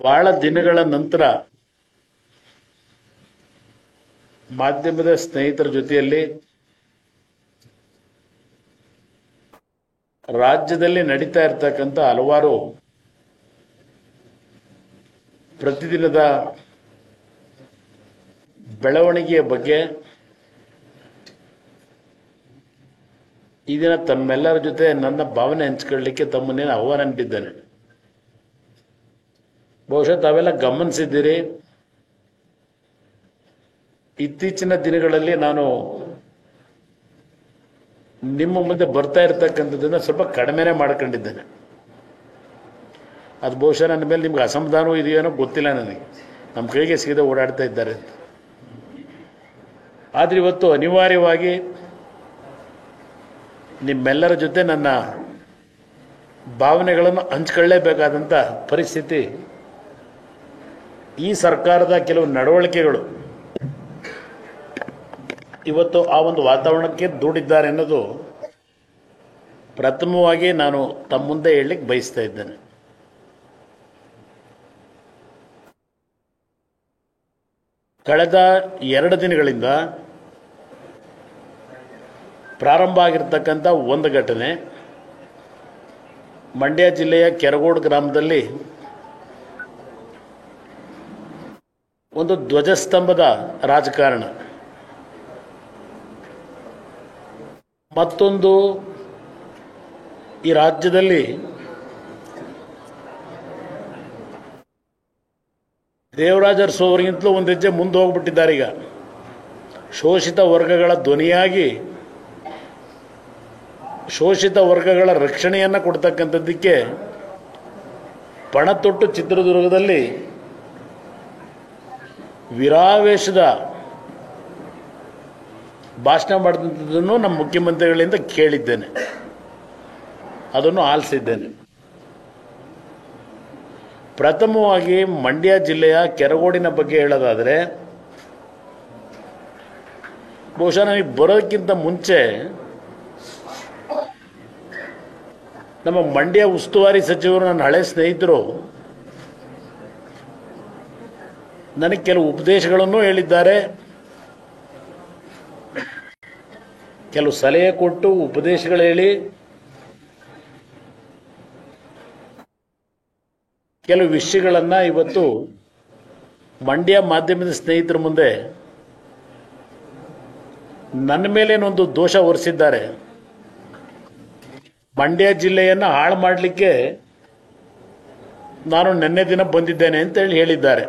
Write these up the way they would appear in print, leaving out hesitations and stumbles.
ಬಹಳ ದಿನಗಳ ನಂತರ ಮಾಧ್ಯಮದ ಸ್ನೇಹಿತರ ಜೊತೆಯಲ್ಲಿ ರಾಜ್ಯದಲ್ಲಿ ನಡೀತಾ ಇರತಕ್ಕಂತ ಹಲವಾರು ಪ್ರತಿದಿನದ ಬೆಳವಣಿಗೆಯ ಬಗ್ಗೆ ಈ ದಿನ ತಮ್ಮೆಲ್ಲರ ಜೊತೆ ನನ್ನ ಭಾವನೆ ಹಂಚಿಕೊಳ್ಳಲಿಕ್ಕೆ ತಮ್ಮನ್ನೇನು ಆಹ್ವಾನ ನೀಡಿದ್ದೇನೆ. ಬಹುಶಃ ತಾವೆಲ್ಲ ಗಮನಿಸಿದ್ದೀರಿ, ಇತ್ತೀಚಿನ ದಿನಗಳಲ್ಲಿ ನಾನು ನಿಮ್ಮ ಮುಂದೆ ಬರ್ತಾ ಇರತಕ್ಕಂಥದ್ದನ್ನ ಸ್ವಲ್ಪ ಕಡಿಮೆನೇ ಮಾಡ್ಕೊಂಡಿದ್ದೇನೆ. ಅದು ಬಹುಶಃ ನನ್ನ ಮೇಲೆ ನಿಮ್ಗೆ ಅಸಮಾಧಾನವೂ ಇದೆಯೇನೋ ಗೊತ್ತಿಲ್ಲ ನನಗೆ, ನಮ್ಮ ಕೈಗೆ ಸೀದಾ ಓಡಾಡ್ತಾ ಇದ್ದಾರೆ ಅಂತ. ಆದರೆ ಇವತ್ತು ಅನಿವಾರ್ಯವಾಗಿ ನಿಮ್ಮೆಲ್ಲರ ಜೊತೆ ನನ್ನ ಭಾವನೆಗಳನ್ನು ಹಂಚಿಕೊಳ್ಳಲೇಬೇಕಾದಂಥ ಪರಿಸ್ಥಿತಿ, ಈ ಸರ್ಕಾರದ ಕೆಲವು ನಡವಳಿಕೆಗಳು ಇವತ್ತು ಆ ಒಂದು ವಾತಾವರಣಕ್ಕೆ ದೂಡಿದ್ದಾರೆ ಅನ್ನೋದು ಪ್ರಥಮವಾಗಿ ನಾನು ತಮ್ಮ ಮುಂದೆ ಹೇಳಲಿಕ್ಕೆ ಬಯಸ್ತಾ ಇದ್ದೇನೆ. ಕಳೆದ 2 ದಿನಗಳಿಂದ ಪ್ರಾರಂಭ ಆಗಿರ್ತಕ್ಕಂಥ ಒಂದು ಘಟನೆ, ಮಂಡ್ಯ ಜಿಲ್ಲೆಯ ಕೆರಗೋಡು ಗ್ರಾಮದಲ್ಲಿ ಒಂದು ಧ್ವಜಸ್ತಂಭದ ರಾಜಕಾರಣ, ಮತ್ತೊಂದು ಈ ರಾಜ್ಯದಲ್ಲಿ ದೇವರಾಜ ಅರಸು ಅವರಿಗಿಂತಲೂ ಒಂದು ಹೆಜ್ಜೆ ಮುಂದೆ ಹೋಗ್ಬಿಟ್ಟಿದ್ದಾರೆ. ಈಗ ಶೋಷಿತ ವರ್ಗಗಳ ಧ್ವನಿಯಾಗಿ ಶೋಷಿತ ವರ್ಗಗಳ ರಕ್ಷಣೆಯನ್ನು ಕೊಡ್ತಕ್ಕಂಥದ್ದಕ್ಕೆ ಪಣ ತೊಟ್ಟು ಚಿತ್ರದುರ್ಗದಲ್ಲಿ ವಿರಾವೇಶದ ಭಾಷಣ ಮಾಡಿದಂಥದ್ದನ್ನು ನಮ್ಮ ಮುಖ್ಯಮಂತ್ರಿಗಳಿಂದ ಕೇಳಿದ್ದೇನೆ, ಅದನ್ನು ಆಲಿಸಿದ್ದೇನೆ. ಪ್ರಥಮವಾಗಿ ಮಂಡ್ಯ ಜಿಲ್ಲೆಯ ಕೆರಗೋಡಿನ ಬಗ್ಗೆ ಹೇಳೋದಾದರೆ, ಬಹುಶಃ ನನಗೆ ಬರೋದಕ್ಕಿಂತ ಮುಂಚೆ ನಮ್ಮ ಮಂಡ್ಯ ಉಸ್ತುವಾರಿ ಸಚಿವರು, ನನ್ನ ಹಳೆ ಸ್ನೇಹಿತರು, ನನಗೆ ಕೆಲವು ಉಪದೇಶಗಳನ್ನು ಹೇಳಿದ್ದಾರೆ, ಕೆಲವು ಸಲಹೆ ಕೊಟ್ಟು ಉಪದೇಶಗಳು ಹೇಳಿ ಕೆಲವು ವಿಷಯಗಳನ್ನು ಇವತ್ತು ಮಂಡ್ಯ ಮಾಧ್ಯಮದ ಸ್ನೇಹಿತರ ಮುಂದೆ ನನ್ನ ಮೇಲೇನೊಂದು ದೋಷ ಹೊರಿಸಿದ್ದಾರೆ. ಮಂಡ್ಯ ಜಿಲ್ಲೆಯನ್ನು ಹಾಳು ಮಾಡಲಿಕ್ಕೆ ನಾನು ನಿನ್ನೆ ದಿನ ಬಂದಿದ್ದೇನೆ ಅಂತೇಳಿ ಹೇಳಿದ್ದಾರೆ.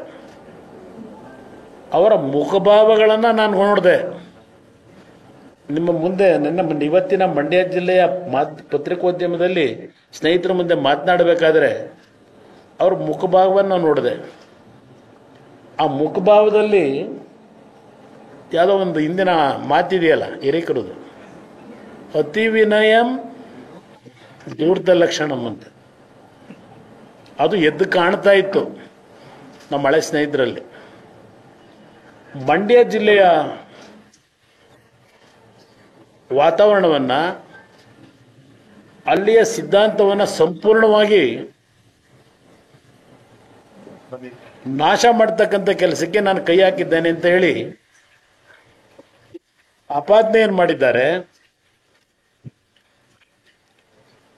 ಅವರ ಮುಖಭಾವಗಳನ್ನು ನಾನು ನೋಡಿದೆ. ನಿಮ್ಮ ಮುಂದೆ ನನ್ನ ಇವತ್ತಿನ ಮಂಡ್ಯ ಜಿಲ್ಲೆಯ ಪತ್ರಿಕೋದ್ಯಮದಲ್ಲಿ ಸ್ನೇಹಿತರ ಮುಂದೆ ಮಾತನಾಡಬೇಕಾದ್ರೆ ಅವ್ರ ಮುಖಭಾವವನ್ನು ನೋಡಿದೆ. ಆ ಮುಖಭಾವದಲ್ಲಿ ಯಾವುದೋ ಒಂದು ಹಿಂದಿನ ಮಾತಿದೆಯಲ್ಲ ಹಿರೇಕರದು, ಅತಿ ವಿನಯಂ ದೂರ್ತ ಲಕ್ಷಣಂ ಅಂತ, ಅದು ಎದ್ದು ಕಾಣ್ತಾ ಇತ್ತು ನಮ್ಮ ಹಳೆ ಸ್ನೇಹಿತರಲ್ಲಿ. ಮಂಡ್ಯ ಜಿಲ್ಲೆಯ ವಾತಾವರಣವನ್ನು, ಅಲ್ಲಿಯ ಸಿದ್ಧಾಂತವನ್ನು ಸಂಪೂರ್ಣವಾಗಿ ನಾಶ ಮಾಡ್ತಕ್ಕಂಥ ಕೆಲಸಕ್ಕೆ ನಾನು ಕೈ ಹಾಕಿದ್ದೇನೆ ಅಂತ ಹೇಳಿ ಆಪಾದನೆಯನ್ನು ಮಾಡಿದ್ದಾರೆ.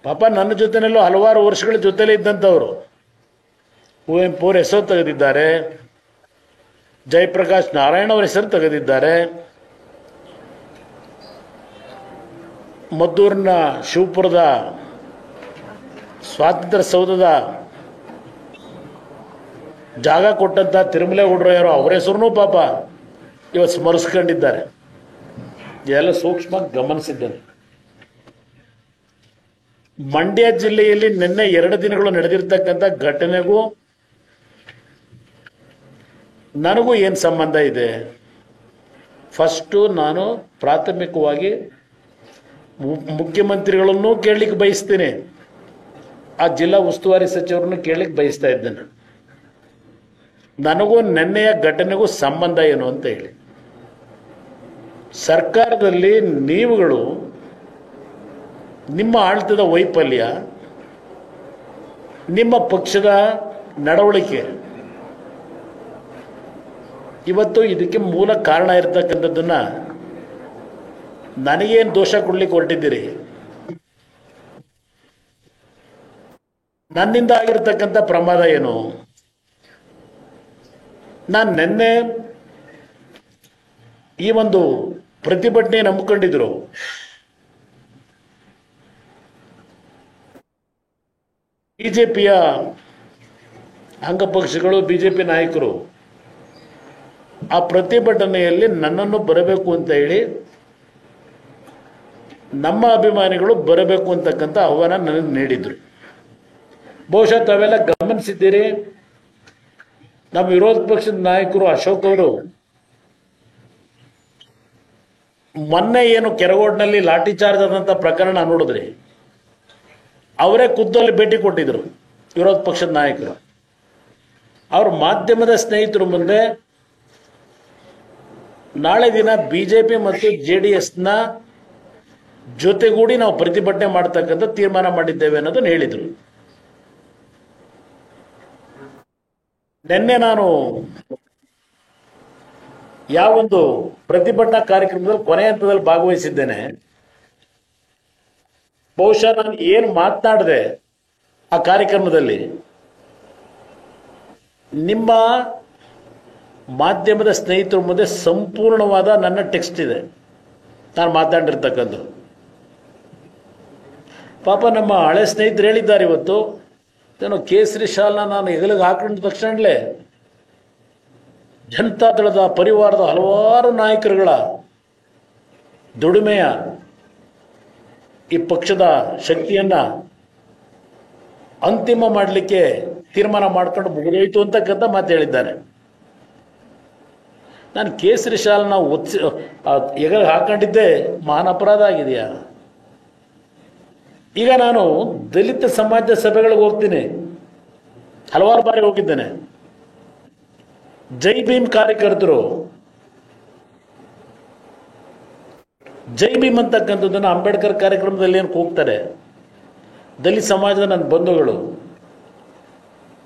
ಪಾಪ ನನ್ನ ಜೊತೆನಲ್ಲೂ ಹಲವಾರು ವರ್ಷಗಳ ಜೊತೆಲೇ ಇದ್ದಂಥವರು. ಕುವೆಂಪು ಅವರ ಹೆಸರು ತೆಗೆದಿದ್ದಾರೆ, ಜಯಪ್ರಕಾಶ್ ನಾರಾಯಣ ಅವರ ಹೆಸರು ತೆಗೆದಿದ್ದಾರೆ, ಮದ್ದೂರಿನ ಶಿವಪುರದ ಸ್ವಾತಂತ್ರ್ಯ ಸೌಧದ ಜಾಗ ಕೊಟ್ಟಂತ ತಿರುಮಲೇಗೌಡರು ಯಾರೋ ಅವರ ಹೆಸರನ್ನೂ ಪಾಪ ಇವತ್ತು ಸ್ಮರಿಸ್ಕೊಂಡಿದ್ದಾರೆ. ಇದೆಲ್ಲ ಸೂಕ್ಷ್ಮ ಗಮನಿಸಿದ್ದೇನೆ. ಮಂಡ್ಯ ಜಿಲ್ಲೆಯಲ್ಲಿ ನಿನ್ನೆ 2 ದಿನಗಳು ನಡೆದಿರ್ತಕ್ಕಂಥ ಘಟನೆಗೂ ನನಗೂ ಏನು ಸಂಬಂಧ ಇದೆ? ಫಸ್ಟು ನಾನು ಪ್ರಾಥಮಿಕವಾಗಿ ಮುಖ್ಯಮಂತ್ರಿಗಳನ್ನು ಕೇಳಲಿಕ್ಕೆ ಬಯಸ್ತೇನೆ, ಆ ಜಿಲ್ಲಾ ಉಸ್ತುವಾರಿ ಸಚಿವರನ್ನು ಕೇಳಲಿಕ್ಕೆ ಬಯಸ್ತಾ ಇದ್ದೇನೆ, ನನಗೂ ನಿನ್ನೆಯ ಘಟನೆಗೂ ಸಂಬಂಧ ಏನು ಅಂತ ಹೇಳಿ. ಸರ್ಕಾರದಲ್ಲಿ ನೀವುಗಳು ನಿಮ್ಮ ಆಡಳಿತದ ವೈಫಲ್ಯ, ನಿಮ್ಮ ಪಕ್ಷದ ನಡವಳಿಕೆ ಇವತ್ತು ಇದಕ್ಕೆ ಮೂಲ ಕಾರಣ ಇರತಕ್ಕಂಥದ್ದನ್ನ ನನಗೇನು ದೋಷ ಕೊಡ್ಲಿಕ್ಕೆ ಹೊರಟಿದ್ದೀರಿ? ನನ್ನಿಂದ ಆಗಿರ್ತಕ್ಕಂಥ ಪ್ರಮಾದ ಏನು? ನಾನು ನಿನ್ನೆ ಈ ಒಂದು ಪ್ರತಿಭಟನೆ ನಂಬಿಕೊಂಡಿದ್ರು. ಬಿಜೆಪಿಯ ಅಂಗಪಕ್ಷಗಳು, ಬಿಜೆಪಿ ನಾಯಕರು ಆ ಪ್ರತಿಭಟನೆಯಲ್ಲಿ ನನ್ನನ್ನು ಬರಬೇಕು ಅಂತ ಹೇಳಿ, ನಮ್ಮ ಅಭಿಮಾನಿಗಳು ಬರಬೇಕು ಅಂತಕ್ಕಂಥ ಆಹ್ವಾನ ನನಗೆ ನೀಡಿದ್ರು. ಬಹುಶಃ ತಾವೆಲ್ಲ ಗಮನಿಸಿದ್ದೀರಿ, ನಮ್ಮ ವಿರೋಧ ಪಕ್ಷದ ನಾಯಕರು ಅಶೋಕ್ ಅವರು ಮೊನ್ನೆ ಏನು ಕೆರಗೋಡ್ನಲ್ಲಿ ಲಾಠಿ ಚಾರ್ಜ್ ಆದಂಥ ಪ್ರಕರಣ ನೋಡಿದ್ರಿ, ಅವರೇ ಖುದ್ದಲ್ಲಿ ಭೇಟಿ ಕೊಟ್ಟಿದ್ರು ವಿರೋಧ ಪಕ್ಷದ ನಾಯಕರು. ಅವ್ರ ಮಾಧ್ಯಮದ ಸ್ನೇಹಿತರು ಮುಂದೆ ನಾಳೆ ದಿನ ಬಿಜೆಪಿ ಮತ್ತು JDSನ ಜೊತೆಗೂಡಿ ನಾವು ಪ್ರತಿಭಟನೆ ಮಾಡತಕ್ಕಂಥ ತೀರ್ಮಾನ ಮಾಡಿದ್ದೇವೆ ಅನ್ನೋದನ್ನು ಹೇಳಿದರು. ನಿನ್ನೆ ನಾನು ಯಾವೊಂದು ಪ್ರತಿಭಟನಾ ಕಾರ್ಯಕ್ರಮದಲ್ಲಿ ಕೊನೆ ಹಂತದಲ್ಲಿ ಭಾಗವಹಿಸಿದ್ದೇನೆ. ಬಹುಶಃ ನಾನು ಏನು ಮಾತನಾಡಿದೆ ಆ ಕಾರ್ಯಕ್ರಮದಲ್ಲಿ ನಿಮ್ಮ ಮಾಧ್ಯಮದ ಸ್ನೇಹಿತರ ಮುಂದೆ ಸಂಪೂರ್ಣವಾದ ನನ್ನ ಟೆಕ್ಸ್ಟ್ ಇದೆ, ನಾನು ಮಾತಾಡಿರ್ತಕ್ಕಂಥ. ಪಾಪ ನಮ್ಮ ಹಳೆ ಸ್ನೇಹಿತರು ಹೇಳಿದ್ದಾರೆ, ಇವತ್ತು ಏನೋ ಕೇಸರಿ ಶಾಲ್ನ ನಾನು ಹೆಗಲಿಗೆ ಹಾಕೊಂಡ ತಕ್ಷಣಲೇ ಜನತಾದಳದ ಪರಿವಾರದ ಹಲವಾರು ನಾಯಕರುಗಳ ದುಡಿಮೆಯ ಈ ಪಕ್ಷದ ಶಕ್ತಿಯನ್ನ ಅಂತಿಮ ಮಾಡಲಿಕ್ಕೆ ತೀರ್ಮಾನ ಮಾಡ್ಕೊಂಡು ಮುಗಿದೋಯ್ತು ಅಂತಕ್ಕಂಥ ಮಾತು ಹೇಳಿದ್ದಾನೆ. ನಾನು ಕೇಸರಿ ಶಾಲ್ನ ಹೆಗಲಿಗೆ ಹಾಕೊಂಡಿದ್ದೆ ಮಹಾನ್ ಅಪರಾಧ ಆಗಿದೆಯಾ? ಈಗ ನಾನು ದಲಿತ ಸಮಾಜದ ಸಭೆಗಳಿಗೆ ಹೋಗ್ತೀನಿ, ಹಲವಾರು ಬಾರಿ ಹೋಗಿದ್ದೇನೆ. ಜೈ ಭೀಮ್ ಕಾರ್ಯಕರ್ತರು ಜೈ ಭೀಮ್ ಅಂತಕ್ಕಂಥದ್ದನ್ನು ಅಂಬೇಡ್ಕರ್ ಕಾರ್ಯಕ್ರಮದಲ್ಲಿ ಏನು ಕೂಗ್ತಾರೆ, ದಲಿತ ಸಮಾಜದ ನನ್ನ ಬಂಧುಗಳು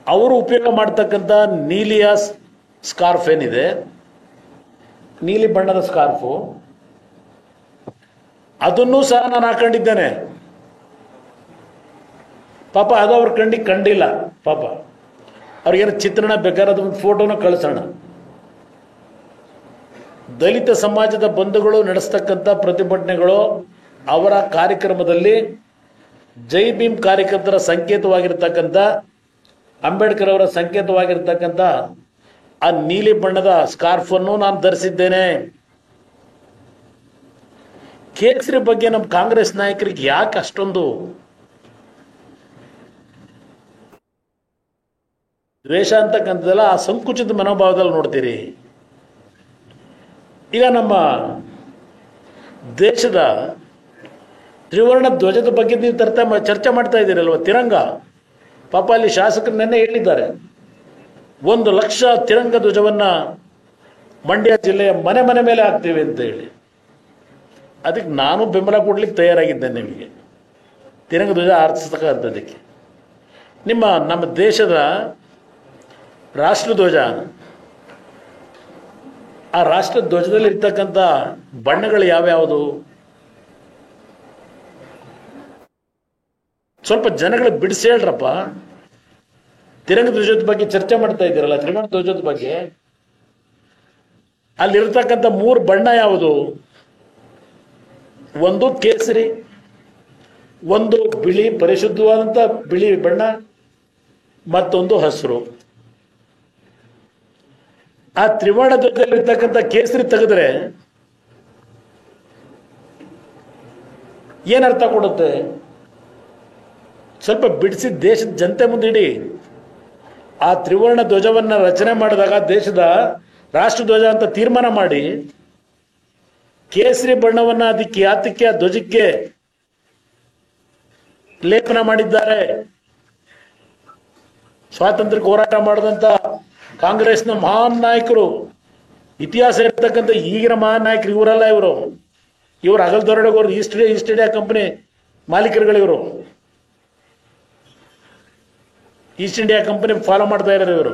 ಅವರು ಉಪಯೋಗ ಮಾಡ್ತಕ್ಕಂಥ ನೀಲಿಯ ಸ್ಕಾರ್ಫ್ ಏನಿದೆ, ನೀಲಿ ಬಣ್ಣದ ಸ್ಕಾರ್ಫು, ಅದನ್ನೂ ಸಹ ನಾನು ಹಾಕೊಂಡಿದ್ದೇನೆ. ಪಾಪ ಅದು ಅವ್ರ ಕಣ್ಣಿಗೆ ಕಂಡಿಲ್ಲ. ಪಾಪ ಅವ್ರಿಗೇನು ಚಿತ್ರಣ ಬೇಕಾದ್ರೆ ಒಂದು ಫೋಟೋನ ಕಳಿಸೋಣ. ದಲಿತ ಸಮಾಜದ ಬಂಧುಗಳು ನಡೆಸ್ತಕ್ಕಂಥ ಪ್ರತಿಭಟನೆಗಳು, ಅವರ ಕಾರ್ಯಕ್ರಮದಲ್ಲಿ ಜೈ ಭೀಮ್ ಕಾರ್ಯಕರ್ತರ ಸಂಕೇತವಾಗಿರ್ತಕ್ಕಂಥ, ಅಂಬೇಡ್ಕರ್ ಅವರ ಸಂಕೇತವಾಗಿರ್ತಕ್ಕಂಥ ಆ ನೀಲಿ ಬಣ್ಣದ ಸ್ಕಾರ್ಫ್ ಅನ್ನು ನಾನು ಧರಿಸಿದ್ದೇನೆ. ಕೇಸರಿ ಬಗ್ಗೆ ನಮ್ಮ ಕಾಂಗ್ರೆಸ್ ನಾಯಕರಿಗೆ ಯಾಕೆ ಅಷ್ಟೊಂದು ದ್ವೇಷ ಅಂತಕ್ಕಂಥದ್ದೆಲ್ಲ ಆ ಸಂಕುಚಿತ ಮನೋಭಾವದಲ್ಲಿ ನೋಡ್ತೀರಿ. ಈಗ ನಮ್ಮ ದೇಶದ ತ್ರಿವರ್ಣ ಧ್ವಜದ ಬಗ್ಗೆ ನೀವು ಚರ್ಚೆ ಮಾಡ್ತಾ ಇದ್ದೀರಲ್ವ, ತಿರಂಗ. ಪಾಪ ಅಲ್ಲಿ ಶಾಸಕರು ನೆನ್ನೆ ಹೇಳಿದ್ದಾರೆ, 1 ಲಕ್ಷ ತಿರಂಗ ಧ್ವಜವನ್ನ ಮಂಡ್ಯ ಜಿಲ್ಲೆಯ ಮನೆ ಮನೆ ಮೇಲೆ ಹಾಕ್ತೀವಿ ಅಂತ ಹೇಳಿ. ಅದಕ್ಕೆ ನಾನು ಬೆಂಬಲ ಕೊಡ್ಲಿಕ್ಕೆ ತಯಾರಾಗಿದ್ದೇನೆ. ನಿಮಗೆ ತಿರಂಗ ಧ್ವಜ ಆರಿಸ್ತಕ್ಕಂಥದ್ದಕ್ಕೆ ನಮ್ಮ ದೇಶದ ರಾಷ್ಟ್ರಧ್ವಜ, ಆ ರಾಷ್ಟ್ರ ಧ್ವಜದಲ್ಲಿ ಇರ್ತಕ್ಕಂಥ ಬಣ್ಣಗಳು ಯಾವ್ಯಾವುದು? ಸ್ವಲ್ಪ ಜನಗಳು ಬಿಡಿಸಿ ಹೇಳ್ರಪ್ಪ. ತಿರಂಗ ಧ್ವಜದ ಬಗ್ಗೆ ಚರ್ಚೆ ಮಾಡ್ತಾ ಇದ್ದೀರಲ್ಲ, ತ್ರಿವರ್ಣ ಧ್ವಜದ ಬಗ್ಗೆ, ಅಲ್ಲಿರ್ತಕ್ಕಂಥ 3 ಬಣ್ಣ ಯಾವುದು? ಒಂದು ಕೇಸರಿ, ಒಂದು ಬಿಳಿ, ಪರಿಶುದ್ಧವಾದಂಥ ಬಿಳಿ ಬಣ್ಣ, ಮತ್ತೊಂದು ಹಸಿರು. ಆ ತ್ರಿವರ್ಣ ಧ್ವಜದಲ್ಲಿರ್ತಕ್ಕಂಥ ಕೇಸರಿ ತೆಗೆದ್ರೆ ಏನರ್ಥ ಕೊಡುತ್ತೆ? ಸ್ವಲ್ಪ ಬಿಡಿಸಿ ದೇಶದ ಜನತೆ ಮುಂದೆ ಇಡಿ. ಆ ತ್ರಿವರ್ಣ ಧ್ವಜವನ್ನ ರಚನೆ ಮಾಡಿದಾಗ, ದೇಶದ ರಾಷ್ಟ್ರಧ್ವಜ ಅಂತ ತೀರ್ಮಾನ ಮಾಡಿ, ಕೇಸರಿ ಬಣ್ಣವನ್ನ ಅದಕ್ಕೆ ಆ ಧ್ವಜಕ್ಕೆ ಲೇಪನ ಮಾಡಿದ್ದಾರೆ. ಸ್ವಾತಂತ್ರ್ಯಕ್ಕೆ ಹೋರಾಟ ಮಾಡಿದಂತ ಕಾಂಗ್ರೆಸ್ನ ಮಹಾನ್ ನಾಯಕರು, ಇತಿಹಾಸ ಇರ್ತಕ್ಕಂಥ ಈಗಿನ ಮಹಾನ್ ನಾಯಕರು ಇವರಲ್ಲ. ಇವರು ಅಗಲ್ದೊರಡಗೋರು, ಈಸ್ಟ್ ಇಂಡಿಯಾ ಕಂಪನಿ ಮಾಲೀಕರುಗಳು. ಈಸ್ಟ್ ಇಂಡಿಯಾ ಕಂಪನಿ ಫಾಲೋ ಮಾಡ್ತಾ ಇರೋರು ಇವರು.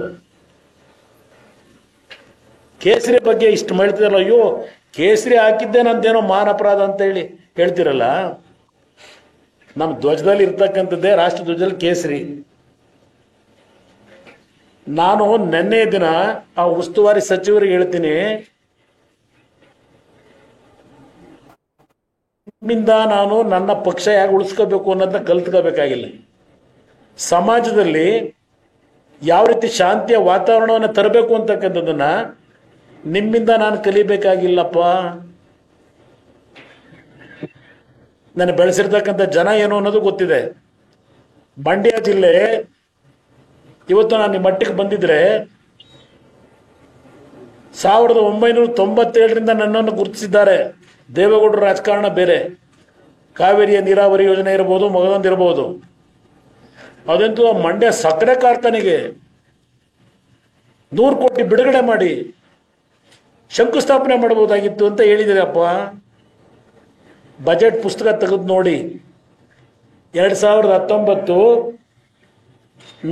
ಕೇಸರಿ ಬಗ್ಗೆ ಇಷ್ಟು ಮಾಡ್ತಿರಲ್ಲ, ಅಯ್ಯೋ ಕೇಸರಿ ಹಾಕಿದ್ದೇನಂತೇನೋ ಮಾನ ಅಪರಾಧ ಅಂತ ಹೇಳಿ ಹೇಳ್ತಿರಲ್ಲ. ನಮ್ಮ ಧ್ವಜದಲ್ಲಿ ಇರ್ತಕ್ಕಂಥದ್ದೇ ರಾಷ್ಟ್ರ ಧ್ವಜದಲ್ಲಿ ಕೇಸರಿ. ನಾನು ನಿನ್ನೆ ದಿನ ಆ ಉಸ್ತುವಾರಿ ಸಚಿವರಿಗೆ ಹೇಳ್ತೀನಿ, ನಿಮ್ಮಿಂದ ನಾನು ನನ್ನ ಪಕ್ಷ ಹೇಗೆ ಉಳಿಸ್ಕೋಬೇಕು ಅನ್ನೋದನ್ನ ಕಲ್ತ್ಕೋಬೇಕಾಗಿಲ್ಲ. ಸಮಾಜದಲ್ಲಿ ಯಾವ ರೀತಿ ಶಾಂತಿಯ ವಾತಾವರಣವನ್ನು ತರಬೇಕು ಅಂತಕ್ಕಂಥದ್ದನ್ನ ನಿಮ್ಮಿಂದ ನಾನು ಕಲಿಬೇಕಾಗಿಲ್ಲಪ್ಪ. ನಾನು ಬೆಳೆಸಿರ್ತಕ್ಕಂಥ ಜನ ಏನು ಅನ್ನೋದು ಗೊತ್ತಿದೆ. ಮಂಡ್ಯ ಜಿಲ್ಲೆ ಇವತ್ತು ನಾನು ಈ ಮಟ್ಟಿಗೆ ಬಂದಿದ್ರೆ 1997ರಿಂದ ನನ್ನನ್ನು ಗುರುತಿಸಿದ್ದಾರೆ. ದೇವೇಗೌಡರ ರಾಜಕಾರಣ ಬೇರೆ, ಕಾವೇರಿಯ ನೀರಾವರಿ ಯೋಜನೆ ಇರಬಹುದು, ಮಗದೊಂದು ಇರಬಹುದು. ಅದಂತೂ ಮಂಡ್ಯ ಸಕ್ಕರೆ ಕಾರ್ಖಾನೆಗೆ 100 ಕೋಟಿ ಬಿಡುಗಡೆ ಮಾಡಿ ಶಂಕುಸ್ಥಾಪನೆ ಮಾಡಬಹುದಾಗಿತ್ತು ಅಂತ ಹೇಳಿದಿರಪ್ಪ. ಬಜೆಟ್ ಪುಸ್ತಕ ತೆಗೆದು ನೋಡಿ, 2019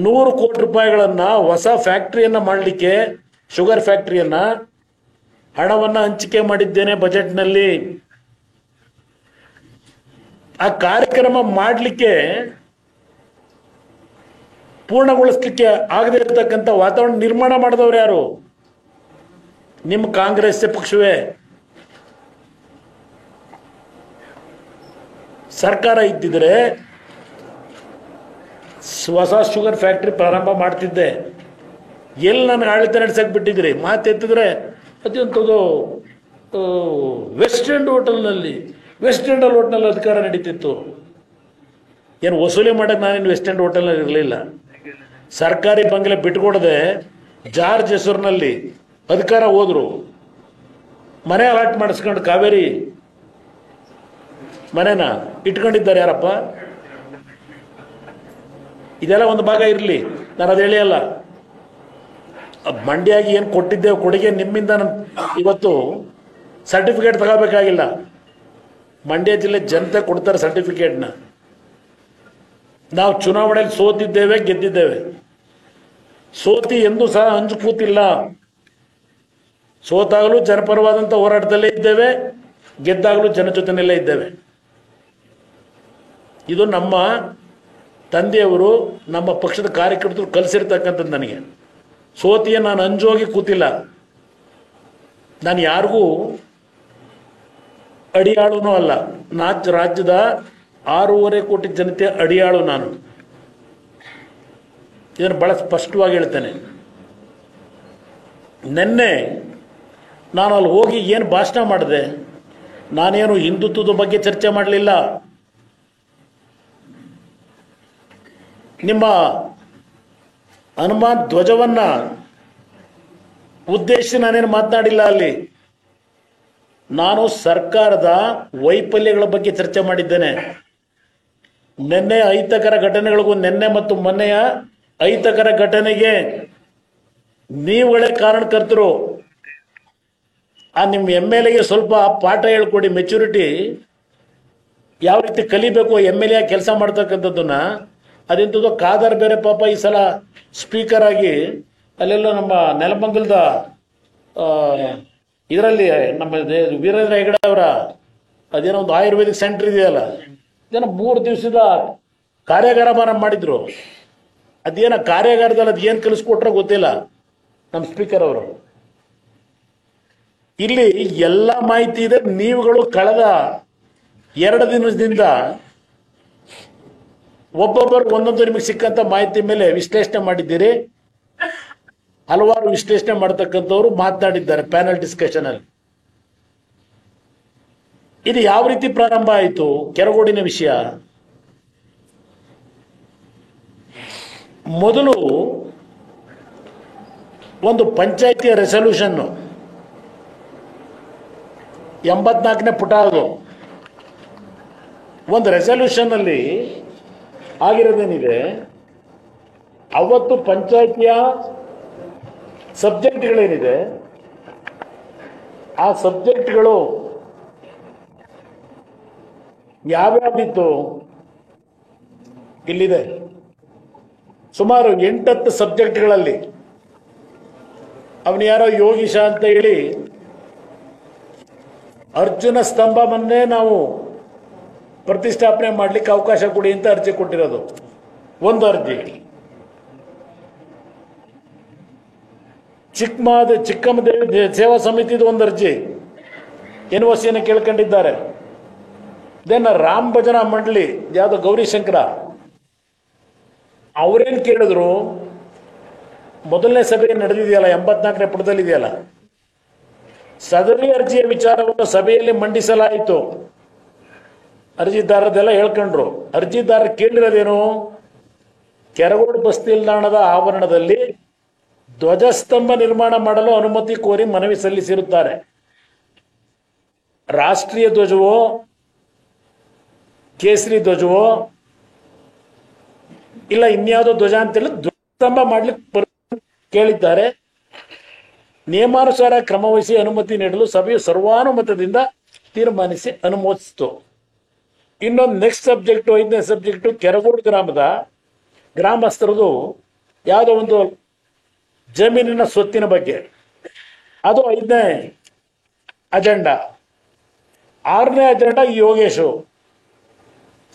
100 ಕೋಟಿ ರೂಪಾಯಿಗಳನ್ನ ಹೊಸ ಫ್ಯಾಕ್ಟರಿಯನ್ನ ಮಾಡಲಿಕ್ಕೆ, ಶುಗರ್ ಫ್ಯಾಕ್ಟರಿಯನ್ನ ಹಣವನ್ನ ಹಂಚಿಕೆ ಮಾಡಿದ್ದೇನೆ ಬಜೆಟ್ನಲ್ಲಿ. ಆ ಕಾರ್ಯಕ್ರಮ ಮಾಡಲಿಕ್ಕೆ, ಪೂರ್ಣಗೊಳಿಸ್ಲಿಕ್ಕೆ ಆಗದೆ ಇರತಕ್ಕಂಥ ವಾತಾವರಣ ನಿರ್ಮಾಣ ಮಾಡಿದವರು ಯಾರು? ನಿಮ್ಮ ಕಾಂಗ್ರೆಸ್ ಪಕ್ಷವೇ. ಸರ್ಕಾರ ಇದ್ದಿದ್ರೆ ಹೊಸ ಶುಗರ್ ಫ್ಯಾಕ್ಟರಿ ಪ್ರಾರಂಭ ಮಾಡ್ತಿದ್ದೆ. ಎಲ್ಲಿ ನನಗೆ ಆಡಳಿತ ನಡೆಸಕ್ಕೆ ಬಿಟ್ಟಿದ್ರಿ? ಮಾತೆತ್ತಿದ್ರೆ ಅದಂಥದ್ದು ವೆಸ್ಟ್ ಎಂಡ್ ಹೋಟೆಲ್ನಲ್ಲಿ ಅಧಿಕಾರ ನಡೀತಿತ್ತು. ಏನು ವಸೂಲಿ ಮಾಡಕ್ಕೆ ನಾನೇನು ವೆಸ್ಟ್ ಎಂಡ್ ಹೋಟೆಲ್ನಲ್ಲಿ ಇರಲಿಲ್ಲ. ಸರ್ಕಾರಿ ಬಂಗಲೆ ಬಿಟ್ಕೊಡದೆ ಜಾರ್ಜ್ ಹೆಸರಿನಲ್ಲಿ ಅಧಿಕಾರ ಹೋದ್ರು. ಮನೆ ಅಲಾಟ್ ಮಾಡಿಸ್ಕೊಂಡು ಕಾವೇರಿ ಮನೆನ ಇಟ್ಕೊಂಡಿದ್ದಾರೆ ಯಾರಪ್ಪ? ಇದೆಲ್ಲ ಒಂದು ಭಾಗ ಇರಲಿ, ನಾನು ಅದು ಹೇಳಿಯಲ್ಲ. ಮಂಡ್ಯಾಗಿ ಏನು ಕೊಟ್ಟಿದ್ದೇವೆ ಕೊಡುಗೆ, ನಿಮ್ಮಿಂದ ನಾನು ಇವತ್ತು ಸರ್ಟಿಫಿಕೇಟ್ ತಗೋಬೇಕಾಗಿಲ್ಲ. ಮಂಡ್ಯ ಜಿಲ್ಲೆ ಜನತೆ ಕೊಡ್ತಾರೆ ಸರ್ಟಿಫಿಕೇಟ್ನ. ನಾವು ಚುನಾವಣೆಯಲ್ಲಿ ಸೋತಿದ್ದೇವೆ, ಗೆದ್ದಿದ್ದೇವೆ. ಸೋತಿ ಎಂದೂ ಸಹ ಹಂಚು ಕೂತಿಲ್ಲ. ಸೋತಾಗಲೂ ಜನಪರವಾದಂಥ ಹೋರಾಟದಲ್ಲೇ ಇದ್ದೇವೆ, ಗೆದ್ದಾಗಲೂ ಜನ ಜೊತೆನಲ್ಲೇ ಇದ್ದೇವೆ. ಇದು ನಮ್ಮ ತಂದೆಯವರು, ನಮ್ಮ ಪಕ್ಷದ ಕಾರ್ಯಕರ್ತರು ಕಲಿಸಿರ್ತಕ್ಕಂಥದ್ದು. ನನಗೆ ಸೋತಿಯ ನಾನು ಅಂಜೋಗಿ ಕೂತಿಲ್ಲ. ನಾನು ಯಾರಿಗೂ ಅಡಿಯಾಳುನೂ ಅಲ್ಲ. ರಾಜ್ಯದ 6.5 ಕೋಟಿ ಜನತೆ ಅಡಿಯಾಳು ನಾನು. ಇದನ್ನು ಬಹಳ ಸ್ಪಷ್ಟವಾಗಿ ಹೇಳ್ತೇನೆ. ನಿನ್ನೆ ನಾನು ಅಲ್ಲಿ ಹೋಗಿ ಏನು ಭಾಷಣ ಮಾಡಿದೆ? ನಾನೇನು ಹಿಂದುತ್ವದ ಬಗ್ಗೆ ಚರ್ಚೆ ಮಾಡಲಿಲ್ಲ. ನಿಮ್ಮ ಹನುಮಾನ್ ಧ್ವಜವನ್ನ ಉದ್ದೇಶಿಸಿ ನಾನೇನು ಮಾತನಾಡಿಲ್ಲ. ಅಲ್ಲಿ ನಾನು ಸರ್ಕಾರದ ವೈಫಲ್ಯಗಳ ಬಗ್ಗೆ ಚರ್ಚೆ ಮಾಡಿದ್ದೇನೆ. ನಿನ್ನೆ ಅಹಿತಕರ ಘಟನೆಗಳಿಗೂ, ನಿನ್ನೆ ಮತ್ತು ಮೊನ್ನೆಯ ಅಹಿತಕರ ಘಟನೆಗೆ ನೀವುಗಳೇ ಕಾರಣಕರ್ತರು. ಆ ನಿಮ್ಮ MLAಗೆ ಸ್ವಲ್ಪ ಪಾಠ ಹೇಳ್ಕೊಡಿ. ಮೆಚುರಿಟಿ ಯಾವ ರೀತಿ ಕಲಿಬೇಕು MLA ಕೆಲಸ ಮಾಡ್ತಕ್ಕಂಥದ್ದನ್ನ. ಅದೆಂಥದ್ದು ಖಾದರ್ ಬೇರೆ ಪಾಪ ಈ ಸಲ ಸ್ಪೀಕರ್ ಆಗಿ ಅಲ್ಲೆಲ್ಲ ನಮ್ಮ ನೆಲಮಂಗಲದ ಇದರಲ್ಲಿ ನಮ್ಮ ವೀರೇಂದ್ರ ಹೆಗಡೆ ಅವರ ಅದೇನೋ ಒಂದು ಆಯುರ್ವೇದಿಕ್ ಸೆಂಟರ್ ಇದೆಯಲ್ಲ, ಇದೇನೋ 3 ದಿವಸದ ಕಾರ್ಯಾಗಾರ ಮಾಡಿದ್ರು. ಅದೇನ ಕಾರ್ಯಾಗಾರದಲ್ಲಿ ಅದು ಏನು ಕಲಿಸ್ಕೊಟ್ರೆ ಗೊತ್ತಿಲ್ಲ ನಮ್ಮ ಸ್ಪೀಕರ್ ಅವರು. ಇಲ್ಲಿ ಎಲ್ಲ ಮಾಹಿತಿ ಇದೆ. ನೀವುಗಳು ಕಳೆದ 2 ದಿನದಿಂದ ಒಬ್ಬೊಬ್ಬರು ಒಂದೊಂದು ನಿಮಗೆ ಸಿಕ್ಕಂತ ಮಾಹಿತಿ ಮೇಲೆ ವಿಶ್ಲೇಷಣೆ ಮಾಡಿದ್ದೀರಿ. ಹಲವಾರು ವಿಶ್ಲೇಷಣೆ ಮಾಡತಕ್ಕಂಥವ್ರು ಮಾತನಾಡಿದ್ದಾರೆ ಪ್ಯಾನಲ್ ಡಿಸ್ಕಷನ್ ಅಲ್ಲಿ. ಇದು ಯಾವ ರೀತಿ ಪ್ರಾರಂಭ ಆಯಿತು? ಕೆರಗೋಡಿನ ವಿಷಯ. ಮೊದಲು ಒಂದು ಪಂಚಾಯಿತಿಯ ರೆಸಲ್ಯೂಷನ್ 84ನೇ ಪುಟ, ಅದು ಒಂದು ರೆಸಲ್ಯೂಷನ್ ಅಲ್ಲಿ ಆಗಿರೋದೇನಿದೆ, ಅವತ್ತು ಪಂಚಾಯಿತಿಯ ಸಬ್ಜೆಕ್ಟ್ಗಳೇನಿದೆ ಆ ಸಬ್ಜೆಕ್ಟ್ಗಳು ಯಾವ್ಯಾವ್ದಿತ್ತು ಇಲ್ಲಿದೆ. ಸುಮಾರು 8-10 ಸಬ್ಜೆಕ್ಟ್ಗಳಲ್ಲಿ ಅವನು ಯಾರೋ ಯೋಗೀಶ ಅಂತ ಹೇಳಿ ಅರ್ಜುನ ಸ್ತಂಭವನ್ನೇ ನಾವು ಪ್ರತಿಷ್ಠಾಪನೆ ಮಾಡಲಿಕ್ಕೆ ಅವಕಾಶ ಕೊಡಿ ಅಂತ ಅರ್ಜಿ ಕೊಟ್ಟಿರೋದು. ಒಂದು ಅರ್ಜಿ. ಚಿಕ್ಕಮ್ಮದೇವಿ ಸೇವಾ ಸಮಿತಿದು ಒಂದು ಅರ್ಜಿ ಎನ್ಒಸಿಯನ್ನು ಕೇಳ್ಕೊಂಡಿದ್ದಾರೆ. ದೆನ್ ರಾಮ್ ಭಜನಾ ಮಂಡಳಿ ಯಾವುದು ಗೌರಿಶಂಕರ, ಅವರೇನು ಕೇಳಿದ್ರು, ಮೊದಲನೇ ಸಭೆ ನಡೆದಿದೆಯಲ್ಲ 84ನೇ ಪುಟದಲ್ಲಿ ಇದೆಯಲ್ಲ, ಸದರಿ ಅರ್ಜಿಯ ವಿಚಾರವನ್ನು ಸಭೆಯಲ್ಲಿ ಮಂಡಿಸಲಾಯಿತು. ಅರ್ಜಿದಾರದೆಲ್ಲ ಹೇಳ್ಕೊಂಡ್ರು. ಅರ್ಜಿದಾರ ಕೇಳಿರೋದೇನು, ಕೆರಗೋಡು ಬಸ್ ನಿಲ್ದಾಣದ ಆವರಣದಲ್ಲಿ ಧ್ವಜಸ್ತಂಭ ನಿರ್ಮಾಣ ಮಾಡಲು ಅನುಮತಿ ಕೋರಿ ಮನವಿ ಸಲ್ಲಿಸಿರುತ್ತಾರೆ. ರಾಷ್ಟ್ರೀಯ ಧ್ವಜವೋ ಕೇಸರಿ ಧ್ವಜವೋ ಇಲ್ಲ ಇನ್ಯಾವುದೋ ಧ್ವಜ ಅಂತೇಳಿ ಧ್ವಜಸ್ತಂಭ ಮಾಡ್ಲಿಕ್ಕೆ ಕೇಳಿದ್ದಾರೆ. ನಿಯಮಾನುಸಾರ ಕ್ರಮವಹಿಸಿ ಅನುಮತಿ ನೀಡಲು ಸಭೆಯು ಸರ್ವಾನುಮತದಿಂದ ತೀರ್ಮಾನಿಸಿ ಅನುಮೋದಿಸಿತು. ಇನ್ನೊಂದು ನೆಕ್ಸ್ಟ್ ಸಬ್ಜೆಕ್ಟ್, 5ನೇ ಸಬ್ಜೆಕ್ಟ್, ಕೆರಗೋಡು ಗ್ರಾಮದ ಗ್ರಾಮಸ್ಥರದು ಯಾವುದೋ ಒಂದು ಜಮೀನಿನ ಸ್ವತ್ತಿನ ಬಗ್ಗೆ, ಅದು 5ನೇ ಅಜೆಂಡಾ. 6ನೇ ಅಜೆಂಡಾ ಯೋಗೇಶು.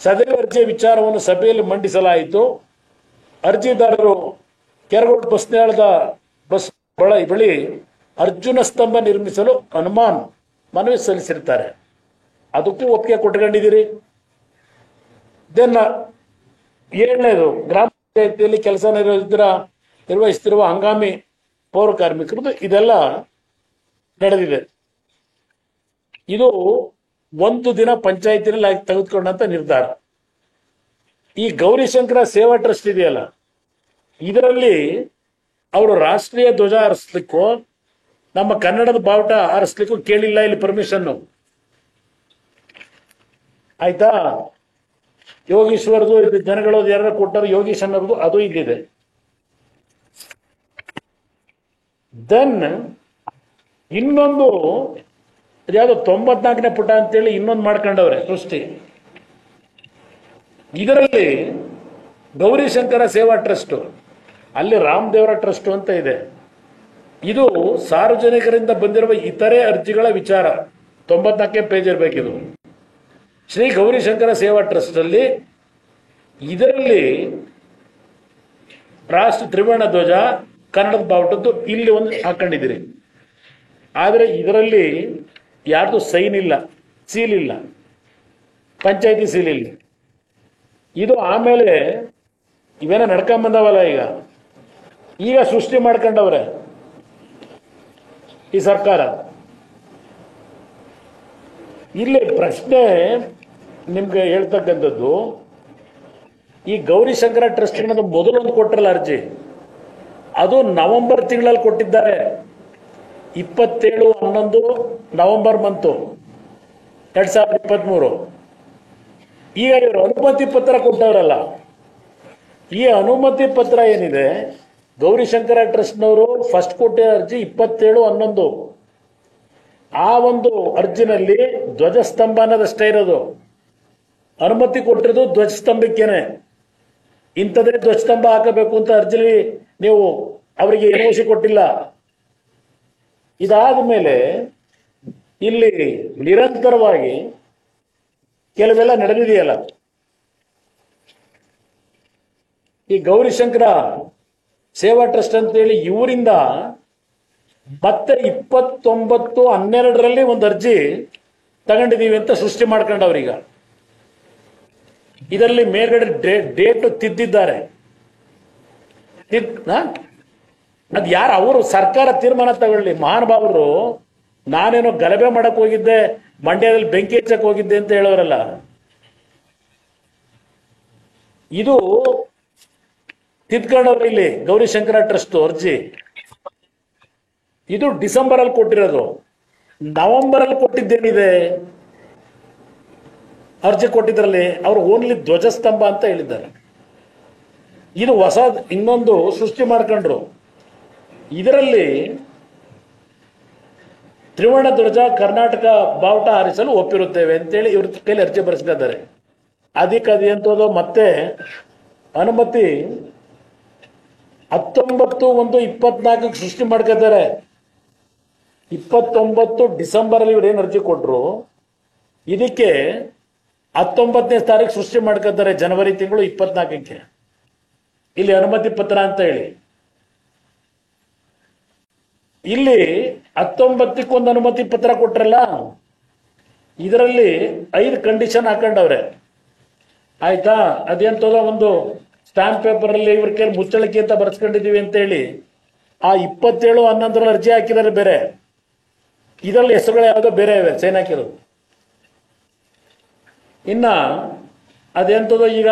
ಸದರಿ ಅರ್ಜಿಯ ವಿಚಾರವನ್ನು ಸಭೆಯಲ್ಲಿ ಮಂಡಿಸಲಾಯಿತು. ಅರ್ಜಿದಾರರು ಕೆರಗೋಡು ಬಸ್ ನಿಲ್ದಾಣದ ಬಸ್ ಬಳಿ ಅರ್ಜುನ ಸ್ತಂಭ ನಿರ್ಮಿಸಲು ಮನವಿ ಸಲ್ಲಿಸಿರ್ತಾರೆ. ಅದಕ್ಕೂ ಒಪ್ಪಿಗೆ ಕೊಟ್ಕೊಂಡಿದ್ದೀರಿ. ದೆನ್ 7ನೇದು, ಗ್ರಾಮ ಪಂಚಾಯತಿಯಲ್ಲಿ ಕೆಲಸ ನಿರ್ವಹಿಸುತ್ತಿರುವ ಹಂಗಾಮಿ ಪೌರ ಕಾರ್ಮಿಕರದು ಇದೆಲ್ಲ ನಡೆದಿದೆ. ಇದು ಒಂದು ದಿನ ಪಂಚಾಯತಿನಲ್ಲಿ ತೆಗೆದುಕೊಂಡಂತ ನಿರ್ಧಾರ. ಈ ಗೌರಿಶಂಕರ ಸೇವಾ ಟ್ರಸ್ಟ್ ಇದೆಯಲ್ಲ, ಇದರಲ್ಲಿ ಅವರು ರಾಷ್ಟ್ರೀಯ ಧ್ವಜ ಹಾರಿಸ್ಲಿಕ್ಕೂ ನಮ್ಮ ಕನ್ನಡದ ಬಾವುಟ ಹಾರಿಸ್ಲಿಕ್ಕೂ ಕೇಳಿಲ್ಲ ಇಲ್ಲಿ ಪರ್ಮಿಷನ್. ಆಯ್ತಾ? ಯೋಗೀಶ್ವರದು ಇದು ಜನಗಳು ಯಾರು ಕೊಟ್ಟರು, ಯೋಗೀಶ್ ಅನ್ನೋದು ಅದು ಇಲ್ಲಿದೆ. ದೆನ್ ಇನ್ನೊಂದು ಯಾವುದು 94ನೇ ಪುಟ ಅಂತೇಳಿ ಇನ್ನೊಂದು ಮಾಡ್ಕೊಂಡವ್ರೆ ಸೃಷ್ಟಿ. ಇದರಲ್ಲಿ ಗೌರಿಶಂಕರ ಸೇವಾ ಟ್ರಸ್ಟ್, ಅಲ್ಲಿ ರಾಮದೇವರ ಟ್ರಸ್ಟ್ ಅಂತ ಇದೆ. ಇದು ಸಾರ್ವಜನಿಕರಿಂದ ಬಂದಿರುವ ಇತರೆ ಅರ್ಜಿಗಳ ವಿಚಾರ. 94ನೇ ಪೇಜ್ ಇರಬೇಕಿದು. ಶ್ರೀ ಗೌರಿಶಂಕರ ಸೇವಾ ಟ್ರಸ್ಟ್ ಅಲ್ಲಿ ಇದರಲ್ಲಿ ರಾಷ್ಟ್ರ ತ್ರಿವರ್ಣ ಧ್ವಜ ಕನ್ನಡದ ಬಾವುಟದ್ದು ಇಲ್ಲಿ ಒಂದು ಹಾಕೊಂಡಿದ್ದೀರಿ. ಆದರೆ ಇದರಲ್ಲಿ ಯಾರ್ದು ಸೈನ್ ಇಲ್ಲ, ಸೀಲ್ ಇಲ್ಲ, ಪಂಚಾಯತಿ ಸೀಲ್ ಇಲ್ಲ. ಇದು ಆಮೇಲೆ ಇವೇನ ನಡ್ಕೊಂಬಂದವಲ್ಲ, ಈಗ ಸೃಷ್ಟಿ ಮಾಡ್ಕೊಂಡವ್ರೆ ಈ ಸರ್ಕಾರ. ಇಲ್ಲಿ ಪ್ರಶ್ನೆ ನಿಮ್ಗೆ ಹೇಳ್ತಕ್ಕಂಥದ್ದು, ಈ ಗೌರಿಶಂಕರ ಟ್ರಸ್ಟ್ ಅನ್ನೋದು ಮೊದಲೊಂದು ಕೊಟ್ಟರಲ್ಲ ಅರ್ಜಿ, ಅದು ನವೆಂಬರ್ ತಿಂಗಳಲ್ಲಿ ಕೊಟ್ಟಿದ್ದಾರೆ. 27/11 ನವೆಂಬರ್ ಮಂತು 2023. ಈಗ ಇವರು ಅನುಮತಿ ಪತ್ರ ಕೊಟ್ಟವರಲ್ಲ, ಈ ಅನುಮತಿ ಪತ್ರ ಏನಿದೆ, ಗೌರಿಶಂಕರ ಟ್ರಸ್ಟ್ನವರು ಫಸ್ಟ್ ಕೊಟ್ಟಿರೋ ಅರ್ಜಿ 27/11. ಆ ಒಂದು ಅರ್ಜಿನಲ್ಲಿ ಧ್ವಜಸ್ತಂಭ ಅನ್ನೋದಷ್ಟೇ ಇರೋದು. ಅನುಮತಿ ಕೊಟ್ಟಿರೋದು ಧ್ವಜಸ್ತಂಭಕ್ಕೇನೆ. ಇಂಥದೇ ಧ್ವಜಸ್ತಂಭ ಹಾಕಬೇಕು ಅಂತ ಅರ್ಜಿಲಿ ನೀವು ಅವರಿಗೆ ಎನ್ಒಸಿ ಕೊಟ್ಟಿಲ್ಲ. ಇದಾದ ಮೇಲೆ ಇಲ್ಲಿ ನಿರಂತರವಾಗಿ ಕೆಲವೆಲ್ಲ ನಡೆದಿದೆಯಲ್ಲ. ಈ ಗೌರಿಶಂಕರ ಸೇವಾ ಟ್ರಸ್ಟ್ ಅಂತೇಳಿ ಇವರಿಂದ ಮತ್ತೆ 29/12 ಒಂದು ಅರ್ಜಿ ತಗೊಂಡಿದೀವಿ ಅಂತ ಸೃಷ್ಟಿ ಮಾಡ್ಕೊಂಡವ್ರೀಗ. ಇದರಲ್ಲಿ ಮೇಲ್ಗಡೆ ಡೇಟ್ ತಿದ್ದಿದ್ದಾರೆ. ಅದ್ ಯಾರು ಅವರು ಸರ್ಕಾರ ತೀರ್ಮಾನ ತಗೊಳ್ಳಿ. ಮಹಾನುಭಾವರು ನಾನೇನೋ ಗಲಭೆ ಮಾಡಕ್ ಹೋಗಿದ್ದೆ, ಮಂಡ್ಯದಲ್ಲಿ ಬೆಂಕಿ ಹಚ್ಚಕ್ ಹೋಗಿದ್ದೆ ಅಂತ ಹೇಳೋರಲ್ಲ. ಇದು ತಿದ್ಕೊಂಡವ್ರು ಇಲ್ಲಿ ಗೌರಿಶಂಕರ ಟ್ರಸ್ಟ್ ಅರ್ಜಿ. ಇದು ಡಿಸೆಂಬರ್ ಅಲ್ಲಿ ಕೊಟ್ಟಿರೋದು. ನವೆಂಬರ್ ಅಲ್ಲಿ ಕೊಟ್ಟಿದ್ದೇನಿದೆ ಅರ್ಜಿ ಕೊಟ್ಟಿದ್ರಲ್ಲಿ ಅವರು ಓನ್ಲಿ ಧ್ವಜಸ್ತಂಭ ಅಂತ ಹೇಳಿದ್ದಾರೆ. ಇದು ಹೊಸ ಇನ್ನೊಂದು ಸೃಷ್ಟಿ ಮಾಡ್ಕೊಂಡ್ರು. ಇದರಲ್ಲಿ ತ್ರಿವರ್ಣ ಧ್ವಜ ಕರ್ನಾಟಕ ಬಾವುಟ ಹಾರಿಸಲು ಒಪ್ಪಿರುತ್ತೇವೆ ಅಂತೇಳಿ ಇವ್ರ ಕೈಲಿ ಅರ್ಜಿ ಬರೆಸ್ತಿದ್ದಾರೆ. ಅದಕ್ಕೆ ಅದು ಎಂತದ್ದು ಮತ್ತೆ ಅನುಮತಿ 19/1/24 ಸೃಷ್ಟಿ ಮಾಡ್ಕೊತಾರೆ. 29 ಡಿಸೆಂಬರ್ ಇವ್ರು ಏನು ಅರ್ಜಿ ಕೊಟ್ಟರು, ಇದಕ್ಕೆ 19ನೇ ತಾರೀಕು ಸೃಷ್ಟಿ ಮಾಡ್ಕೊತಾರೆ ಜನವರಿ ತಿಂಗಳು 24ಕ್ಕೆ. ಇಲ್ಲಿ ಅನುಮತಿ ಪತ್ರ ಅಂತ ಹೇಳಿ, ಇಲ್ಲಿ 19ಕ್ಕೆ ಒಂದು ಅನುಮತಿ ಪತ್ರ ಕೊಟ್ರಲ್ಲ, ಇದರಲ್ಲಿ 5 ಕಂಡೀಷನ್ ಹಾಕೊಂಡವ್ರೆ. ಆಯ್ತಾ, ಅದೆಂತದ ಒಂದು ಸ್ಟಾಂಪ್ ಪೇಪರ್ ಅಲ್ಲಿ ಇವ್ರ ಕೈ ಮುಚ್ಚಳಿಕೆ ಅಂತ ಬರ್ಸ್ಕೊಂಡಿದೀವಿ ಅಂತ ಹೇಳಿ ಆ 27/11 ಅರ್ಜಿ ಹಾಕಿದರೆ ಬೇರೆ, ಇದರಲ್ಲಿ ಹೆಸರುಗಳು ಯಾವುದೋ ಬೇರೆ ಇವೆ ಸೈನ್ ಹಾಕಿರೋದು. ಇನ್ನ ಅದೆಂತದೋ ಈಗ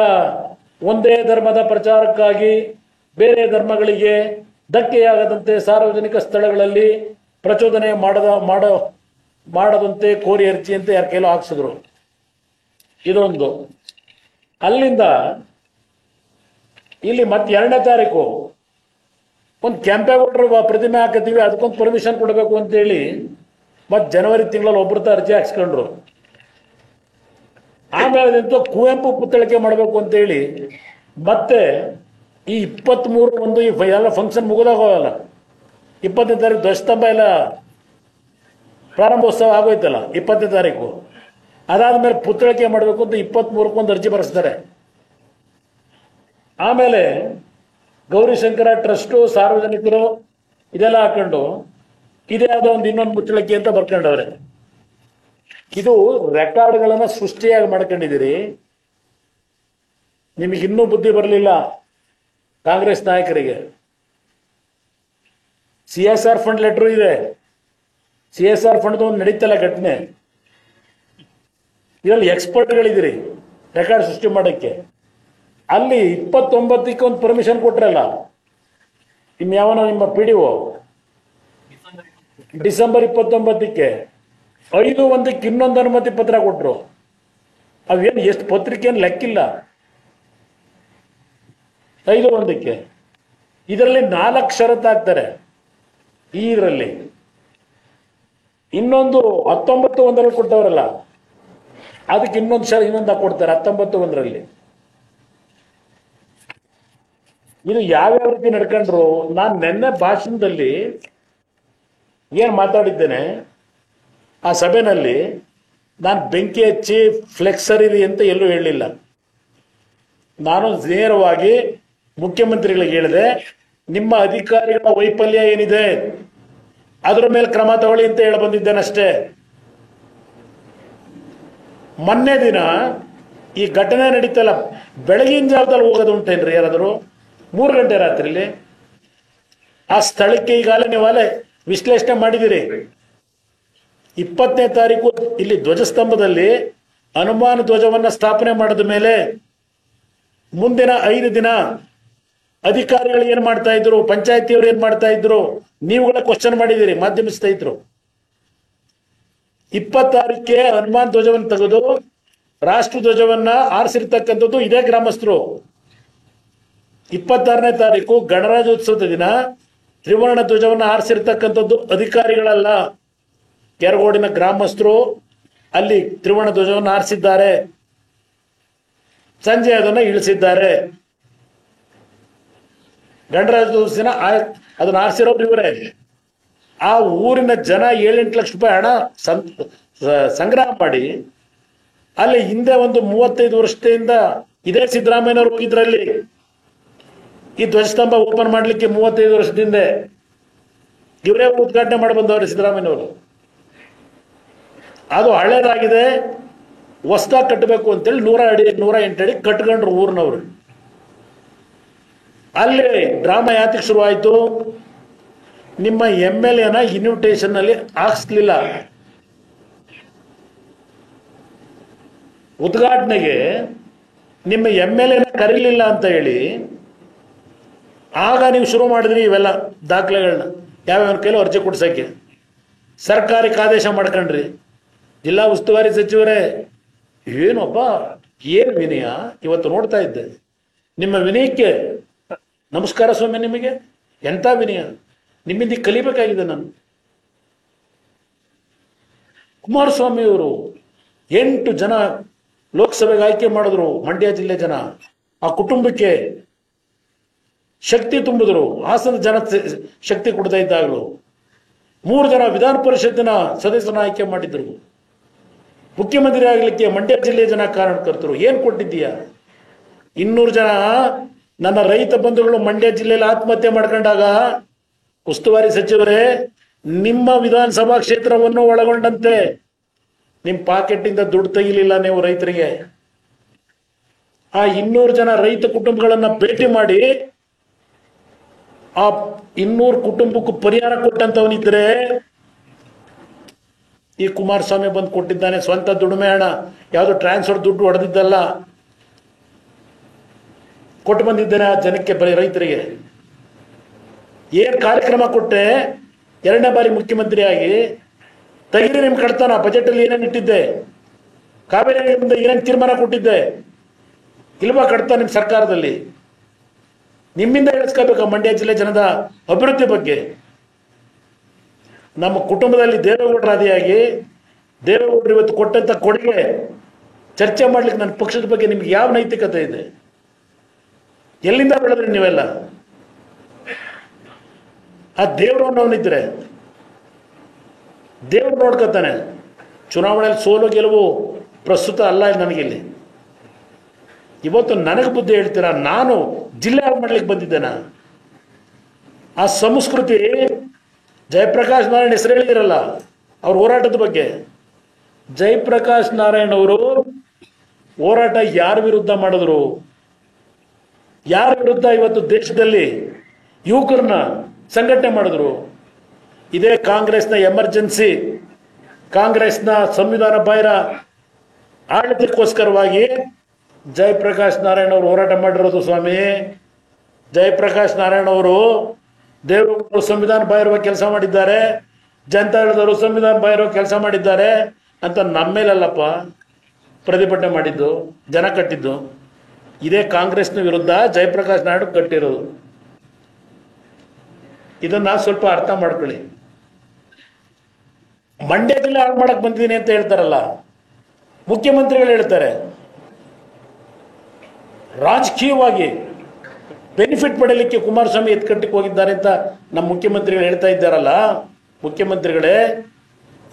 ಒಂದೇ ಧರ್ಮದ ಪ್ರಚಾರಕ್ಕಾಗಿ ಬೇರೆ ಧರ್ಮಗಳಿಗೆ ಧಕ್ಕೆಯಾಗದಂತೆ ಸಾರ್ವಜನಿಕ ಸ್ಥಳಗಳಲ್ಲಿ ಪ್ರಚೋದನೆ ಮಾಡದಂತೆ ಕೋರಿ ಅರ್ಜಿ ಅಂತ ಯಾರ ಕೈಲೋ ಹಾಕ್ಸಿದ್ರು. ಇದೊಂದು. ಅಲ್ಲಿಂದ ಇಲ್ಲಿ ಮತ್ತೆ 2ನೇ ತಾರೀಕು ಒಂದು ಕೆಂಪೇಗೌಡರು ಪ್ರತಿಮೆ ಹಾಕತ್ತೀವಿ, ಅದಕ್ಕೊಂದು ಪರ್ಮಿಷನ್ ಕೊಡಬೇಕು ಅಂತೇಳಿ ಮತ್ತೆ ಜನವರಿ ತಿಂಗಳಲ್ಲಿ ಒಬ್ಬರು ಅರ್ಜಿ ಹಾಕ್ಸ್ಕೊಂಡ್ರು. ಆಮೇಲೆ ಕುವೆಂಪು ಪುತ್ಥಳಿಕೆ ಮಾಡಬೇಕು ಅಂತೇಳಿ ಮತ್ತೆ ಈ 23/1 ಎಲ್ಲ ಫಂಕ್ಷನ್ ಮುಗಿದಾಗೋಲ್ಲ, 20ನೇ ತಾರೀಕು ಧ್ವಜಸ್ತಂಭ ಎಲ್ಲ ಪ್ರಾರಂಭೋತ್ಸವ ಆಗೋಯ್ತಲ್ಲ 20ನೇ ತಾರೀಕು. ಅದಾದ್ಮೇಲೆ ಪುತ್ಥಳಿಕೆ ಮಾಡಬೇಕು ಅಂತ 23ಕ್ಕೆ ಒಂದು ಅರ್ಜಿ ಬರೆಸ್ತಾರೆ. ಆಮೇಲೆ ಗೌರಿಶಂಕರ ಟ್ರಸ್ಟು ಸಾರ್ವಜನಿಕರು ಇದೆಲ್ಲ ಹಾಕೊಂಡು ಇದೇ ಯಾವುದೋ ಒಂದು ಇನ್ನೊಂದು ಮುಚ್ಚಳಿಕೆ ಅಂತ ಬರ್ಕೊಂಡವ್ರೆ. ಇದು ರೆಕಾರ್ಡ್ಗಳನ್ನ ಸೃಷ್ಟಿಯಾಗಿ ಮಾಡ್ಕೊಂಡಿದ್ದೀರಿ. ನಿಮಗೆ ಇನ್ನೂ ಬುದ್ಧಿ ಬರಲಿಲ್ಲ ಕಾಂಗ್ರೆಸ್ ನಾಯಕರಿಗೆ. CSR ಫಂಡ್ ಲೆಟರ್ ಇದೆ, CSR ಫಂಡ್ ಒಂದು ನಡೀತಲ್ಲ ಘಟನೆ, ಇದರಲ್ಲಿ ಎಕ್ಸ್ಪರ್ಟ್ಗಳಿದ್ದೀರಿ ರೆಕಾರ್ಡ್ ಸೃಷ್ಟಿ ಮಾಡೋಕ್ಕೆ. ಅಲ್ಲಿ 29ಕ್ಕೆ ಒಂದು ಪರ್ಮಿಷನ್ ಕೊಟ್ರಲ್ಲ, ಇನ್ಯಾವನ ನಿಮ್ಮ PDO ಡಿಸೆಂಬರ್ 29ಕ್ಕೆ 5/1ಕ್ಕೆ ಇನ್ನೊಂದು ಅನುಮತಿ ಪತ್ರ ಕೊಟ್ಟರು. ಅವೇನು ಎಷ್ಟು ಪತ್ರಿಕೆಯನ್ನು ಲೆಕ್ಕಿಲ್ಲ. 5/1ಕ್ಕೆ ಇದರಲ್ಲಿ 4 ಷರತ್ತು ಹಾಕ್ತಾರೆ. ಇದರಲ್ಲಿ ಇನ್ನೊಂದು 19/1 ಕೊಟ್ಟವರಲ್ಲ, ಅದಕ್ಕೆ ಇನ್ನೊಂದು ಹಾಕೊಡ್ತಾರೆ 19/1. ಇದು ಯಾವ್ಯಾವ ರೀತಿ ನಡ್ಕೊಂಡ್ರು. ನಾನು ನಿನ್ನೆ ಭಾಷಣದಲ್ಲಿ ಏನು ಮಾತಾಡಿದ್ದೇನೆ, ಆ ಸಭೆಯಲ್ಲಿ ನಾನು ಬೆಂಕಿ ಹಚ್ಚಿ ಫ್ಲೆಕ್ಸರ್ ಇರಿ ಅಂತ ಎಲ್ಲೂ ಹೇಳಲಿಲ್ಲ. ನಾನು ನೇರವಾಗಿ ಮುಖ್ಯಮಂತ್ರಿಗಳಿಗೆ ಹೇಳಿದೆ, ನಿಮ್ಮ ಅಧಿಕಾರಿಗಳ ವೈಫಲ್ಯ ಏನಿದೆ ಅದರ ಮೇಲೆ ಕ್ರಮ ತಗೊಳ್ಳಿ ಅಂತ ಹೇಳಿ ಬಂದಿದ್ದೇನೆ ಅಷ್ಟೇ. ಮೊನ್ನೆ ದಿನ ಈ ಘಟನೆ ನಡೀತಲ್ಲ, ಬೆಳಗಿನ ಜಾವದಲ್ಲಿ ಹೋಗೋದು ಉಂಟೇನ್ರಿ ಯಾರಾದರೂ? 3 ಗಂಟೆ ರಾತ್ರಿಲಿ ಆ ಸ್ಥಳಕ್ಕೆ ಈಗಾಗಲೇ ನೀವು ವಿಶ್ಲೇಷಣೆ ಮಾಡಿದಿರಿ. 20ನೇ ತಾರೀಕು ಇಲ್ಲಿ ಧ್ವಜಸ್ತಂಭದಲ್ಲಿ ಹನುಮಾನ್ ಧ್ವಜವನ್ನ ಸ್ಥಾಪನೆ ಮಾಡಿದ ಮೇಲೆ ಮುಂದಿನ 5 ದಿನ ಅಧಿಕಾರಿಗಳು ಏನ್ ಮಾಡ್ತಾ ಇದ್ರು, ಪಂಚಾಯತಿಯವರು ಏನ್ ಮಾಡ್ತಾ ಇದ್ರು, ನೀವುಗಳ ಕ್ವಶನ್ ಮಾಡಿದಿರಿ ಮಾಧ್ಯಮ ಸ್ನೇಹಿತರು. 26ಕ್ಕೆ ಹನುಮಾನ್ ಧ್ವಜವನ್ನು ತೆಗೆದು ರಾಷ್ಟ್ರ ಧ್ವಜವನ್ನ ಆರಿಸಿರ್ತಕ್ಕಂಥದ್ದು ಇದೇ ಗ್ರಾಮಸ್ಥರು. 26ನೇ ತಾರೀಕು ಗಣರಾಜ್ಯೋತ್ಸವದ ದಿನ ತ್ರಿವರ್ಣ ಧ್ವಜವನ್ನು ಆರಿಸಿರ್ತಕ್ಕಂಥದ್ದು ಅಧಿಕಾರಿಗಳಲ್ಲ, ಕೆರಗೋಡಿನ ಗ್ರಾಮಸ್ಥರು ಅಲ್ಲಿ ತ್ರಿವರ್ಣ ಧ್ವಜವನ್ನು ಆರಿಸಿದ್ದಾರೆ. ಸಂಜೆ ಅದನ್ನು ಇಳಿಸಿದ್ದಾರೆ. ಗಣರಾಜ್ಯೋತ್ಸವ ದಿನ ಅದನ್ನು ಆರಿಸಿರೋರು ಇವರೇ. ಆ ಊರಿನ ಜನ 7-8 ಲಕ್ಷ ರೂಪಾಯಿ ಹಣ ಸಂಗ್ರಹ ಮಾಡಿ ಅಲ್ಲಿ ಹಿಂದೆ ಒಂದು 35 ವರ್ಷದಿಂದ ಇದೇ ಸಿದ್ದರಾಮಯ್ಯನವರು ಹೋಗಿದ್ರಲ್ಲಿ ಈ ಧ್ವಜಸ್ತಂಭ ಓಪನ್ ಮಾಡಲಿಕ್ಕೆ 35 ವರ್ಷದಿಂದ ಇವರೇ ಉದ್ಘಾಟನೆ ಮಾಡಿ ಬಂದವರು ಸಿದ್ದರಾಮಯ್ಯನವರು. ಅದು ಹಳೇದಾಗಿದೆ, ಹೊಸದಾಗಿ ಕಟ್ಟಬೇಕು ಅಂತೇಳಿ 108 ಅಡಿ ಕಟ್ಕೊಂಡ್ರು ಊರಿನವರು. ಅಲ್ಲಿ ಡ್ರಾಮಾ ಯಾತಕ್ಕೆ ಶುರುವಾಯಿತು? ನಿಮ್ಮ MLAನ ಇನ್ವಿಟೇಷನ್ ಅಲ್ಲಿ ಹಾಕ್ಸ್ಲಿಲ್ಲ. ಉದ್ಘಾಟನೆಗೆ ನಿಮ್ಮ MLAನ ಕರೀಲಿಲ್ಲ ಅಂತ ಹೇಳಿ ಆಗ ನೀವು ಶುರು ಮಾಡಿದ್ರಿ ಇವೆಲ್ಲ ದಾಖಲೆಗಳನ್ನ ಯಾವ್ಯಾವ ಕೈಲೂ ಅರ್ಜಿ ಕೊಡ್ಸಕ್ಕೆ. ಸರ್ಕಾರಕ್ಕೆ ಆದೇಶ ಮಾಡ್ಕೊಂಡ್ರಿ. ಜಿಲ್ಲಾ ಉಸ್ತುವಾರಿ ಸಚಿವರೇ, ಏನೊಬ್ಬ ಏನು ವಿನಯ ಇವತ್ತು ನೋಡ್ತಾ ಇದ್ದೆ. ನಿಮ್ಮ ವಿನಯಕ್ಕೆ ನಮಸ್ಕಾರ ಸ್ವಾಮಿ. ನಿಮಗೆ ಎಂಥ ವಿನಯ, ನಿಮ್ಮಿಂದ ಕಲಿಬೇಕಾಗಿದೆ ನಾನು. ಕುಮಾರಸ್ವಾಮಿ ಅವರು 8 ಜನ ಲೋಕಸಭೆಗೆ ಆಯ್ಕೆ ಮಾಡಿದ್ರು ಮಂಡ್ಯ ಜಿಲ್ಲೆ ಜನ. ಆ ಕುಟುಂಬಕ್ಕೆ ಶಕ್ತಿ ತುಂಬಿದ್ರು. ಹಾಸನ ಜನ ಶಕ್ತಿ ಕೊಡ್ತಾ ಇದ್ದಾಗಲೂ 3 ಜನ ವಿಧಾನ ಪರಿಷತ್ತಿನ ಸದಸ್ಯರನ್ನ ಆಯ್ಕೆ ಮಾಡಿದ್ರು. ಮುಖ್ಯಮಂತ್ರಿ ಆಗಲಿಕ್ಕೆ ಮಂಡ್ಯ ಜಿಲ್ಲೆಯ ಜನ ಕಾರಣಕರ್ತರು. ಏನು ಕೊಟ್ಟಿದ್ದೀಯಾ? 200 ಜನ ನನ್ನ ರೈತ ಬಂಧುಗಳು ಮಂಡ್ಯ ಜಿಲ್ಲೆಯಲ್ಲಿ ಆತ್ಮಹತ್ಯೆ ಮಾಡ್ಕೊಂಡಾಗ ಉಸ್ತುವಾರಿ ಸಚಿವರೇ, ನಿಮ್ಮ ವಿಧಾನಸಭಾ ಕ್ಷೇತ್ರವನ್ನು ಒಳಗೊಂಡಂತೆ ನಿಮ್ಮ ಪಾಕೆಟ್ಟಿಂದ ದುಡ್ಡು ತೆಗಿಲಿಲ್ಲ ನೀವು ರೈತರಿಗೆ. ಆ 200 ಜನ ರೈತ ಕುಟುಂಬಗಳನ್ನ ಭೇಟಿ ಮಾಡಿ ಆ 200 ಕುಟುಂಬಕ್ಕೂ ಪರಿಹಾರ ಕೊಟ್ಟಂತವನಿದ್ರೆ ಈ ಕುಮಾರಸ್ವಾಮಿ ಬಂದು ಕೊಟ್ಟಿದ್ದಾನೆ. ಸ್ವಂತ ದುಡಿಮೆ ಹಣ, ಯಾವುದು ಟ್ರಾನ್ಸ್ಫರ್ ದುಡ್ಡು ಹೊಡೆದಿದ್ದಲ್ಲ, ಕೊಟ್ಟು ಬಂದಿದ್ದೇನೆ ಆ ಜನಕ್ಕೆ, ಬರೀ ರೈತರಿಗೆ. ಏನ್ ಕಾರ್ಯಕ್ರಮ ಕೊಟ್ಟೆ? 2ನೇ ಬಾರಿ ಮುಖ್ಯಮಂತ್ರಿ ಆಗಿ ತೆಗೀರಿ ನಿಮ್ ಕಡ್ತಾನ. ಬಜೆಟ್ ಅಲ್ಲಿ ಏನೇನು ಇಟ್ಟಿದ್ದೆ? ಕಾವೇರಿ ಮುಂದೆ ಏನೇನು ತೀರ್ಮಾನ ಕೊಟ್ಟಿದ್ದೆ? ಇಲ್ವಾ ಕಡ್ತಾ ನಿಮ್ ಸರ್ಕಾರದಲ್ಲಿ? ನಿಮ್ಮಿಂದ ಹೇಳಿಸ್ಕೋಬೇಕು ಮಂಡ್ಯ ಜಿಲ್ಲೆ ಜನದ ಅಭಿವೃದ್ಧಿ ಬಗ್ಗೆ. ನಮ್ಮ ಕುಟುಂಬದಲ್ಲಿ ದೇವೇಗೌಡರ ಆದಿಯಾಗಿ ದೇವೇಗೌಡರು ಇವತ್ತು ಕೊಟ್ಟಂತ ಕೊಡುಗೆ ಚರ್ಚೆ ಮಾಡ್ಲಿಕ್ಕೆ ನನ್ನ ಪಕ್ಷದ ಬಗ್ಗೆ ನಿಮ್ಗೆ ಯಾವ ನೈತಿಕತೆ ಇದೆ? ಎಲ್ಲಿಂದ ಬೆಳೆದ್ರಿ ನೀವೆಲ್ಲ? ಆ ದೇವರು ಅನ್ನೋನಿದ್ರೆ ದೇವ್ರು ನೋಡ್ಕೊತಾನೆ. ಚುನಾವಣೆಯಲ್ಲಿ ಸೋಲು ಗೆಲುವು ಪ್ರಸ್ತುತ ಅಲ್ಲ ನನಗಿಲ್ಲಿ. ಇವತ್ತು ನನಗೆ ಬುದ್ಧಿ ಹೇಳ್ತೀರಾ? ನಾನು ಜಿಲ್ಲೆ ಮಾಡ್ಲಿಕ್ಕೆ ಬಂದಿದ್ದೇನ? ಆ ಸಂಸ್ಕೃತಿ ಜಯಪ್ರಕಾಶ್ ನಾರಾಯಣ್ ಹೆಸರು ಹೇಳಿದಿರಲ್ಲ ಅವ್ರ ಹೋರಾಟದ ಬಗ್ಗೆ. ಜಯಪ್ರಕಾಶ್ ನಾರಾಯಣ್ ಅವರು ಹೋರಾಟ ಯಾರ ವಿರುದ್ಧ ಮಾಡಿದ್ರು? ಯಾರ ವಿರುದ್ಧ ಇವತ್ತು ದೇಶದಲ್ಲಿ ಯುವಕರನ್ನ ಸಂಘಟನೆ ಮಾಡಿದ್ರು? ಇದೇ ಕಾಂಗ್ರೆಸ್ನ ಎಮರ್ಜೆನ್ಸಿ, ಕಾಂಗ್ರೆಸ್ನ ಸಂವಿಧಾನ ಬಾಹಿರ ಆಡಳಿತಕ್ಕೋಸ್ಕರವಾಗಿ ಜಯಪ್ರಕಾಶ್ ನಾರಾಯಣ್ ಅವರು ಹೋರಾಟ ಮಾಡಿರೋದು. ಸ್ವಾಮಿ, ಜಯಪ್ರಕಾಶ್ ನಾರಾಯಣ್ ಅವರು ದೇವೇಗೌಡರು ಸಂವಿಧಾನ ಬಾಹಿರವಾಗಿ ಕೆಲಸ ಮಾಡಿದ್ದಾರೆ, ಜನತಾದಳದವರು ಸಂವಿಧಾನ ಬಾಹಿರವಾಗಿ ಕೆಲಸ ಮಾಡಿದ್ದಾರೆ ಅಂತ ನಮ್ಮೇಲಲ್ಲಪ್ಪ ಪ್ರತಿಭಟನೆ ಮಾಡಿದ್ದು, ಜನ ಕಟ್ಟಿದ್ದು. ಇದೇ ಕಾಂಗ್ರೆಸ್ನ ವಿರುದ್ಧ ಜಯಪ್ರಕಾಶ್ ನಾರಾಯಣ್ ಕಟ್ಟಿರೋದು. ಇದನ್ನ ಸ್ವಲ್ಪ ಅರ್ಥ ಮಾಡ್ಕೊಳ್ಳಿ. ಮಂಡ್ಯ ಜಿಲ್ಲೆ ಹಾಳು ಮಾಡಕ್ ಬಂದಿದ್ದೀನಿ ಅಂತ ಹೇಳ್ತಾರಲ್ಲ ಮುಖ್ಯಮಂತ್ರಿಗಳು, ಹೇಳ್ತಾರೆ ರಾಜಕೀಯವಾಗಿ ಬೆನಿಫಿಟ್ ಪಡೆಯಲಿಕ್ಕೆ ಕುಮಾರಸ್ವಾಮಿ ಎತ್ಕಟ್ಟಿಗೆ ಹೋಗಿದ್ದಾರೆ ಅಂತ ನಮ್ಮ ಮುಖ್ಯಮಂತ್ರಿಗಳು ಹೇಳ್ತಾ ಇದ್ದಾರಲ್ಲ. ಮುಖ್ಯಮಂತ್ರಿಗಳೇ,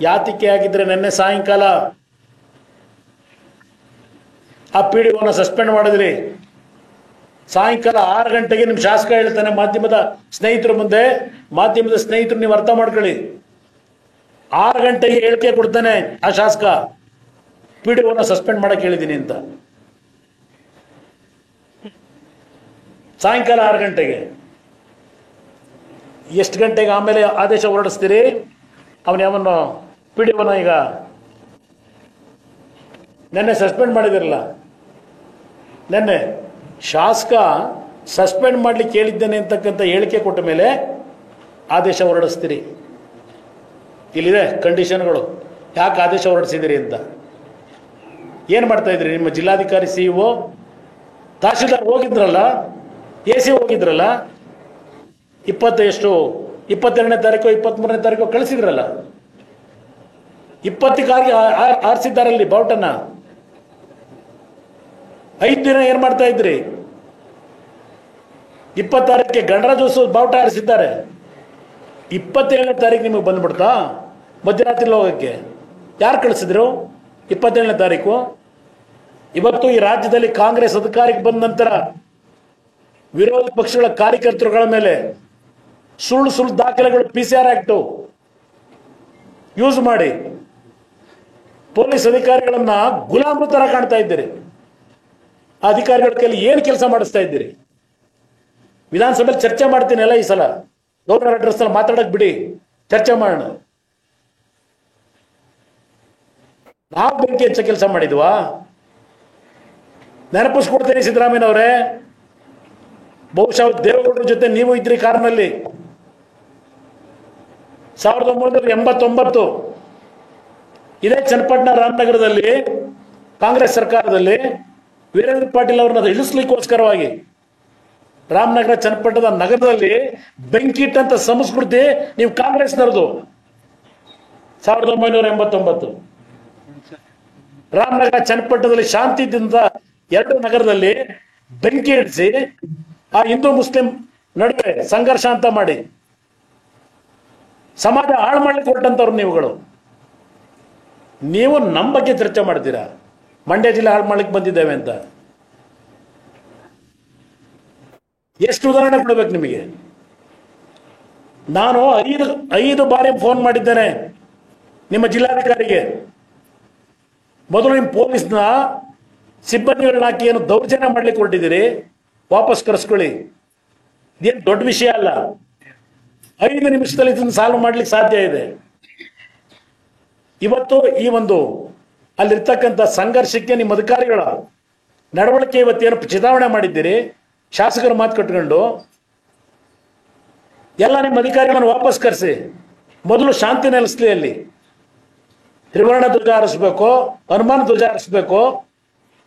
ಯಾತಿಕೆ ಆಗಿದ್ರೆ ನಿನ್ನೆ ಸಾಯಂಕಾಲ ಆ PDOನ ಸಸ್ಪೆಂಡ್ ಮಾಡಿದ್ರಿ. ಸಾಯಂಕಾಲ 6 ಗಂಟೆಗೆ ನಿಮ್ಮ ಶಾಸಕ ಹೇಳ್ತಾನೆ ಮಾಧ್ಯಮದ ಸ್ನೇಹಿತರ ಮುಂದೆ, ಮಾಧ್ಯಮದ ಸ್ನೇಹಿತರು ನೀವು ಅರ್ಥ ಮಾಡ್ಕೊಳ್ಳಿ, 6 ಗಂಟೆಗೆ ಹೇಳಿಕೆ ಕೊಡ್ತಾನೆ ಆ ಶಾಸಕ, PDOನ ಸಸ್ಪೆಂಡ್ ಮಾಡಕ್ ಹೇಳಿದ್ದೀನಿ ಅಂತ. ಸಾಯಂಕಾಲ 6 ಗಂಟೆಗೆ. ಎಷ್ಟು ಗಂಟೆಗೆ ಆಮೇಲೆ ಆದೇಶ ಹೊರಡಿಸ್ತೀರಿ? ಅವನು ಯಾವನು PDOನ ಈಗ ನೆನ್ನೆ ಸಸ್ಪೆಂಡ್ ಮಾಡಿದಿರಲ್ಲ, ನೆನ್ನೆ ಶಾಸಕ ಸಸ್ಪೆಂಡ್ ಮಾಡ್ಲಿಕ್ಕೆ ಹೇಳಿದ್ದೇನೆ ಅಂತಕ್ಕಂಥ ಹೇಳಿಕೆ ಕೊಟ್ಟ ಮೇಲೆ ಆದೇಶ ಹೊರಡಿಸ್ತೀರಿ. ಇಲ್ಲಿದೆ ಕಂಡೀಷನ್ಗಳು, ಯಾಕೆ ಆದೇಶ ಹೊರಡಿಸಿದಿರಿ ಅಂತ. ಏನು ಮಾಡ್ತಾ ಇದ್ರಿ? ನಿಮ್ಮ ಜಿಲ್ಲಾಧಿಕಾರಿ CEO ತಹಶೀಲ್ದಾರ್ ಹೋಗಿದ್ರಲ್ಲ, AC ಹೋಗಿದ್ರಲ್ಲ, 22ನೇ ತಾರೀಕು 23ನೇ ತಾರೀಕು ಕಳಿಸಿದ್ರಲ್ಲ, 20ಕ್ಕೆ ಆರಿಸಿದ್ದಾರಲ್ಲಿ ಬಾವುಟನ್ನ. 5 ದಿನ ಏನ್ ಮಾಡ್ತಾ ಇದ್ರಿ? 26ಕ್ಕೆ ಗಣರಾಜ್ಯೋತ್ಸವ ಬಾವುಟ ಆರಿಸಿದ್ದಾರೆ. 27ನೇ ತಾರೀಕು ನಿಮಗೆ ಬಂದ್ಬಿಡ್ತಾ ಮಧ್ಯರಾತ್ರಿ ಹೋಗಕ್ಕೆ? ಯಾರು ಕಳಿಸಿದ್ರು 27ನೇ ತಾರೀಕು? ಇವತ್ತು ಈ ರಾಜ್ಯದಲ್ಲಿ ಕಾಂಗ್ರೆಸ್ ಅಧಿಕಾರಕ್ಕೆ ಬಂದ ನಂತರ ವಿರೋಧ ಪಕ್ಷಗಳ ಕಾರ್ಯಕರ್ತರುಗಳ ಮೇಲೆ ಸುಳ್ಳು ದಾಖಲೆಗಳು, PCR ಆಕ್ಟ್ ಯೂಸ್ ಮಾಡಿ ಪೊಲೀಸ್ ಅಧಿಕಾರಿಗಳನ್ನ ಗುಲಾಮರ ತರ ಕಾಣ್ತಾ ಇದ್ದೀರಿ. ಆ ಅಧಿಕಾರಿಗಳ ಕೈಲಿ ಏನು ಕೆಲಸ ಮಾಡಿಸ್ತಾ ಇದ್ದೀರಿ? ವಿಧಾನಸಭೆಯಲ್ಲಿ ಚರ್ಚೆ ಮಾಡ್ತೀನಿ ಎಲ್ಲ. ಈ ಸಲ ಗವರ್ನರ್ ಅಡ್ರೆಸ್ ಅಲ್ಲಿ ಮಾತಾಡಕ್ ಬಿಡಿ, ಚರ್ಚೆ ಮಾಡೋಣ. ನಾವು ಬೆಂಕಿ ಹೆಚ್ಚ ಕೆಲಸ ಮಾಡಿದ್ವಾ? ನೆನಪಿಸ್ಕೊಡ್ತೀನಿ ಸಿದ್ದರಾಮಯ್ಯನವರೇ, ಬಹುಶಃ ದೇವೇಗೌಡರ ಜೊತೆ ನೀವು ಇದ್ರಿ ಕಾರ್ನಲ್ಲಿ. 1989 ಇದೇ ಚನ್ನಪಟ್ಟಣ ರಾಮನಗರದಲ್ಲಿ ಕಾಂಗ್ರೆಸ್ ಸರ್ಕಾರದಲ್ಲಿ ವೀರೇಂದ್ರ ಪಾಟೀಲ್ ಅವ್ರನ್ನ ಇಳಿಸ್ಲಿಕ್ಕೋಸ್ಕರವಾಗಿ ರಾಮನಗರ ಚನ್ನಪಟ್ಟಣದ ನಗರದಲ್ಲಿ ಬೆಂಕಿ ಇಟ್ಟಂತ ಸಂಸ್ಕೃತಿ ನೀವು ಕಾಂಗ್ರೆಸ್ನವ್ರದು. 1989 ರಾಮನಗರ ಚನ್ನಪಟ್ಟಣದಲ್ಲಿ ಶಾಂತಿಯಿಂದ 2 ನಗರದಲ್ಲಿ ಬೆಂಕಿ ಇಡಿಸಿ ಆ ಹಿಂದೂ ಮುಸ್ಲಿಂ ನಡುವೆ ಸಂಘರ್ಷ ಅಂತ ಮಾಡಿ ಸಮಾಜ ಹಾಳು ಮಾಡ್ಲಿಕ್ಕೆ ಹೊರಟಂತವ್ರು ನೀವುಗಳು. ನೀವು ನಮ್ಮ ಬಗ್ಗೆ ಚರ್ಚೆ ಮಾಡ್ತೀರಾ, ಮಂಡ್ಯ ಜಿಲ್ಲೆ ಹಾಳು ಮಾಡ್ಲಿಕ್ಕೆ ಬಂದಿದ್ದೇವೆ ಅಂತ. ಎಷ್ಟು ಉದಾಹರಣೆ ಕೊಡಬೇಕು ನಿಮಗೆ? ನಾನು ಐದು ಬಾರಿ ಫೋನ್ ಮಾಡಿದ್ದೇನೆ ನಿಮ್ಮ ಜಿಲ್ಲಾಧಿಕಾರಿಗೆ. ಮೊದಲು ನಿಮ್ಮ ಪೊಲೀಸ್ನ ಸಿಬ್ಬಂದಿಗಳನ್ನ ಹಾಕಿ ಏನು ದೌರ್ಜನ್ಯ ಮಾಡ್ಲಿಕ್ಕೆ ಹೊರಟಿದ್ದೀರಿ, ವಾಪಸ್ ಕರೆಸ್ಕೊಳ್ಳಿ. ಇದೇನು ದೊಡ್ಡ ವಿಷಯ ಅಲ್ಲ. 5 ನಿಮಿಷದಲ್ಲಿ ಇದನ್ನು ಸಾಲ್ವ್ ಮಾಡ್ಲಿಕ್ಕೆ ಸಾಧ್ಯ ಇದೆ. ಇವತ್ತು ಈ ಒಂದು ಅಲ್ಲಿರ್ತಕ್ಕಂಥ ಸಂಘರ್ಷಕ್ಕೆ ನಿಮ್ಮ ಅಧಿಕಾರಿಗಳ ನಡವಳಿಕೆ ಇವತ್ತೇನು ಚುನಾವಣೆ ಮಾಡಿದ್ದೀರಿ, ಶಾಸಕರ ಮಾತು ಕಟ್ಕೊಂಡು ಎಲ್ಲ ನಿಮ್ಮ ಅಧಿಕಾರಿಗಳನ್ನು ವಾಪಸ್ ಕರೆಸಿ. ಮೊದಲು ಶಾಂತಿ ನೆಲೆಸಲಿ. ಅಲ್ಲಿ ತ್ರಿವರ್ಣ ಧ್ವಜ ಹಾರಿಸ್ಬೇಕು, ಹನುಮಾನ್ ಧ್ವಜ ಹಾರಿಸ್ಬೇಕು,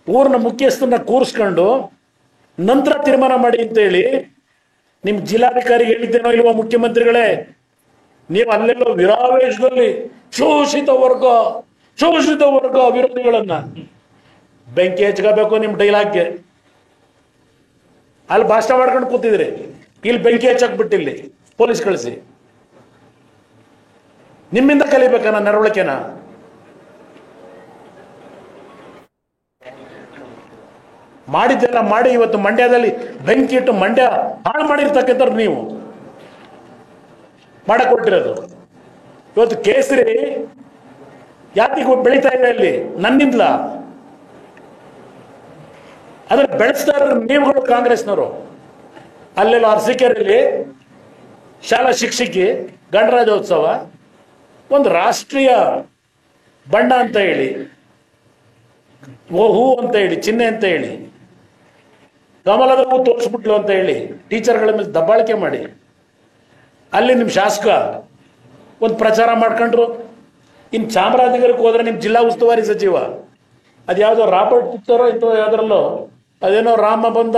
ಊರಿನ ಮುಖ್ಯಸ್ಥರನ್ನ ಕೂರಿಸ್ಕೊಂಡು ನಂತರ ತೀರ್ಮಾನ ಮಾಡಿ ಅಂತೇಳಿ ನಿಮ್ಮ ಜಿಲ್ಲಾಧಿಕಾರಿಗೆ ಹೇಳಿದ್ದೇನೋ ಇಲ್ವಾ ಮುಖ್ಯಮಂತ್ರಿಗಳೇ? ನೀವು ಅಲ್ಲೆಲ್ಲೋ ವಿರಾವೇಶದಲ್ಲಿ ಶೋಷಿತ ವರ್ಗ ವಿರೋಧಿಗಳನ್ನ ಬೆಂಕಿ ಹಚ್ಕೋಬೇಕು ನಿಮ್ಮ ಡೈಲಾಗ್ಗೆ. ಅಲ್ಲಿ ಭಾಷಣ ಮಾಡ್ಕೊಂಡು ಕೂತಿದ್ರಿ, ಇಲ್ಲಿ ಬೆಂಕಿ ಹಚ್ಚಾಕ್ಬಿಟ್ಟಿಲ್ಲಿ ಪೊಲೀಸ್ ಕಳಿಸಿ. ನಿಮ್ಮಿಂದ ಕಲಿಬೇಕಾ ನನ್ನ ನಡವಳಿಕೆನ? ಮಾಡಿದ್ದೆಲ್ಲ ಮಾಡಿ ಇವತ್ತು ಮಂಡ್ಯದಲ್ಲಿ ಬೆಂಕಿ ಇಟ್ಟು ಮಂಡ್ಯ ಹಾಳು ಮಾಡಿರ್ತಕ್ಕಂಥವ್ರು ನೀವು ಮಾಡಕ್ ಕೊಟ್ಟಿರೋದು. ಇವತ್ತು ಕೇಸರಿ ಯಾತಿಗೆ ಬೆಳೀತಾ ಇದೆ ಅಲ್ಲಿ ನನ್ನಿಂದಲ. ಅದ್ರ ಬೆಳೆಸ್ತಾ ಇರೋ ನೀವುಗಳು ಕಾಂಗ್ರೆಸ್ನವರು. ಅಲ್ಲೆಲ್ಲ ಅರಸೀಕೆರೆಯಲ್ಲಿ ಶಾಲಾ ಶಿಕ್ಷಕಿ ಗಣರಾಜ್ಯೋತ್ಸವ ಒಂದು ರಾಷ್ಟ್ರೀಯ ಬಣ್ಣ ಅಂತ ಹೇಳಿ, ಹೂ ಅಂತ ಹೇಳಿ, ಚಿಹ್ನೆ ಅಂತ ಹೇಳಿ, ಕಮಲದ ಹೂ ತೋರಿಸ್ಬಿಟ್ಲು ಅಂತ ಹೇಳಿ ಟೀಚರ್ಗಳ ಮೇಲೆ ದಬ್ಬಾಳಿಕೆ ಮಾಡಿ ಅಲ್ಲಿ ನಿಮ್ಮ ಶಾಸಕ ಒಂದು ಪ್ರಚಾರ ಮಾಡ್ಕೊಂಡ್ರು. ಇನ್ನು ಚಾಮರಾಜನಗರಕ್ಕೆ ಹೋದ್ರೆ ನಿಮ್ಮ ಜಿಲ್ಲಾ ಉಸ್ತುವಾರಿ ಸಚಿವ ಅದ್ಯಾವುದೋ ರಾಬರ್ಟ್ ಪಿಕ್ಚರೋ ಇಂಥ ಯಾವ್ದ್ರಲ್ಲೋ ಅದೇನೋ ರಾಮ ಬಂದ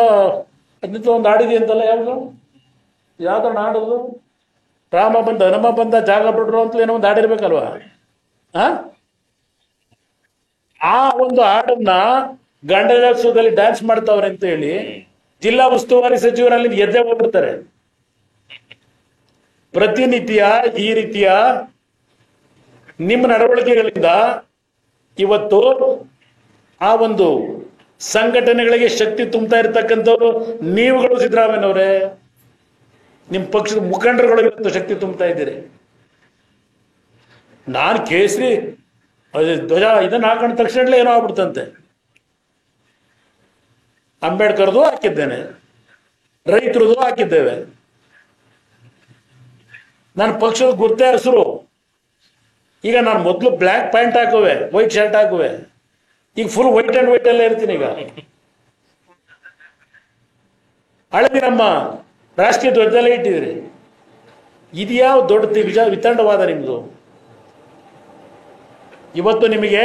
ಅದಂತ ಒಂದು ಹಾಡಿದೆ ಅಂತಲ್ಲ, ಯಾವ್ದೋ ಹಾಡೋದು, ರಾಮ ಬಂದ ಹನುಮ ಬಂದ ಜಾಗ ಬಿಡ್ರು ಅಂತ ಏನೋ ಒಂದು ಹಾಡಿರ್ಬೇಕಲ್ವಾ? ಆ ಒಂದು ಹಾಡನ್ನ ಗಣರಾಜ್ಯೋತ್ಸವದಲ್ಲಿ ಡ್ಯಾನ್ಸ್ ಮಾಡ್ತಾವ್ರೆ ಅಂತ ಹೇಳಿ ಜಿಲ್ಲಾ ಉಸ್ತುವಾರಿ ಸಚಿವರಲ್ಲಿ ಎದ್ದೆ ಹೋಗ್ಬಿಡ್ತಾರೆ. ಪ್ರತಿನಿತ್ಯ ಈ ರೀತಿಯ ನಿಮ್ಮ ನಡವಳಿಕೆಗಳಿಂದ ಇವತ್ತು ಆ ಒಂದು ಸಂಘಟನೆಗಳಿಗೆ ಶಕ್ತಿ ತುಂಬ್ತಾ ಇರತಕ್ಕಂಥವ್ರು ನೀವುಗಳು. ಸಿದ್ದರಾಮಯ್ಯನವರೇ, ನಿಮ್ಮ ಪಕ್ಷದ ಮುಖಂಡರುಗಳು ಇವತ್ತು ಶಕ್ತಿ ತುಂಬ್ತಾ ಇದ್ದೀರಿ. ನಾನು ಕೇಸರಿ ಧ್ವಜ ಇದನ್ನ ಹಾಕೊಂಡ ತಕ್ಷಣಲೇ ಏನೋ ಆಗ್ಬಿಡ್ತಂತೆ. ಅಂಬೇಡ್ಕರ್ದು ಹಾಕಿದ್ದೇನೆ, ರೈತರದು ಹಾಕಿದ್ದೇವೆ. ನನ್ನ ಪಕ್ಷದ ಗುರ್ತೇ ಹೆಸರು. ಈಗ ನಾನು ಮೊದಲು ಬ್ಲ್ಯಾಕ್ ಪ್ಯಾಂಟ್ ಹಾಕುವೆ, ವೈಟ್ ಶರ್ಟ್ ಹಾಕುವೆ, ಈಗ ಫುಲ್ ವೈಟ್ ಅಂಡ್ ವೈಟ್ ಎಲ್ಲ ಇರ್ತೀನಿ. ಈಗ ಹಳದಿ ನಮ್ಮ ರಾಷ್ಟ್ರೀಯ ಧ್ವಜದಲ್ಲೇ ಇಟ್ಟಿದ್ರಿ. ಇದ್ಯಾವ ದೊಡ್ಡ ವಿತಂಡವಾದ ನಿಮ್ದು? ಇವತ್ತು ನಿಮಗೆ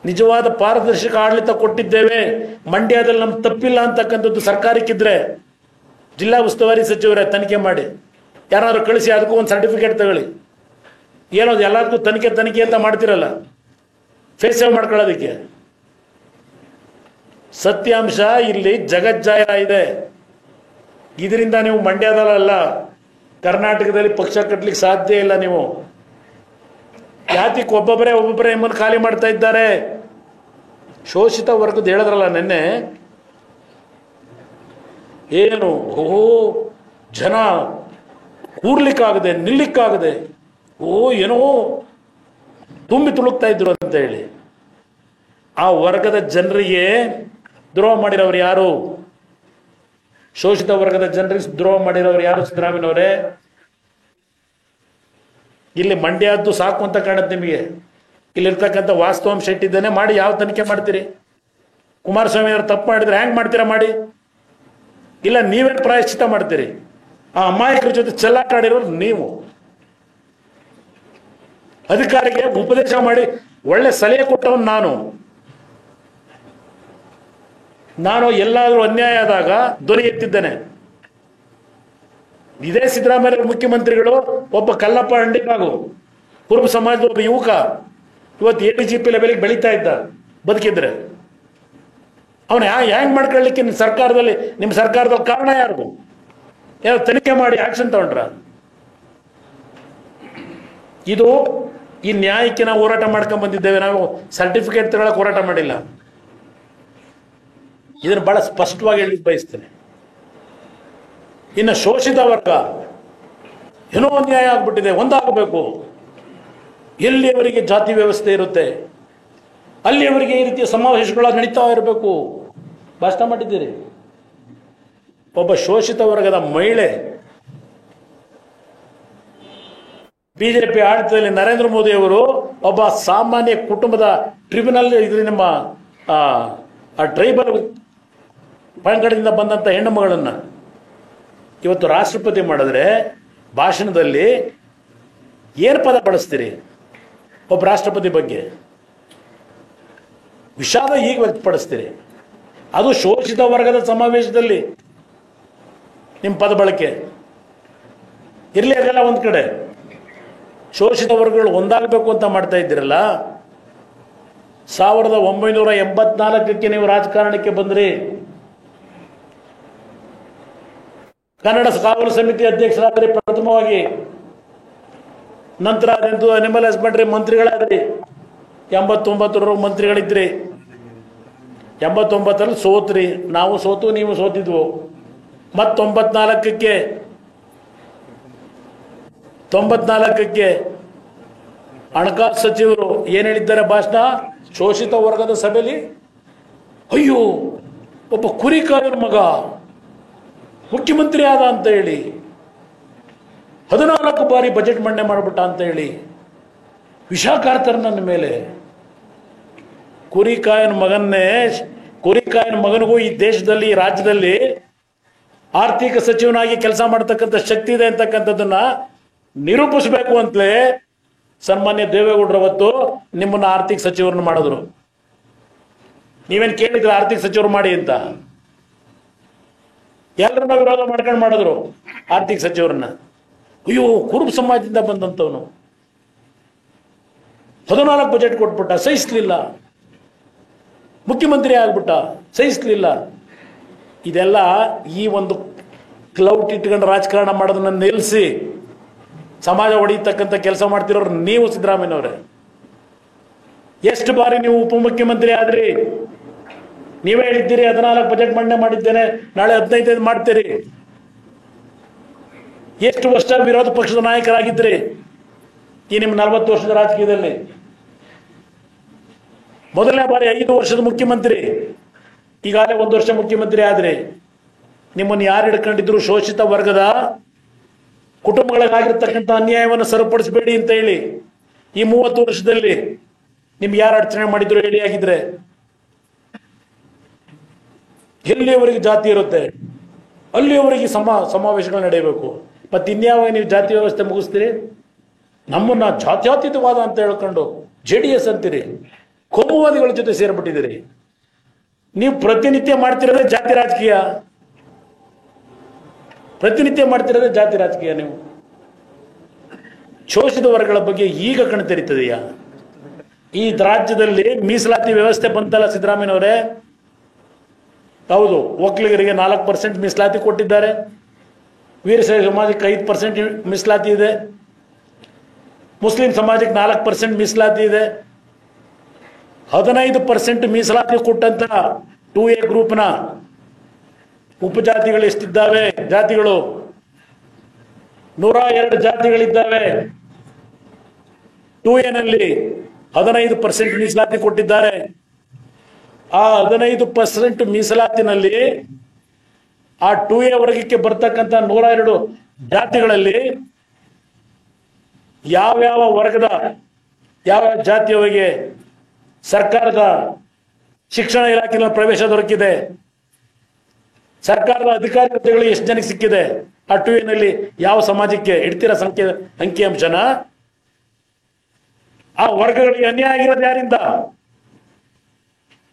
ನಿಜವಾದ ಪಾರದರ್ಶಕ ಆಡಳಿತ ಕೊಟ್ಟಿದ್ದೇವೆ, ಮಂಡ್ಯದಲ್ಲಿ ನಮ್ಗೆ ತಪ್ಪಿಲ್ಲ ಅಂತಕ್ಕಂಥದ್ದು ಸರ್ಕಾರಕ್ಕಿದ್ರೆ ಜಿಲ್ಲಾ ಉಸ್ತುವಾರಿ ಸಚಿವರೇ ತನಿಖೆ ಮಾಡಿ, ಯಾರಾದ್ರೂ ಕಳಿಸಿ ಅದಕ್ಕೂ ಒಂದು ಸರ್ಟಿಫಿಕೇಟ್ ತಗೊಳ್ಳಿ. ಏನೋದು ಎಲ್ಲದಕ್ಕೂ ತನಿಖೆ ಅಂತ ಮಾಡ್ತಿರಲ್ಲ, ಫೇಸ್ ಸೇವ್ ಮಾಡ್ಕೊಳ್ಳೋದಕ್ಕೆ. ಸತ್ಯಾಂಶ ಇಲ್ಲಿ ಜಗಜ್ಜಾಯ ಇದೆ. ಇದರಿಂದ ನೀವು ಮಂಡ್ಯದಲ್ಲ ಕರ್ನಾಟಕದಲ್ಲಿ ಪಕ್ಷ ಕಟ್ಟಲಿಕ್ಕೆ ಸಾಧ್ಯ ಇಲ್ಲ. ನೀವು ಯಾತಿಗೆ ಒಬ್ಬೊಬ್ಬರೇ ನಿಮ್ಮನ್ನು ಖಾಲಿ ಮಾಡ್ತಾ ಇದ್ದಾರೆ. ಶೋಷಿತ ವರ್ಗದ ಹೇಳಿದ್ರಲ್ಲ ನಿನ್ನೆ, ಏನು ಜನ ಕೂರ್ಲಿಕ್ಕಾಗದೆ ನಿಲ್ಲಿಕ್ಕಾಗದೆ ಏನೋ ತುಂಬಿ ತುಳುಕ್ತಾ ಇದ್ರು ಅಂತ ಹೇಳಿ ಆ ವರ್ಗದ ಜನರಿಗೆ ದ್ರೋಹ ಮಾಡಿರೋರು ಯಾರು? ಶೋಷಿತ ವರ್ಗದ ಜನರಿಗೆ ದ್ರೋಹ ಮಾಡಿರೋರು ಯಾರು? ಸಿದ್ದರಾಮಯ್ಯನವರೇ, ಇಲ್ಲಿ ಮಂಡ್ಯದ್ದು ಸಾಕು ಅಂತ ಕಾಣುತ್ತೆ ನಿಮಗೆ. ಇಲ್ಲಿರ್ತಕ್ಕಂಥ ವಾಸ್ತವಾಂಶ ಇಟ್ಟಿದ್ದೇನೆ ಮಾಡಿ ಯಾವ ತನಿಖೆ ಮಾಡ್ತೀರಿ? ಕುಮಾರಸ್ವಾಮಿ ಅವರು ತಪ್ಪು ಮಾಡಿದ್ರೆ ಹೆಂಗ್ ಮಾಡ್ತೀರಾ ಮಾಡಿ? ಇಲ್ಲ ನೀವೇನು ಪ್ರಾಯಶ್ಚಿತ ಮಾಡ್ತೀರಿ? ಆ ಅಮಾಯಕರ ಜೊತೆ ಚೆಲ್ಲಾಟಾಡಿರೋರು ನೀವು. ಅಧಿಕಾರಿಗೆ ಉಪದೇಶ ಮಾಡಿ ಒಳ್ಳೆ ಸಲಹೆ ಕೊಟ್ಟವನು ನಾನು ಎಲ್ಲಾದರೂ ಅನ್ಯಾಯ ಆದಾಗ ಧ್ವನಿ ಎತ್ತಿದ್ದೇನೆ. ಇದೇ ಸಿದ್ದರಾಮಯ್ಯ ಮುಖ್ಯಮಂತ್ರಿಗಳು ಒಬ್ಬ ಕಲ್ಲಪ್ಪ ಹಂಡಿನಾಗು ಕುರುಬ ಸಮಾಜದ ಒಬ್ಬ ಯುವಕ ಇವತ್ತು ADGP ಲೆವೆಲ್ಗೆ ಬೆಳೀತಾ ಇದ್ದ ಬದುಕಿದ್ರೆ ಅವನು ಹ್ಯಾಂಗ್ ಮಾಡ್ಕೊಳ್ಳಿಕ್ಕೆ ನಿಮ್ಮ ಸರ್ಕಾರದಲ್ಲಿ ಕಾರಣ ಯಾರು? ಯಾವ ತನಿಖೆ ಮಾಡಿ ಆಕ್ಷನ್ ತಗೊಂಡ್ರ? ಇದು ಈ ನ್ಯಾಯಕ್ಕೆ ನಾವು ಹೋರಾಟ ಮಾಡ್ಕೊಂಡ್ ಬಂದಿದ್ದೇವೆ. ನಾವು ಸರ್ಟಿಫಿಕೇಟ್ ತಗೊಳಕ್ ಹೋರಾಟ ಮಾಡಿಲ್ಲ. ಇದನ್ನು ಬಹಳ ಸ್ಪಷ್ಟವಾಗಿ ಹೇಳಲಿಕ್ಕೆ ಬಯಸ್ತೇನೆ. ಇನ್ನು ಶೋಷಿತ ವರ್ಗ ಏನೋ ಅನ್ಯಾಯ ಆಗ್ಬಿಟ್ಟಿದೆ, ಒಂದಾಗಬೇಕು. ಎಲ್ಲಿಯವರೆಗೆ ಜಾತಿ ವ್ಯವಸ್ಥೆ ಇರುತ್ತೆ ಅಲ್ಲಿಯವರೆಗೆ ಈ ರೀತಿಯ ಸಮಾವೇಶಗಳು ನಡೀತಾ ಇರಬೇಕು. ಭಾಷಣ ಮಾಡಿದ್ದೀರಿ. ಒಬ್ಬ ಶೋಷಿತ ವರ್ಗದ ಮಹಿಳೆ ಬಿಜೆಪಿ ಆಡಳಿತದಲ್ಲಿ ನರೇಂದ್ರ ಮೋದಿ ಅವರು ಒಬ್ಬ ಸಾಮಾನ್ಯ ಕುಟುಂಬದ ಟ್ರಿಬ್ಯುನಲ್ ಇದ್ರೆ ನಮ್ಮ ಟ್ರೈಬಲ್ ಪಂಗಡದಿಂದ ಬಂದಂಥ ಹೆಣ್ಣು ಮಗಳನ್ನು ಇವತ್ತು ರಾಷ್ಟ್ರಪತಿ ಮಾಡಿದ್ರೆ ಭಾಷಣದಲ್ಲಿ ಏನು ಪದ ಬಳಸ್ತೀರಿ? ಒಬ್ಬ ರಾಷ್ಟ್ರಪತಿ ಬಗ್ಗೆ ವಿಷಾದ ಈಗ ವ್ಯಕ್ತಪಡಿಸ್ತೀರಿ. ಅದು ಶೋಷಿತ ವರ್ಗದ ಸಮಾವೇಶದಲ್ಲಿ ನಿಮ್ಮ ಪದ ಬಳಕೆ ಇರಲಿ. ಅದೆಲ್ಲ ಒಂದು ಕಡೆ ಶೋಷಿತ ವರ್ಗಗಳು ಒಂದಾಗಬೇಕು ಅಂತ ಮಾಡ್ತಾ ಇದ್ದೀರಲ್ಲ. 1984ಕ್ಕೆ ನೀವು ರಾಜಕಾರಣಕ್ಕೆ ಬಂದ್ರಿ. ಕನ್ನಡ ಕಾವಲು ಸಮಿತಿ ಅಧ್ಯಕ್ಷರಾದ್ರಿ ಪ್ರಥಮವಾಗಿ. ನಂತರ ಅದೆಂದು ಅನಿಮಲ್ ಹಸ್ಬೆಂಡ್ರಿ ಮಂತ್ರಿಗಳಾದ್ರಿ. 89 ಮಂತ್ರಿಗಳಿದ್ರಿ. 89ರಲ್ಲಿ ಸೋತ್ರಿ. ನಾವು ಸೋತು ನೀವು ಸೋತಿದ್ವು. ಮತ್ತು 94ಕ್ಕೆ ಹಣಕಾಸು ಸಚಿವರು ಏನು ಹೇಳಿದ್ದಾರೆ ಭಾಷಣ ಶೋಷಿತ ವರ್ಗದ ಸಭೆಯಲ್ಲಿ? ಅಯ್ಯೋ, ಒಬ್ಬ ಕುರಿಕಾರನ ಮಗ ಮುಖ್ಯಮಂತ್ರಿ ಆದ ಅಂತ ಹೇಳಿ 14 ಬಾರಿ ಬಜೆಟ್ ಮಂಡನೆ ಮಾಡಿಬಿಟ್ಟ ಅಂತ ಹೇಳಿ ವಿಷಾಕಾರ್ತಾರೆ ನನ್ನ ಮೇಲೆ. ಕುರಿಕಾಯನ ಮಗನಿಗೂ ಈ ದೇಶದಲ್ಲಿ, ಈ ರಾಜ್ಯದಲ್ಲಿ ಆರ್ಥಿಕ ಸಚಿವನಾಗಿ ಕೆಲಸ ಮಾಡತಕ್ಕಂಥ ಶಕ್ತಿ ಇದೆ ಅಂತಕ್ಕಂಥದ್ದನ್ನ ನಿರೂಪಿಸಬೇಕು ಅಂತಲೇ ಸನ್ಮಾನ್ಯ ದೇವೇಗೌಡರು ಅವತ್ತು ನಿಮ್ಮನ್ನ ಆರ್ಥಿಕ ಸಚಿವರನ್ನು ಮಾಡಿದ್ರು. ನೀವೇನು ಕೇಳಿದ್ರೆ ಆರ್ಥಿಕ ಸಚಿವರು ಮಾಡಿ ಅಂತ? ಎಲ್ಲರನ್ನ ವಿರೋಧ ಮಾಡ್ಕೊಂಡು ಮಾಡಿದ್ರು ಆರ್ಥಿಕ ಸಚಿವರನ್ನ. ಅಯ್ಯೋ, ಕುರುಬ ಸಮಾಜದಿಂದ ಬಂದಂಥವನು 14 ಬಜೆಟ್ ಕೊಟ್ಬಿಟ್ಟ, ಸಹಿಸ್ಲಿಲ್ಲ. ಮುಖ್ಯಮಂತ್ರಿ ಆಗ್ಬಿಟ್ಟ, ಸಹಿಸ್ಲಿಲ್ಲ. ಇದೆಲ್ಲ ಈ ಒಂದು ಕ್ಲೌಟ್ ಇಟ್ಕೊಂಡು ರಾಜಕಾರಣ ಮಾಡೋದನ್ನ ನಿಲ್ಲಿಸಿ ಸಮಾಜ ಹೊಡೆಯತಕ್ಕಂಥ ಕೆಲಸ ಮಾಡ್ತಿರೋರು ನೀವು ಸಿದ್ದರಾಮಯ್ಯನವರೇ. ಎಷ್ಟು ಬಾರಿ ನೀವು ಉಪಮುಖ್ಯಮಂತ್ರಿ ಆದ್ರಿ? ನೀವೇ ಹೇಳಿದ್ದೀರಿ 14 ಬಜೆಟ್ ಮಂಡನೆ ಮಾಡಿದ್ದೇನೆ, ನಾಳೆ 15 ಮಾಡ್ತೀರಿ. ಎಷ್ಟು ವರ್ಷ ವಿರೋಧ ಪಕ್ಷದ ನಾಯಕರಾಗಿದ್ರಿ ಈ ನಿಮ್ಮ 40 ವರ್ಷದ ರಾಜಕೀಯದಲ್ಲಿ? ಮೊದಲನೇ ಬಾರಿ 5 ವರ್ಷದ ಮುಖ್ಯಮಂತ್ರಿ, ಈಗಾಗಲೇ 1 ವರ್ಷ ಮುಖ್ಯಮಂತ್ರಿ ಆದ್ರಿ. ನಿಮ್ಮನ್ನು ಯಾರು ಹಿಡ್ಕೊಂಡಿದ್ರು? ಶೋಷಿತ ವರ್ಗದ ಕುಟುಂಬಗಳಿಗಾಗಿರ್ತಕ್ಕಂಥ ಅನ್ಯಾಯವನ್ನು ಸರಿಪಡಿಸಬೇಡಿ ಅಂತ ಹೇಳಿ ಈ 30 ವರ್ಷದಲ್ಲಿ ನಿಮ್ಗೆ ಯಾರು ಅಡಚಣೆ ಮಾಡಿದ್ರು ಹೇಳಿ? ಆಗಿದ್ರೆ ಎಲ್ಲಿಯವರೆಗೆ ಜಾತಿ ಇರುತ್ತೆ ಅಲ್ಲಿಯವರೆಗೆ ಸಮಾವೇಶಗಳು ನಡೆಯಬೇಕು. ಮತ್ತೆ ಇನ್ಯಾವಾಗ ನೀವು ಜಾತಿ ವ್ಯವಸ್ಥೆ ಮುಗಿಸ್ತೀರಿ? ನಮ್ಮನ್ನ ಜಾತ್ಯತೀತವಾದ ಅಂತ ಹೇಳ್ಕೊಂಡು JDS ಅಂತೀರಿ, ಕೋಮುವಾದಿಗಳ ಜೊತೆ ಸೇರ್ಬಿಟ್ಟಿದ್ದೀರಿ. ನೀವು ಪ್ರತಿನಿತ್ಯ ಮಾಡ್ತಿರೋದೇ ಜಾತಿ ರಾಜಕೀಯ. ನೀವು ಶೋಷಿತ ವರ್ಗಗಳ ಬಗ್ಗೆ ಈಗ ಕಣ್ ತೆರೀತದೆಯಾ? ಈ ರಾಜ್ಯದಲ್ಲಿ ಮೀಸಲಾತಿ ವ್ಯವಸ್ಥೆ ಬಂತಲ್ಲ ಸಿದ್ದರಾಮಯ್ಯನವರೇ? ಹೌದು, ಒಕ್ಕಲಿಗರಿಗೆ 4% ಮೀಸಲಾತಿ ಕೊಟ್ಟಿದ್ದಾರೆ. ವೀರಶೈವ ಸಮಾಜಕ್ಕೆ 5% ಮೀಸಲಾತಿ ಇದೆ. ಮುಸ್ಲಿಂ ಸಮಾಜಕ್ಕೆ 4% ಮೀಸಲಾತಿ ಇದೆ. 15% ಮೀಸಲಾತಿ ಕೊಟ್ಟಂತ 2A ಗ್ರೂಪ್ನ ಉಪಜಾತಿಗಳು ಎಷ್ಟಿದ್ದಾವೆ? ಜಾತಿಗಳು 102 ಜಾತಿಗಳಿದ್ದಾವೆ. 2A ನಲ್ಲಿ 15% ಮೀಸಲಾತಿ ಕೊಟ್ಟಿದ್ದಾರೆ. ಆ 15% ಮೀಸಲಾತಿನಲ್ಲಿ ಆ 2A ವರ್ಗಕ್ಕೆ ಬರ್ತಕ್ಕಂಥ 102 ಜಾತಿಗಳಲ್ಲಿ ಯಾವ್ಯಾವ ವರ್ಗದ ಯಾವ ಜಾತಿಯವರಿಗೆ ಸರ್ಕಾರದ ಶಿಕ್ಷಣ ಇಲಾಖೆಯಲ್ಲಿ ಪ್ರವೇಶ ದೊರಕಿದೆ, ಸರ್ಕಾರದ ಅಧಿಕಾರಿ ಹುದ್ದೆಗಳು ಎಷ್ಟು ಜನಕ್ಕೆ ಸಿಕ್ಕಿದೆ, ಆ 2A ನಲ್ಲಿ ಯಾವ ಸಮಾಜಕ್ಕೆ ಇಡ್ತೀರಾ ಅಂಕಿಅಂಶನ? ಆ ವರ್ಗಗಳಿಗೆ ಅನ್ಯಾಯ ಆಗಿರೋದು ಯಾರಿಂದ?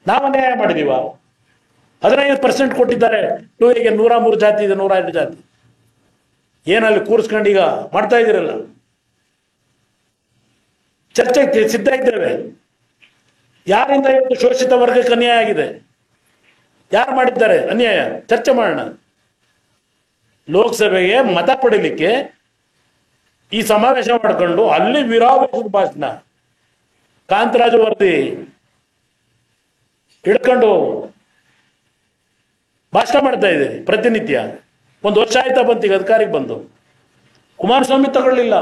ನಾವು ಅನ್ಯಾಯ ಮಾಡಿದೀವ? 15% ಕೊಟ್ಟಿದ್ದಾರೆ 2Aಗೆ. 103 ಜಾತಿ ಇದೆ, 102 ಜಾತಿ. ಏನಲ್ಲಿ ಕೂರಿಸ್ಕೊಂಡು ಈಗ ಮಾಡ್ತಾ ಇದ್ದೀರಲ್ಲ, ಚರ್ಚೆಗೆ ಸಿದ್ಧ ಇದ್ದೇವೆ. ಯಾರಿಂದ ಇವತ್ತು ಶೋಷಿತ ವರ್ಗಕ್ಕೆ ಅನ್ಯಾಯ ಆಗಿದೆ? ಯಾರು ಮಾಡಿದ್ದಾರೆ ಅನ್ಯಾಯ? ಚರ್ಚೆ ಮಾಡೋಣ. ಲೋಕಸಭೆಗೆ ಮತ ಪಡಿಲಿಕ್ಕೆ ಈ ಸಮಾವೇಶ ಮಾಡಿಕೊಂಡು ಅಲ್ಲಿ ವಿರಾವೇಶದ ಭಾಷಣ, ಕಾಂತರಾಜು ವರದಿ ಹಿಡ್ಕೊಂಡು ಭಾಷಣ ಮಾಡ್ತಾ ಇದೆ ಪ್ರತಿನಿತ್ಯ. 1 ವರ್ಷ ಆಯ್ತಾ ಬಂತು ಈಗ ಅಧಿಕಾರಿಗೆ ಬಂದು. ಕುಮಾರಸ್ವಾಮಿ ತಗೊಳ್ಳಿಲ್ಲ,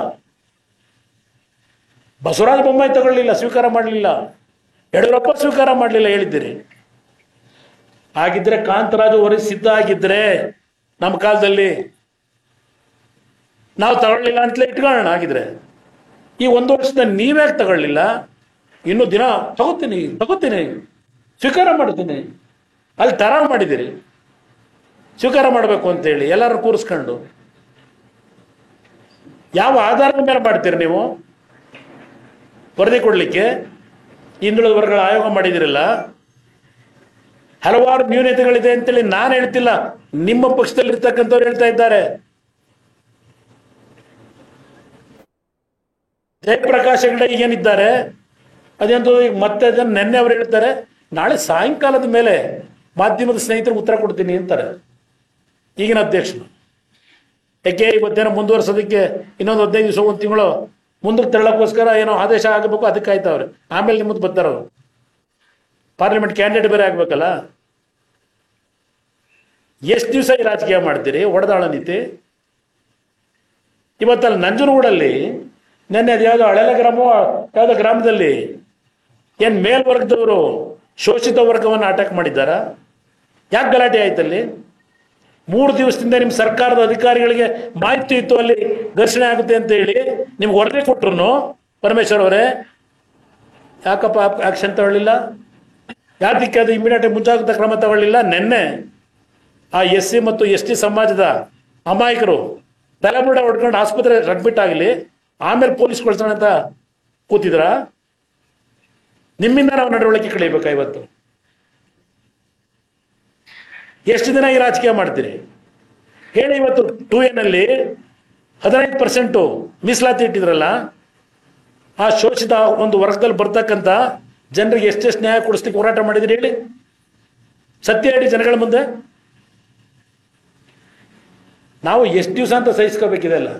ಬಸವರಾಜ ಬೊಮ್ಮಾಯಿ ತಗೊಳ್ಳಿಲ್ಲ, ಸ್ವೀಕಾರ ಮಾಡಲಿಲ್ಲ, ಯಡಿಯೂರಪ್ಪ ಸ್ವೀಕಾರ ಮಾಡಲಿಲ್ಲ ಹೇಳಿದ್ದೀರಿ. ಹಾಗಿದ್ರೆ ಕಾಂತರಾಜು ವರದಿ ಸಿದ್ಧ ಆಗಿದ್ರೆ ನಮ್ಮ ಕಾಲದಲ್ಲಿ ನಾವು ತಗೊಳ್ಳಿಲ್ಲ ಅಂತಲೇ ಇಟ್ಕೊಳ್ಳೋಣ. ಆಗಿದ್ರೆ ಈ 1 ವರ್ಷದ ನೀವ್ಯಾಕೆ ತಗೊಳ್ಳಿಲ್ಲ? ಇನ್ನು ದಿನ ತಗೋತೀನಿ ಸ್ವೀಕಾರ ಮಾಡ್ತೀನಿ, ಅಲ್ಲಿ ತರಾರು ಮಾಡಿದ್ದೀರಿ ಸ್ವೀಕಾರ ಮಾಡಬೇಕು ಅಂತೇಳಿ ಎಲ್ಲರೂ ಕೂರಿಸ್ಕೊಂಡು. ಯಾವ ಆಧಾರದ ಮೇಲೆ ಮಾಡ್ತೀರಿ ನೀವು ವರದಿ ಕೊಡಲಿಕ್ಕೆ? ಹಿಂದುಳಿದ ವರ್ಗಗಳ ಆಯೋಗ ಮಾಡಿದಿರಲ್ಲ, ಹಲವಾರು ನ್ಯೂನತೆಗಳಿದೆ ಅಂತೇಳಿ ನಾನು ಹೇಳ್ತಿಲ್ಲ, ನಿಮ್ಮ ಪಕ್ಷದಲ್ಲಿ ಇರ್ತಕ್ಕಂಥವ್ರು ಹೇಳ್ತಾ ಇದ್ದಾರೆ. ಜಯಪ್ರಕಾಶ್ ಹೆಗಡೆ ಈಗೇನಿದ್ದಾರೆ ಅದೇಂತ ಈಗ ಮತ್ತೆ ಅದನ್ನು ನೆನ್ನೆ ಅವರು ಹೇಳ್ತಾರೆ, ನಾಳೆ ಸಾಯಂಕಾಲದ ಮೇಲೆ ಮಾಧ್ಯಮದ ಸ್ನೇಹಿತರಿಗೆ ಉತ್ತರ ಕೊಡ್ತೀನಿ ಅಂತಾರೆ ಈಗಿನ ಅಧ್ಯಕ್ಷರು. ಯಾಕೆ ಇವತ್ತೇನೋ ಮುಂದುವರ್ಸೋದಕ್ಕೆ ಇನ್ನೊಂದು 15 ದಿವಸ 1 ತಿಂಗಳು ಮುಂದಕ್ಕೆ ತಳ್ಳೋಕ್ಕೋಸ್ಕರ ಏನೋ ಆದೇಶ ಆಗಬೇಕು, ಅದಕ್ಕೆ ಆಯ್ತವ್ರೆ. ಆಮೇಲೆ ನಿಮ್ಮದು ಬರ್ತಾರವ್ರು, ಪಾರ್ಲಿಮೆಂಟ್ ಕ್ಯಾಂಡಿಡೇಟ್ ಬೇರೆ ಆಗ್ಬೇಕಲ್ಲ. ಎಷ್ಟು ದಿವಸ ಈ ರಾಜಕೀಯ ಮಾಡ್ತೀರಿ? ಹೊಡೆದಾಳ ನೀತಿ. ಇವತ್ತಲ್ಲಿ ನಂಜನಗೂಡಲ್ಲಿ ನೆನ್ನೆ ಅದ್ಯಾವುದೋ ಹಳೆಲ ಗ್ರಾಮ ಯಾವುದೋ ಗ್ರಾಮದಲ್ಲಿ ಏನು ಮೇಲ್ವರ್ಗದವರು ಶೋಷಿತ ವರ್ಗವನ್ನು ಅಟ್ಯಾಕ್ ಮಾಡಿದ್ದಾರಾ? ಯಾಕೆ ಗಲಾಟೆ ಆಯ್ತಲ್ಲಿ? 3 ದಿವಸದಿಂದ ನಿಮ್ಮ ಸರ್ಕಾರದ ಅಧಿಕಾರಿಗಳಿಗೆ ಮಾಹಿತಿ ಇತ್ತು ಅಲ್ಲಿ ಘರ್ಷಣೆ ಆಗುತ್ತೆ ಅಂತ ಹೇಳಿ ನಿಮ್ಗೆ ವರದಿ ಕೊಟ್ರು ಪರಮೇಶ್ವರ್ ಅವರೇ, ಯಾಕಪ್ಪ ಆಕ್ಷನ್ ತಗೊಳ್ಳಿಲ್ಲ? ಯಾತಕ್ಕೆ ಅದು ಇಮಿಡಿಯೇಟ್ ಮುಂಜಾಗ್ರತಾ ಕ್ರಮ ತಗೊಳ್ಳಿಲ್ಲ? ನೆನ್ನೆ ಆ SC ಮತ್ತು ST ಸಮಾಜದ ಅಮಾಯಕರು ತಲೆಬುಡ ಹೊಡ್ಕೊಂಡು ಆಸ್ಪತ್ರೆ ಅಡ್ಮಿಟ್ ಆಗಲಿ, ಆಮೇಲೆ ಪೊಲೀಸ್ ಕಳ್ಸೋಣ ಅಂತ ಕೂತಿದ್ರ? ನಿಮ್ಮಿಂದ ನಾವು ನಡವಳಿಕೆ ಕಳಿಬೇಕಾ ಇವತ್ತು? ಎಷ್ಟು ದಿನ ಈ ರಾಜಕೀಯ ಮಾಡ್ತೀರಿ ಹೇಳಿ? ಇವತ್ತು 2A ನಲ್ಲಿ 15% ಮೀಸಲಾತಿ ಇಟ್ಟಿದ್ರಲ್ಲ, ಆ ಶೋಷಿತ ಒಂದು ವರ್ಗದಲ್ಲಿ ಬರ್ತಕ್ಕಂಥ ಜನರಿಗೆ ಎಷ್ಟೆಷ್ಟು ನ್ಯಾಯ ಕೊಡಿಸ್ಲಿಕ್ಕೆ ಹೋರಾಟ ಮಾಡಿದ್ರಿ ಹೇಳಿ? ಸತ್ಯ ಹೇಳಿ ಜನಗಳ ಮುಂದೆ. ನಾವು ಎಷ್ಟು ದಿವಸ ಅಂತ ಸಹಿಸ್ಕೋಬೇಕಿದೆ ಅಲ್ಲ?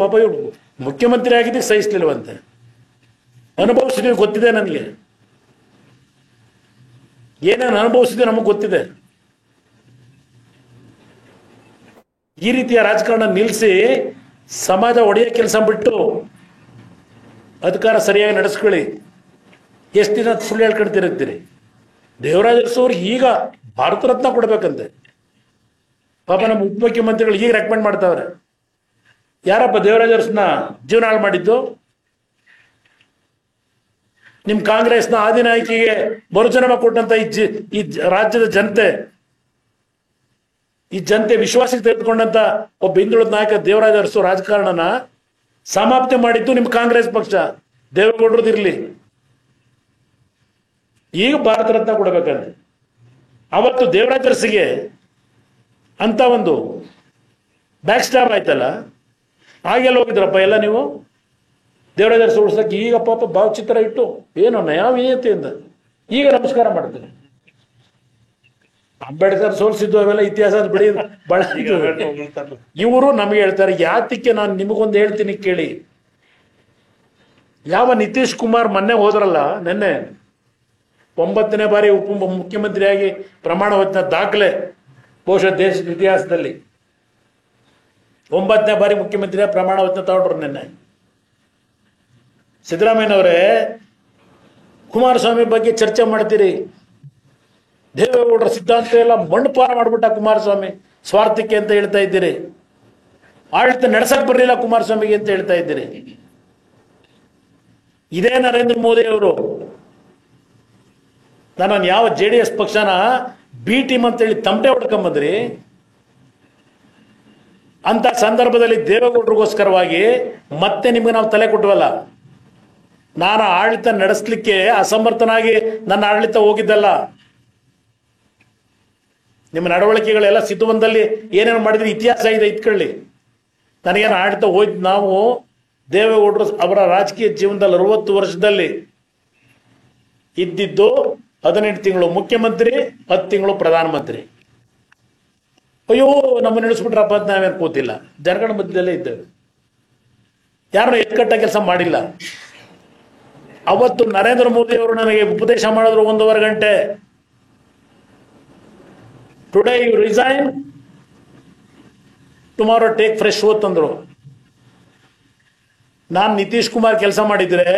ಪಾಪ ಇವ್ರು ಮುಖ್ಯಮಂತ್ರಿ ಆಗಿದ್ದಕ್ಕೆ ಸಹಿಸ್ಲಿಲ್ವಂತೆ, ಅನುಭವಿಸಿದ್ವಿ, ಗೊತ್ತಿದೆ ನನಗೆ ಏನೇನು ಅನುಭವಿಸಿದ್ವಿ, ನಮಗೆ ಗೊತ್ತಿದೆ. ಈ ರೀತಿಯ ರಾಜಕಾರಣ ನಿಲ್ಲಿಸಿ ಸಮಾಜ ಒಡೆಯ ಕೆಲಸ ಬಿಟ್ಟು ಅಧಿಕಾರ ಸರಿಯಾಗಿ ನಡೆಸ್ಕೊಳ್ಳಿ. ಎಷ್ಟು ದಿನ ಸುಳ್ಳು ಹೇಳ್ಕೊಳ್ತಿರ್ತೀರಿ? ದೇವರಾಜ ಅರಸು ಅವ್ರಿಗೆ ಈಗ ಭಾರತ ರತ್ನ ಕೊಡ್ಬೇಕಂತೆ. ಪಾಪ ನಮ್ಮ ಉಪಮುಖ್ಯಮಂತ್ರಿಗಳು ಈಗ ರೆಕಮೆಂಡ್ ಮಾಡ್ತಾವ್ರೆ. ಯಾರಪ್ಪ ದೇವರಾಜ ಅರಸನ್ನ ಜೀವನ ಹಾಳು ಮಾಡಿದ್ದು? ನಿಮ್ ಕಾಂಗ್ರೆಸ್ನ ಆದಿನಾಯಕಿಗೆ ಮರುಜನ್ಮ ಕೊಟ್ಟಂತ ಈ ರಾಜ್ಯದ ಜನತೆ, ಈ ಜನತೆ ವಿಶ್ವಾಸಕ್ಕೆ ತೆಗೆದುಕೊಂಡಂತ ಒಬ್ಬ ಹಿಂದುಳಿದ ನಾಯಕ ದೇವರಾಜ ಅರಸು ರಾಜಕಾರಣನ ಸಮಾಪ್ತಿ ಮಾಡಿದ್ದು ನಿಮ್ ಕಾಂಗ್ರೆಸ್ ಪಕ್ಷ, ದೇವೇಗೌಡರದಿರ್ಲಿ. ಈಗ ಭಾರತ ರತ್ನ ಕೊಡಬೇಕಂತೆ. ಅವತ್ತು ದೇವರಾಜ ಅರಸಿಗೆ ಅಂತ ಒಂದು ಬ್ಯಾಕ್ ಸ್ಟಾಪ್ ಆಯ್ತಲ್ಲ, ಆಗೆಲ್ಲ ಹೋಗಿದ್ರಪ್ಪ ಎಲ್ಲ ನೀವು ದೇವರಾಜ ಅರಸು ಉಳಿಸಕ್ಕೆ? ಈಗ ಪಾಪ ಭಾವಚಿತ್ರ ಇಟ್ಟು ಏನೋ ನಯಾವಿನತೆಯಿಂದ ಈಗ ನಮಸ್ಕಾರ ಮಾಡ್ತಾರೆ. ಅಂಬೇಡ್ಕರ್ ಸೋಲಿಸಿದ್ದು ಅವೆಲ್ಲ ಇತಿಹಾಸ ಬಿಡಿ ಬಹಳ. ಇವರು ನಮಗೆ ಹೇಳ್ತಾರೆ, ಯಾತಕ್ಕೆ ನಾನು ನಿಮಗೊಂದು ಹೇಳ್ತೀನಿ ಕೇಳಿ. ಯಾವ ನಿತೀಶ್ ಕುಮಾರ್ ಮೊನ್ನೆ ಹೋದ್ರಲ್ಲ, ನೆನ್ನೆ 9ನೇ ಬಾರಿ ಮುಖ್ಯಮಂತ್ರಿಯಾಗಿ ಪ್ರಮಾಣ ವಚನ ದಾಖಲೆ, ಬಹುಶಃ ದೇಶದ ಇತಿಹಾಸದಲ್ಲಿ 9ನೇ ಬಾರಿ ಮುಖ್ಯಮಂತ್ರಿಯಾಗಿ ಪ್ರಮಾಣ ವಚನ ತಗೊಂಡ್ರು ನೆನ್ನೆ. ಸಿದ್ದರಾಮಯ್ಯನವರೇ, ಕುಮಾರಸ್ವಾಮಿ ಬಗ್ಗೆ ಚರ್ಚೆ ಮಾಡ್ತೀರಿ. ದೇವೇಗೌಡರ ಸಿದ್ಧಾಂತ ಎಲ್ಲ ಮಣ್ಣುಪಾರ ಮಾಡ್ಬಿಟ್ಟ ಕುಮಾರಸ್ವಾಮಿ ಸ್ವಾರ್ಥಕ್ಕೆ ಅಂತ ಹೇಳ್ತಾ ಇದ್ದೀರಿ. ಆಡಳಿತ ನಡೆಸಕ್ ಬರಲಿಲ್ಲ ಕುಮಾರಸ್ವಾಮಿಗೆ ಅಂತ ಹೇಳ್ತಾ ಇದ್ದೀರಿ. ಇದೇ ನರೇಂದ್ರ ಮೋದಿ ಅವರು ನಾನು ಯಾವ JDS ಪಕ್ಷನ ಬಿ ಟೀಮ್ ಅಂತೇಳಿ ತಮಟೆ ಹೊಡ್ಕೊಂಬಂದ್ರಿ. ಅಂತ ಸಂದರ್ಭದಲ್ಲಿ ದೇವೇಗೌಡರಿಗೋಸ್ಕರವಾಗಿ ಮತ್ತೆ ನಿಮ್ಗೆ ನಾವು ತಲೆ ಕೊಟ್ಟವಲ್ಲ. ನಾನು ಆಡಳಿತ ನಡೆಸಲಿಕ್ಕೆ ಅಸಮರ್ಥನಾಗಿ ನನ್ನ ಆಡಳಿತ ಹೋಗಿದ್ದಲ್ಲ. ನಿಮ್ಮ ನಡವಳಿಕೆಗಳೆಲ್ಲ ಸಿದ್ಧವನದಲ್ಲಿ ಏನೇನು ಮಾಡಿದ್ರೆ ಇತಿಹಾಸ ಇದೆ, ಇಟ್ಕೊಳ್ಳಿ. ನನಗೇನು ಆಡಳಿತ ಹೋಯ್ತು. ನಾವು ದೇವೇಗೌಡರು ಅವರ ರಾಜಕೀಯ ಜೀವನದಲ್ಲಿ 60 ವರ್ಷದಲ್ಲಿ ಇದ್ದಿದ್ದು 18 ತಿಂಗಳು ಮುಖ್ಯಮಂತ್ರಿ, 10 ತಿಂಗಳು ಪ್ರಧಾನಮಂತ್ರಿ. ಅಯ್ಯೋ ನಮ್ಮನ್ನು ನಡೆಸ್ಬಿಟ್ರಪ್ಪ ಅಂತ ನಾವೇನು ಕೂತಿಲ್ಲ, ಜನಗಳ ಮಧ್ಯದಲ್ಲೇ ಇದ್ದೇವೆ. ಯಾರನ್ನ ಎತ್ಕಟ್ಟ ಕೆಲಸ ಮಾಡಿಲ್ಲ. ಅವತ್ತು ನರೇಂದ್ರ ಮೋದಿ ಅವರು ನನಗೆ ಉಪದೇಶ ಮಾಡಿದ್ರು 1.5 ಗಂಟೆ. Today you resign, tomorrow take fresh oath ಅಂದ್ರು. ನಾನು ನಿತೀಶ್ ಕುಮಾರ್ ಕೆಲಸ ಮಾಡಿದ್ರೆ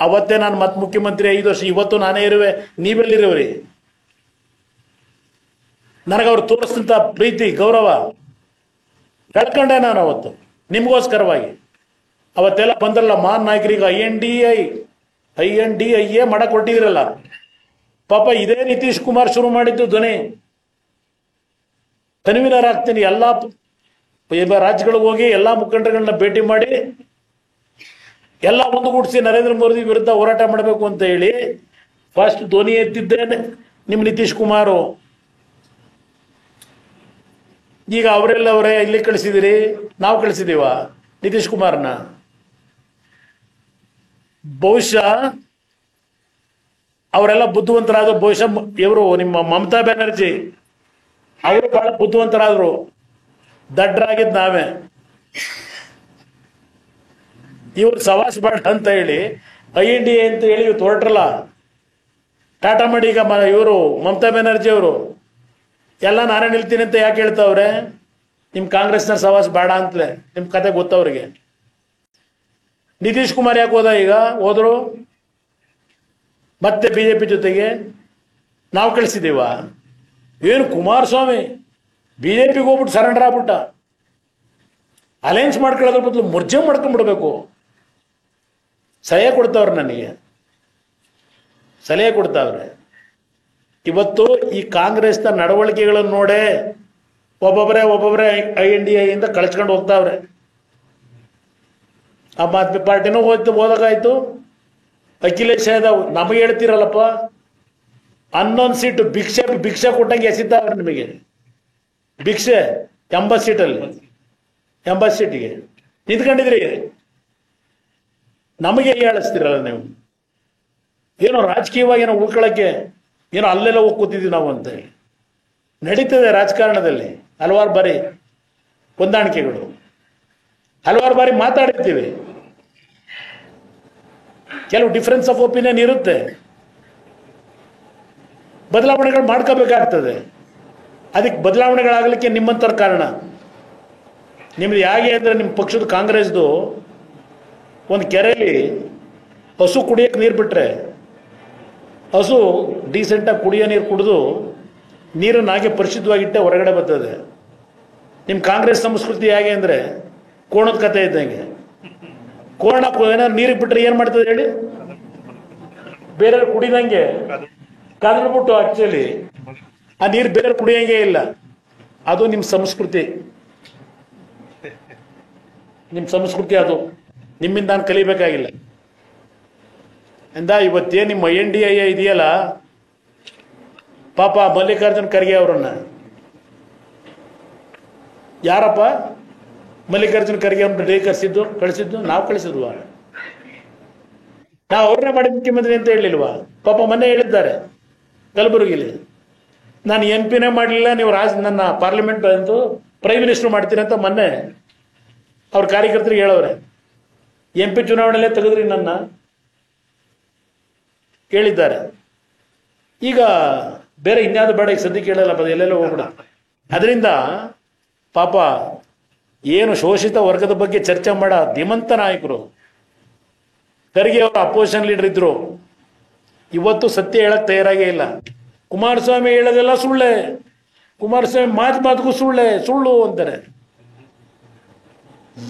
ಅವತ್ತೇ ನಾನು ಮತ್ತೆ ಮುಖ್ಯಮಂತ್ರಿ 5 ವರ್ಷ. ಇವತ್ತು ನಾನೇ ಇರುವೆ, ನೀವೆಲ್ಲಿರುವ್ರಿ? ನನಗೆ ಅವ್ರು ತೋರಿಸಿದಂಥ ಪ್ರೀತಿ ಗೌರವ ಕಳ್ಕೊಂಡೆ ನಾನು ಅವತ್ತು ನಿಮಗೋಸ್ಕರವಾಗಿ. ಅವತ್ತೆಲ್ಲ ಬಂದ್ರಲ್ಲ ಮಾನ್ ನಾಯಕರಿಗೆ INDIA ಮಾಡಕ್ ಕೊಟ್ಟಿದ್ರಲ್ಲ. ಪಾಪ ಇದೇ ನಿತೀಶ್ ಕುಮಾರ್ ಶುರು ಮಾಡಿದ್ದು ಧ್ವನಿ. ಕನ್ವೀನರ್ ಆಗ್ತೀನಿ, ಎಲ್ಲ ರಾಜ್ಯಗಳಿಗೆ ಹೋಗಿ ಎಲ್ಲ ಮುಖಂಡರುಗಳನ್ನ ಭೇಟಿ ಮಾಡಿ ಎಲ್ಲ ಒಂದುಗೂಡಿಸಿ ನರೇಂದ್ರ ಮೋದಿ ವಿರುದ್ಧ ಹೋರಾಟ ಮಾಡಬೇಕು ಅಂತ ಹೇಳಿ ಫಸ್ಟ್ ಧ್ವನಿ ಎತ್ತಿದ್ದೇನೆ ನಿಮ್ಮ ನಿತೀಶ್ ಕುಮಾರು. ಈಗ ಅವರೇ ಇಲ್ಲಿ ಕಳಿಸಿದಿರಿ, ನಾವು ಕಳಿಸಿದೀವ ನಿತೀಶ್ ಕುಮಾರ್ನ? ಬಹುಶಃ ಅವರೆಲ್ಲ ಬುದ್ಧಿವಂತರಾದ, ಬಹುಶಃ ಇವರು ನಿಮ್ಮ ಮಮತಾ ಬ್ಯಾನರ್ಜಿ ಅವರು ಬಹಳ ಬುದ್ಧಿವಂತರಾದ್ರು, ದಡ್ಡರಾಗಿದ್ದು ನಾವೇ. ಇವ್ರು ಸವಾಸ್ ಬೇಡ ಅಂತ ಹೇಳಿ INDA ಅಂತ ಹೇಳಿ ಇವತ್ತು ಹೊರಟ್ರಲ್ಲ ಟಾಟಾ ಮಾಡಿ. ಈಗ ಇವರು ಮಮತಾ ಬ್ಯಾನರ್ಜಿ ಅವರು ಎಲ್ಲ ನಾನೇ ನಿಲ್ತೀನಿ ಅಂತ ಯಾಕೆ ಹೇಳ್ತಾವ್ರೆ? ನಿಮ್ ಕಾಂಗ್ರೆಸ್ನ ಸವಾಸ್ ಬೇಡ ಅಂತಲೇ. ನಿಮ್ ಕತೆ ಗೊತ್ತವ್ರಿಗೆ. ನಿತೀಶ್ ಕುಮಾರ್ ಯಾಕೆ ಹೋದ? ಈಗ ಹೋದ್ರು ಮತ್ತೆ ಬಿಜೆಪಿ ಜೊತೆಗೆ ನಾವು ಕಳಿಸಿದೀವ. ಏನು ಕುಮಾರಸ್ವಾಮಿ ಬಿಜೆಪಿಗೆ ಹೋಗ್ಬಿಟ್ಟು ಸರೆಂಡರ್ ಆಗ್ಬಿಟ್ಟ. ಅಲಯನ್ಸ್ ಮಾಡ್ಕೊಳ್ಳೋದ್ರ ಬದಲು ಮುರ್ಜೆ ಮಾಡ್ಕೊಂಡ್ಬಿಡ್ಬೇಕು. ಸಲಹೆ ಕೊಡ್ತಾವ್ರೆ, ನನಗೆ ಸಲಹೆ ಕೊಡ್ತಾವ್ರೆ. ಇವತ್ತು ಈ ಕಾಂಗ್ರೆಸ್ನ ನಡವಳಿಕೆಗಳನ್ನು ನೋಡೇ ಒಬ್ಬೊಬ್ಬರೇ INDA ಇಂದ ಕಳ್ಸ್ಕೊಂಡು ಹೋಗ್ತಾವ್ರೆ. ಆಮ್ ಆದ್ಮಿ ಪಾರ್ಟಿನೂ ಹೋದಾಗಾಯ್ತು. ಅಖಿಲೇಶ್ ಯಾದವ್ ನಮಗೆ ಹೇಳ್ತೀರಲ್ಲಪ್ಪ, 11 ಸೀಟು ಭಿಕ್ಷೆ ಕೊಟ್ಟಂಗೆ ಎಸಿತಾವ್ರೆ ನಿಮಗೆ. ಭಿಕ್ಷೆ 80 ಸೀಟಲ್ಲಿ 80 ಸೀಟಿಗೆ ನಿಂತ್ಕೊಂಡಿದ್ರಿ. ನಮಗೆ ಹೇಳಿಸ್ತಿರಲ್ಲ ನೀವು. ಏನೋ ರಾಜಕೀಯವಾಗಿ ಏನೋ ಉಳ್ಕೊಳ್ಳೋಕ್ಕೆ ಏನೋ ಅಲ್ಲೆಲ್ಲ ಹೋಗಿ ಕೂತಿದ್ವಿ ನಾವು ಅಂತ ಹೇಳಿ. ನಡೀತದೆ ರಾಜಕಾರಣದಲ್ಲಿ ಹಲವಾರು ಬಾರಿ ಹೊಂದಾಣಿಕೆಗಳು, ಹಲವಾರು ಬಾರಿ ಮಾತಾಡಿರ್ತೀವಿ. ಕೆಲವು ಡಿಫರೆನ್ಸ್ ಆಫ್ ಒಪಿನಿಯನ್ ಇರುತ್ತೆ, ಬದಲಾವಣೆಗಳು ಮಾಡ್ಕೋಬೇಕಾಗ್ತದೆ. ಅದಕ್ಕೆ ಬದಲಾವಣೆಗಳಾಗಲಿಕ್ಕೆ ನಿಮ್ಮಂಥವ್ರ ಕಾರಣ. ನಿಮ್ದು ಹೇಗೆ ಅಂದರೆ, ನಿಮ್ಮ ಪಕ್ಷದ ಕಾಂಗ್ರೆಸ್ದು ಒಂದು ಕೆರೆಯಲ್ಲಿ ಹಸು ಕುಡಿಯೋಕ್ಕೆ ನೀರು ಬಿಟ್ಟರೆ ಹಸು ಡೀಸೆಂಟಾಗಿ ಕುಡಿಯೋ ನೀರು ಕುಡಿದು ನೀರನ್ನು ಹಾಗೆ ಪರಿಶುದ್ಧವಾಗಿಟ್ಟೆ ಹೊರಗಡೆ ಬರ್ತದೆ. ನಿಮ್ಮ ಕಾಂಗ್ರೆಸ್ ಸಂಸ್ಕೃತಿ ಹೇಗೆ ಅಂದರೆ ಕೋಣದ ಕತೆ ಇದ್ದಂಗೆ. ಕೋಣ ಏನಾದ್ರು ನೀರಿಗೆ ಬಿಟ್ಟರೆ ಏನು ಮಾಡ್ತದೆ ಹೇಳಿ? ಬೇರೆ ಕುಡಿದಂಗೆ ಕಾದ್ಬಿಟ್ಟು ಆಕ್ಚುಲಿ ಆ ನೀರು ಬೇರೆ ಕುಡಿಯಂಗೆ ಇಲ್ಲ. ಅದು ನಿಮ್ಮ ಸಂಸ್ಕೃತಿ, ನಿಮ್ಮ ಸಂಸ್ಕೃತಿ ಅದು. ನಿಮ್ಮಿಂದ ನಾನು ಕಲಿಬೇಕಾಗಿಲ್ಲ. ಇವತ್ತೇ ನಿಮ್ಮ INDIA ಇದೆಯಲ್ಲ, ಪಾಪ ಮಲ್ಲಿಕಾರ್ಜುನ್ ಖರ್ಗೆ ಅವರನ್ನ ಯಾರಪ್ಪ ಮಲ್ಲಿಕಾರ್ಜುನ್ ಖರ್ಗೆ ಅವ್ರನ್ನ ಡೇ ಕಳಿಸಿದ್ದು ನಾವು ಕಳಿಸಿದ್ವಾ? ನಾವು ಅವ್ರನ್ನೇ ಮಾಡಿ ಮುಖ್ಯಮಂತ್ರಿ ಅಂತ ಹೇಳಿಲ್ವಾ? ಪಾಪ ಮೊನ್ನೆ ಹೇಳಿದ್ದಾರೆ ಕಲಬುರಗಿಲಿ, ನಾನು MP ಮಾಡಲಿಲ್ಲ, ನೀವು ನನ್ನ ಪಾರ್ಲಿಮೆಂಟ್ ಅಂತೂ ಪ್ರೈಮ್ ಮಿನಿಸ್ಟರ್ ಮಾಡ್ತೀನಿ ಅಂತ ಮೊನ್ನೆ ಅವ್ರ ಕಾರ್ಯಕರ್ತರಿಗೆ ಹೇಳವ್ರೆ. MP ಚುನಾವಣೆಯಲ್ಲೇ ತೆಗೆದ್ರಿ ನನ್ನ ಕೇಳಿದ್ದಾರೆ. ಈಗ ಬೇರೆ ಇನ್ಯಾವುದು ಬೇಡ, ಈಗ ಸದ್ಯಕ್ಕೆ ಹೇಳಲ್ಲ, ಎಲ್ಲೆಲ್ಲೋ ಹೋಗ್ಬಿಡ. ಅದರಿಂದ ಪಾಪ ಏನು ಶೋಷಿತ ವರ್ಗದ ಬಗ್ಗೆ ಚರ್ಚೆ ಮಾಡ ಧೀಮಂತ ನಾಯಕರು ಖರ್ಗೆ ಅವರು ಅಪೋಸಿಷನ್ ಲೀಡರ್ ಇದ್ರು. ಇವತ್ತು ಸತ್ಯ ಹೇಳಕ್ ತಯಾರಾಗೇ ಇಲ್ಲ. ಕುಮಾರಸ್ವಾಮಿ ಹೇಳೋದೆಲ್ಲ ಸುಳ್ಳೆ, ಕುಮಾರಸ್ವಾಮಿ ಮಾತಿಗೂ ಸುಳ್ಳು ಅಂತಾರೆ.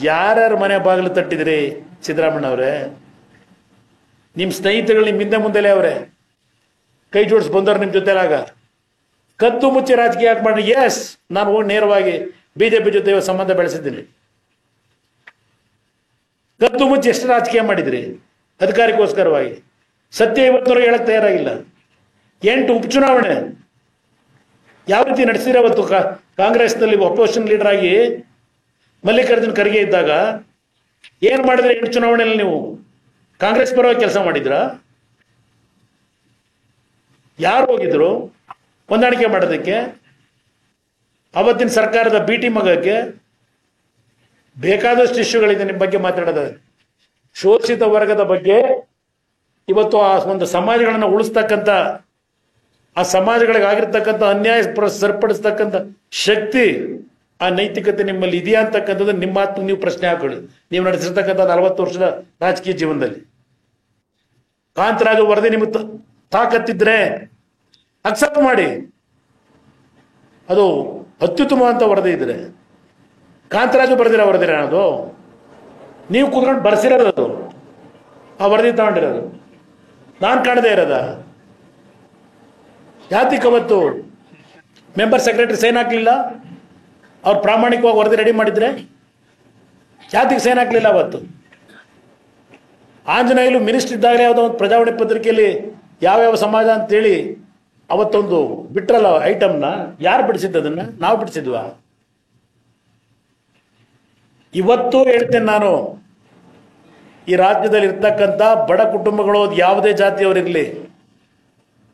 ಯಾರ್ಯಾರು ಮನೆ ಬಾಗಿಲು ತಟ್ಟಿದ್ರಿ ಸಿದ್ದರಾಮಣ್ಣ ಅವರೇ? ನಿಮ್ಮ ಸ್ನೇಹಿತರುಗಳು ನಿಮ್ಮ ಹಿಂದೆ ಮುಂದೆಲೇ ಅವರೇ, ಕೈ ಜೋಡಿಸಿ ಬಂದವ್ರು ನಿಮ್ಮ ಜೊತೆಲಾಗ. ಕದ್ದು ಮುಚ್ಚಿ ರಾಜಕೀಯ ಯಾಕೆ ಮಾಡ್ರಿ? ಎಸ್, ನಾನು ಹೋಗಿ ನೇರವಾಗಿ ಬಿಜೆಪಿ ಜೊತೆ ಸಂಬಂಧ ಬೆಳೆಸಿದ್ದೀನಿ. ಕದ್ದು ಮುಚ್ಚಿ ಎಷ್ಟು ರಾಜಕೀಯ ಮಾಡಿದ್ರಿ ಅಧಿಕಾರಕ್ಕೋಸ್ಕರವಾಗಿ? ಸತ್ಯ ಇವತ್ತವರೆಗೆ ಹೇಳಕ್ ತಯಾರಾಗಿಲ್ಲ. 8 ಉಪಚುನಾವಣೆ ಯಾವ ರೀತಿ ನಡೆಸಿದ್ರೆ ಅವತ್ತು ಕಾಂಗ್ರೆಸ್ನಲ್ಲಿ ಅಪೋಸಿಷನ್ ಲೀಡರ್ ಆಗಿ ಮಲ್ಲಿಕಾರ್ಜುನ್ ಖರ್ಗೆ ಇದ್ದಾಗ ಏನ್ ಮಾಡಿದ್ರೆ 8 ಚುನಾವಣೆಯಲ್ಲಿ ನೀವು ಕಾಂಗ್ರೆಸ್ ಪರವಾಗಿ ಕೆಲಸ ಮಾಡಿದ್ರ? ಯಾರು ಹೋಗಿದ್ರು ಹೊಂದಾಣಿಕೆ ಮಾಡೋದಕ್ಕೆ? ಅವತ್ತಿನ ಸರ್ಕಾರದ ಬಿಟಿ ಮಗಕ್ಕೆ ಬೇಕಾದಷ್ಟು ಇಶ್ಯೂಗಳಿದೆ ನಿಮ್ಮ ಬಗ್ಗೆ ಮಾತಾಡೋದಾದ್ರೆ. ಶೋಷಿತ ವರ್ಗದ ಬಗ್ಗೆ ಇವತ್ತು ಆ ಒಂದು ಸಮಾಜಗಳನ್ನು ಉಳಿಸ್ತಕ್ಕಂಥ, ಆ ಸಮಾಜಗಳಿಗೆ ಆಗಿರ್ತಕ್ಕಂಥ ಅನ್ಯಾಯ ಸರಿಪಡಿಸ್ತಕ್ಕಂಥ ಶಕ್ತಿ, ಆ ನೈತಿಕತೆ ನಿಮ್ಮಲ್ಲಿ ಇದೆಯಾ ಅಂತಕ್ಕಂಥದ್ದು ನಿಮ್ಮ ಮಾತು ನೀವು ಪ್ರಶ್ನೆ ಹಾಕೊಳ್ಳಿ. ನೀವು ನಡೆಸಿರ್ತಕ್ಕಂಥ 40 ವರ್ಷದ ರಾಜಕೀಯ ಜೀವನದಲ್ಲಿ ಕಾಂತರಾಜು ವರದಿ ನಿಮಗೆ ತಾಕತ್ತಿದ್ರೆ ಅಕ್ಸೆಪ್ಟ್ ಮಾಡಿ. ಅದು ಅತ್ಯುತ್ತಮವಂತ ವರದಿ ಇದ್ರೆ, ಕಾಂತರಾಜು ಬರೆದಿರೋ ವರದಿ ಅದು ನೀವು ಕೂತ್ಕೊಂಡು ಬರ್ಸಿರೋದು, ಅದು ಆ ವರದಿ ತಗೊಂಡಿರೋದು ನಾನು ಕಾಣದೇ ಇರೋದ. ಯಾತಿಗೆ ಅವತ್ತು ಮೆಂಬರ್ ಸೆಕ್ರೆಟರಿ ಸೈನ್ ಹಾಕ್ಲಿಲ್ಲ? ಅವ್ರು ಪ್ರಾಮಾಣಿಕವಾಗಿ ವರದಿ ರೆಡಿ ಮಾಡಿದ್ರೆ ಯಾತಿಗೆ ಸೈನ್ ಹಾಕ್ಲಿಲ್ಲ ಅವತ್ತು? ಆಂಜನೇಯಲು ಮಿನಿಸ್ಟರ್ ಇದ್ದಾಗಲೇ ಯಾವುದೋ ಒಂದು ಪ್ರಜಾವಾಣಿ ಪತ್ರಿಕೆಯಲ್ಲಿ ಯಾವ್ಯಾವ ಸಮಾಜ ಅಂತೇಳಿ ಅವತ್ತೊಂದು ಬಿಟ್ರಲ್ಲ ಐಟಮ್ನ. ಯಾರು ಬಿಡಿಸಿದ್ದು ಅದನ್ನ? ನಾವು ಬಿಡಿಸಿದ್ವಾ? ಇವತ್ತು ಹೇಳ್ತೇನೆ ನಾನು, ಈ ರಾಜ್ಯದಲ್ಲಿ ಇರ್ತಕ್ಕಂಥ ಬಡ ಕುಟುಂಬಗಳು ಯಾವುದೇ ಜಾತಿಯವರಿರಲಿ,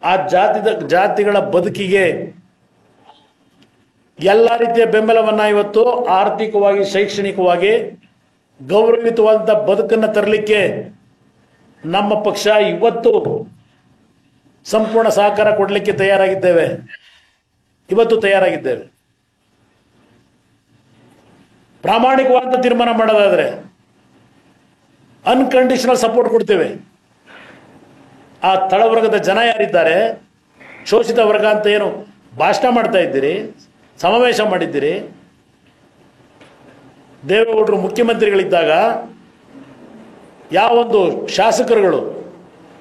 ಆ ಜಾತಿಗಳ ಬದುಕಿಗೆ ಎಲ್ಲ ರೀತಿಯ ಬೆಂಬಲವನ್ನ ಇವತ್ತು ಆರ್ಥಿಕವಾಗಿ, ಶೈಕ್ಷಣಿಕವಾಗಿ ಗೌರವಯುತವಾದಂಥ ಬದುಕನ್ನು ತರಲಿಕ್ಕೆ ನಮ್ಮ ಪಕ್ಷ ಇವತ್ತು ಸಂಪೂರ್ಣ ಸಹಕಾರ ಕೊಡಲಿಕ್ಕೆ ತಯಾರಾಗಿದ್ದೇವೆ. ಇವತ್ತು ತಯಾರಾಗಿದ್ದೇವೆ. ಪ್ರಾಮಾಣಿಕವಾದ ತೀರ್ಮಾನ ಮಾಡೋದಾದ್ರೆ ಅನ್ಕಂಡೀಷನಲ್ ಸಪೋರ್ಟ್ ಕೊಡ್ತೇವೆ. ಆ ತಳವರ್ಗದ ಜನ ಯಾರಿದ್ದಾರೆ, ಶೋಷಿತ ವರ್ಗ ಅಂತ ಏನು ಭಾಷಣ ಮಾಡ್ತಾ ಇದ್ದೀರಿ, ಸಮಾವೇಶ ಮಾಡಿದ್ದೀರಿ, ದೇವೇಗೌಡರು ಮುಖ್ಯಮಂತ್ರಿಗಳಿದ್ದಾಗ ಯಾವೊಂದು ಶಾಸಕರುಗಳು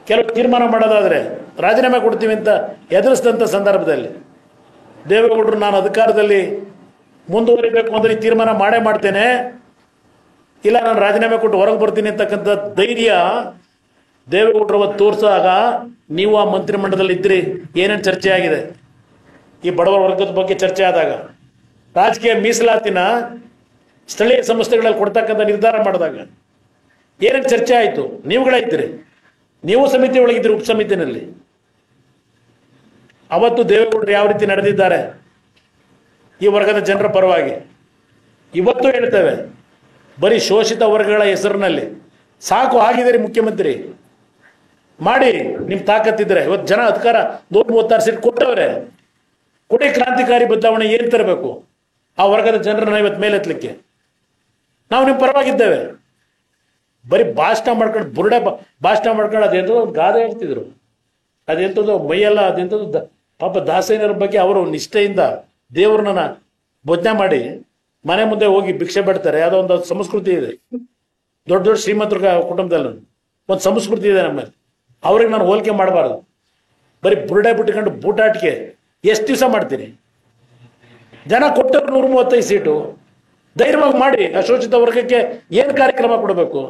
ಕೆಲವು ತೀರ್ಮಾನ ಮಾಡೋದಾದ್ರೆ ರಾಜೀನಾಮೆ ಕೊಡ್ತೀವಿ ಅಂತ ಎದುರಿಸಿದಂಥ ಸಂದರ್ಭದಲ್ಲಿ ದೇವೇಗೌಡರು ನಾನು ಅಧಿಕಾರದಲ್ಲಿ ಮುಂದುವರಿಬೇಕು ಅಂದ್ರೆ ಈ ತೀರ್ಮಾನ ಮಾಡೇ ಮಾಡ್ತೇನೆ, ಇಲ್ಲ ನಾನು ರಾಜೀನಾಮೆ ಕೊಟ್ಟು ಹೊರಗೆ ಬರ್ತೀನಿ ಅಂತಕ್ಕಂಥ ಧೈರ್ಯ ದೇವೇಗೌಡರು ತೋರಿಸಿದಾಗ ನೀವು ಆ ಮಂತ್ರಿಮಂಡಲದಲ್ಲಿ ಇದ್ರಿ. ಏನೇನು ಚರ್ಚೆ ಆಗಿದೆ ಈ ಬಡವರ ವರ್ಗದ ಬಗ್ಗೆ ಚರ್ಚೆ ಆದಾಗ, ರಾಜಕೀಯ ಮೀಸಲಾತಿನ ಸ್ಥಳೀಯ ಸಂಸ್ಥೆಗಳಲ್ಲಿ ಕೊಡ್ತಕ್ಕಂಥ ನಿರ್ಧಾರ ಮಾಡಿದಾಗ ಏನೇನು ಚರ್ಚೆ ಆಯಿತು? ನೀವುಗಳಿದ್ರಿ, ನೀವು ಸಮಿತಿ ಒಳಗಿದ್ರಿ, ಉಪಸಮಿತಿನಲ್ಲಿ. ಅವತ್ತು ದೇವೇಗೌಡರು ಯಾವ ರೀತಿ ನಡೆದಿದ್ದಾರೆ ಈ ವರ್ಗದ ಜನರ ಪರವಾಗಿ. ಇವತ್ತು ಹೇಳ್ತೇವೆ, ಬರೀ ಶೋಷಿತ ವರ್ಗಗಳ ಹೆಸರಿನಲ್ಲಿ ಸಾಕು ಆಗಿದ್ದೀರಿ ಮುಖ್ಯಮಂತ್ರಿ ಮಾಡಿ. ನಿಮ್ಮ ತಾಕತ್ತಿದ್ರೆ ಇವತ್ತು ಜನ ಅಧಿಕಾರ 136 ಸೀಟ್ ಕೊಟ್ಟವ್ರೆ. ಕೊಡಿ, ಕ್ರಾಂತಿಕಾರಿ ಬದಲಾವಣೆ ಏನು ತರಬೇಕು ಆ ವರ್ಗದ ಜನರನ್ನ ಇವತ್ತು ಮೇಲೆತ್ತಲಿಕ್ಕೆ. ನಾವು ನಿಮ್ಮ ಪರವಾಗಿದ್ದೇವೆ. ಬರೀ ಭಾಷಣ ಮಾಡ್ಕೊಂಡು, ಬುರುಡೆ ಭಾಷಣ ಮಾಡ್ಕೊಂಡು ಅದೆಂಥದ್ದು ಒಂದು ಗಾದೆ ಹೇಳ್ತಿದ್ರು, ಅದೆಂಥದ್ದು ಮೈಯೆಲ್ಲ ಅದೆಂಥದ್ದು ಪಾಪ ದಾಸೇನರ ಬಗ್ಗೆ ಅವರು ನಿಷ್ಠೆಯಿಂದ ದೇವ್ರನ್ನ ಭೋಜನ ಮಾಡಿ ಮನೆ ಮುಂದೆ ಹೋಗಿ ಭಿಕ್ಷೆ ಬಿಡ್ತಾರೆ. ಯಾವುದೋ ಒಂದು ಸಂಸ್ಕೃತಿ ಇದೆ, ದೊಡ್ಡ ದೊಡ್ಡ ಶ್ರೀಮಂತರ ಕುಟುಂಬದಲ್ಲಿ ಒಂದು ಸಂಸ್ಕೃತಿ ಇದೆ ನಮ್ಮಲ್ಲಿ. ಅವ್ರಿಗೆ ನಾನು ಹೋಲಿಕೆ ಮಾಡಬಾರ್ದು. ಬರೀ ಬುರುಡೆ ಬಿಟ್ಕೊಂಡು ಬೂಟಾಟಿಕೆ ಎಷ್ಟು ದಿವಸ ಮಾಡ್ತೀನಿ? ಜನ ಕೊಟ್ಟರು 135 ಸೀಟು, ಧೈರ್ಯವಾಗಿ ಮಾಡಿ. ಅಶೋಷಿತ ವರ್ಗಕ್ಕೆ ಏನು ಕಾರ್ಯಕ್ರಮ ಕೊಡಬೇಕು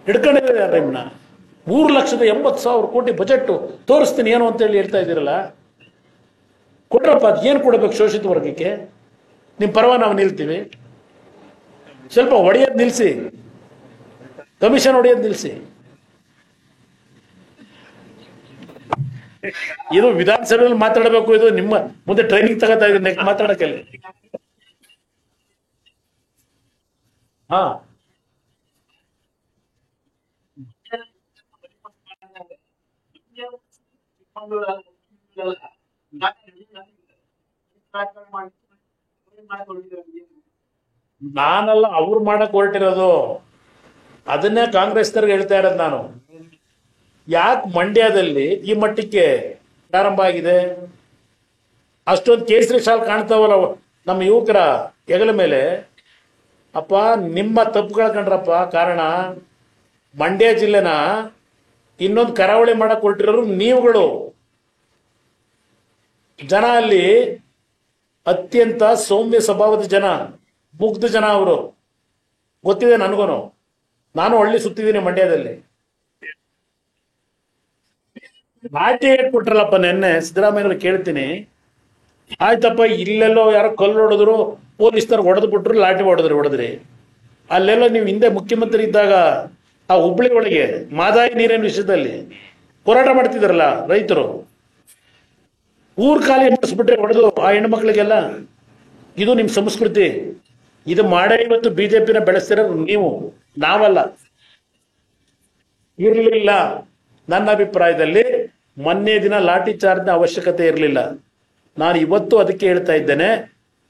ಹಿಡ್ಕೊಂಡಿದ್ದಾರೆ ನಿಮ್ಮನ್ನ. 3,80,000 ಕೋಟಿ ಬಜೆಟ್ ತೋರಿಸ್ತೀನಿ ಏನು ಅಂತೇಳಿ ಹೇಳ್ತಾ ಇದ್ದೀರಲ್ಲ, ಕೊಟ್ರಪ್ಪ. ಅದು ಏನು ಕೊಡಬೇಕು ಶೋಷಿತ ವರ್ಗಕ್ಕೆ? ನಿಮ್ಮ ಪರವಾಗಿ ನಾವು ನಿಲ್ತೀವಿ. ಸ್ವಲ್ಪ ಹೊಡೆಯೋದು ನಿಲ್ಲಿಸಿ, ಕಮಿಷನ್ ಹೊಡೆಯೋದು ನಿಲ್ಲಿಸಿ. ಇದು ವಿಧಾನಸಭೆಯಲ್ಲಿ ಮಾತಾಡಬೇಕು, ಇದು ನಿಮ್ಮ ಮುಂದೆ ಟ್ರೈನಿಂಗ್ ತಗೋತಾ ಇದ್ದೀವಿ ನೆಕ್ಸ್ಟ್ ಮಾತಾಡಕ್ಕೆ. ಹಾ, ನಾನಲ್ಲ, ಅವ್ರು ಮಾಡಕ್ ಹೊರಟಿರೋದು. ಅದನ್ನೇ ಕಾಂಗ್ರೆಸ್ನವ್ರಿಗೆ ಹೇಳ್ತಾ ಇರೋದು ನಾನು. ಯಾಕೆ ಮಂಡ್ಯದಲ್ಲಿ ಈ ಮಟ್ಟಕ್ಕೆ ಪ್ರಾರಂಭ ಆಗಿದೆ? ಅಷ್ಟೊಂದು ಕೇಸರಿ ಶಾಲ್ ಕಾಣ್ತಾವಲ್ಲ ನಮ್ಮ ಯುವಕರ ಹೆಗಲ ಮೇಲೆ. ಅಪ್ಪ, ನಿಮ್ಮ ತಪ್ಪುಗಳ ಕಂಡ್ರಪ್ಪ ಕಾರಣ. ಮಂಡ್ಯ ಜಿಲ್ಲೆನ ಇನ್ನೊಂದು ಕರಾವಳಿ ಮಾಡಕ್ ಹೊರಟಿರೋರು ನೀವುಗಳು. ಜನ ಅಲ್ಲಿ ಅತ್ಯಂತ ಸೌಮ್ಯ ಸ್ವಭಾವದ ಜನ, ಮುಗ್ಧ ಜನ ಅವರು. ಗೊತ್ತಿದೆ ನನಗೂನು, ನಾನು ಹಳ್ಳಿ ಸುತ್ತಿದ್ದೀನಿ ಮಂಡ್ಯದಲ್ಲಿ. ಲಾಠಿ ಕೊಟ್ರಲ್ಲಪ್ಪ ನೆನ್ನೆ ಸಿದ್ದರಾಮಯ್ಯವ್ರು. ಕೇಳ್ತೀನಿ, ಆಯ್ತಪ್ಪ, ಇಲ್ಲೆಲ್ಲೋ ಯಾರೋ ಕಲ್ಲು ಹೊಡೆದ್ರು, ಪೊಲೀಸ್ನವ್ರು ಹೊಡೆದು ಬಿಟ್ರು, ಲಾಠಿ ಹೊಡೆದ್ರಿ. ಅಲ್ಲೆಲ್ಲ ನೀವು ಹಿಂದೆ ಮುಖ್ಯಮಂತ್ರಿ ಇದ್ದಾಗ ಆ ಹುಬ್ಳಿ ಒಳಗೆ ಮಾದಾಯಿ ನೀರಿನ ವಿಷಯದಲ್ಲಿ ಹೋರಾಟ ಮಾಡ್ತಿದ್ರಲ್ಲ ರೈತರು, ಊರ್ ಖಾಲಿ ಮಾಡಿಸ್ಬಿಟ್ರೆ ಹೊಡೆದು ಆ ಹೆಣ್ಮಕ್ಳಿಗೆಲ್ಲ. ಇದು ನಿಮ್ ಸಂಸ್ಕೃತಿ. ಇದು ಮಾಡೇ ಇವತ್ತು ಬಿಜೆಪಿನ ಬೆಳೆಸ್ತಿರೋದು ನೀವು, ನಾವಲ್ಲ. ಇರಲಿಲ್ಲ, ನನ್ನ ಅಭಿಪ್ರಾಯದಲ್ಲಿ ಮೊನ್ನೆ ದಿನ ಲಾಠಿ ಚಾರ್ಜ್ನ ಅವಶ್ಯಕತೆ ಇರಲಿಲ್ಲ. ನಾನು ಇವತ್ತು ಅದಕ್ಕೆ ಹೇಳ್ತಾ ಇದ್ದೇನೆ,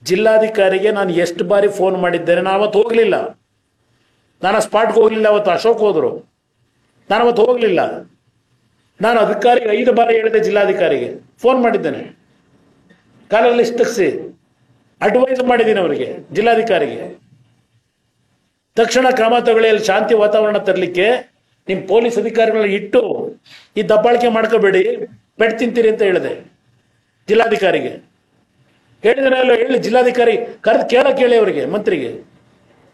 ಜಿಲ್ಲಾಧಿಕಾರಿಗೆ ನಾನು ಎಷ್ಟು ಬಾರಿ ಫೋನ್ ಮಾಡಿದ್ದೇನೆ. ನಾನು ಅವತ್ತು ಹೋಗ್ಲಿಲ್ಲ, ನಾನು ಸ್ಪಾಟ್ಗೆ ಹೋಗ್ಲಿಲ್ಲ. ಅವತ್ತು ಅಶೋಕ್ ಹೋದ್ರು, ನಾನು ಅವತ್ತು ಹೋಗ್ಲಿಲ್ಲ. ನಾನು ಅಧಿಕಾರಿಗೆ 5 ಬಾರಿ ಹೇಳಿದೆ, ಜಿಲ್ಲಾಧಿಕಾರಿಗೆ ಫೋನ್ ಮಾಡಿದ್ದೇನೆ, ಕಾಲಲ್ಲಿ ಲಿಸ್ಟ್ ತೆಗೆಸಿ ಅಡ್ವೈಸ್ ಮಾಡಿದ್ದೀನಿ ಅವರಿಗೆ, ಜಿಲ್ಲಾಧಿಕಾರಿಗೆ. ತಕ್ಷಣ ಕ್ರಮ ತಗೊಳ್ಳಿ, ಅಲ್ಲಿ ಶಾಂತಿ ವಾತಾವರಣ ತರಲಿಕ್ಕೆ ನಿಮ್ಮ ಪೊಲೀಸ್ ಅಧಿಕಾರಿಗಳನ್ನ ಇಟ್ಟು ಈ ದಬ್ಬಾಳಿಕೆ ಮಾಡ್ಕೋಬೇಡಿ, ಪೆಟ್ಟು ತಿಂತೀರಿ ಅಂತ ಹೇಳಿದೆ ಜಿಲ್ಲಾಧಿಕಾರಿಗೆ. ಹೇಳಿದನೆಲ್ಲ ಹೇಳಿ, ಜಿಲ್ಲಾಧಿಕಾರಿ ಕರೆದು ಕೇಳಿ ಅವರಿಗೆ, ಮಂತ್ರಿಗೆ,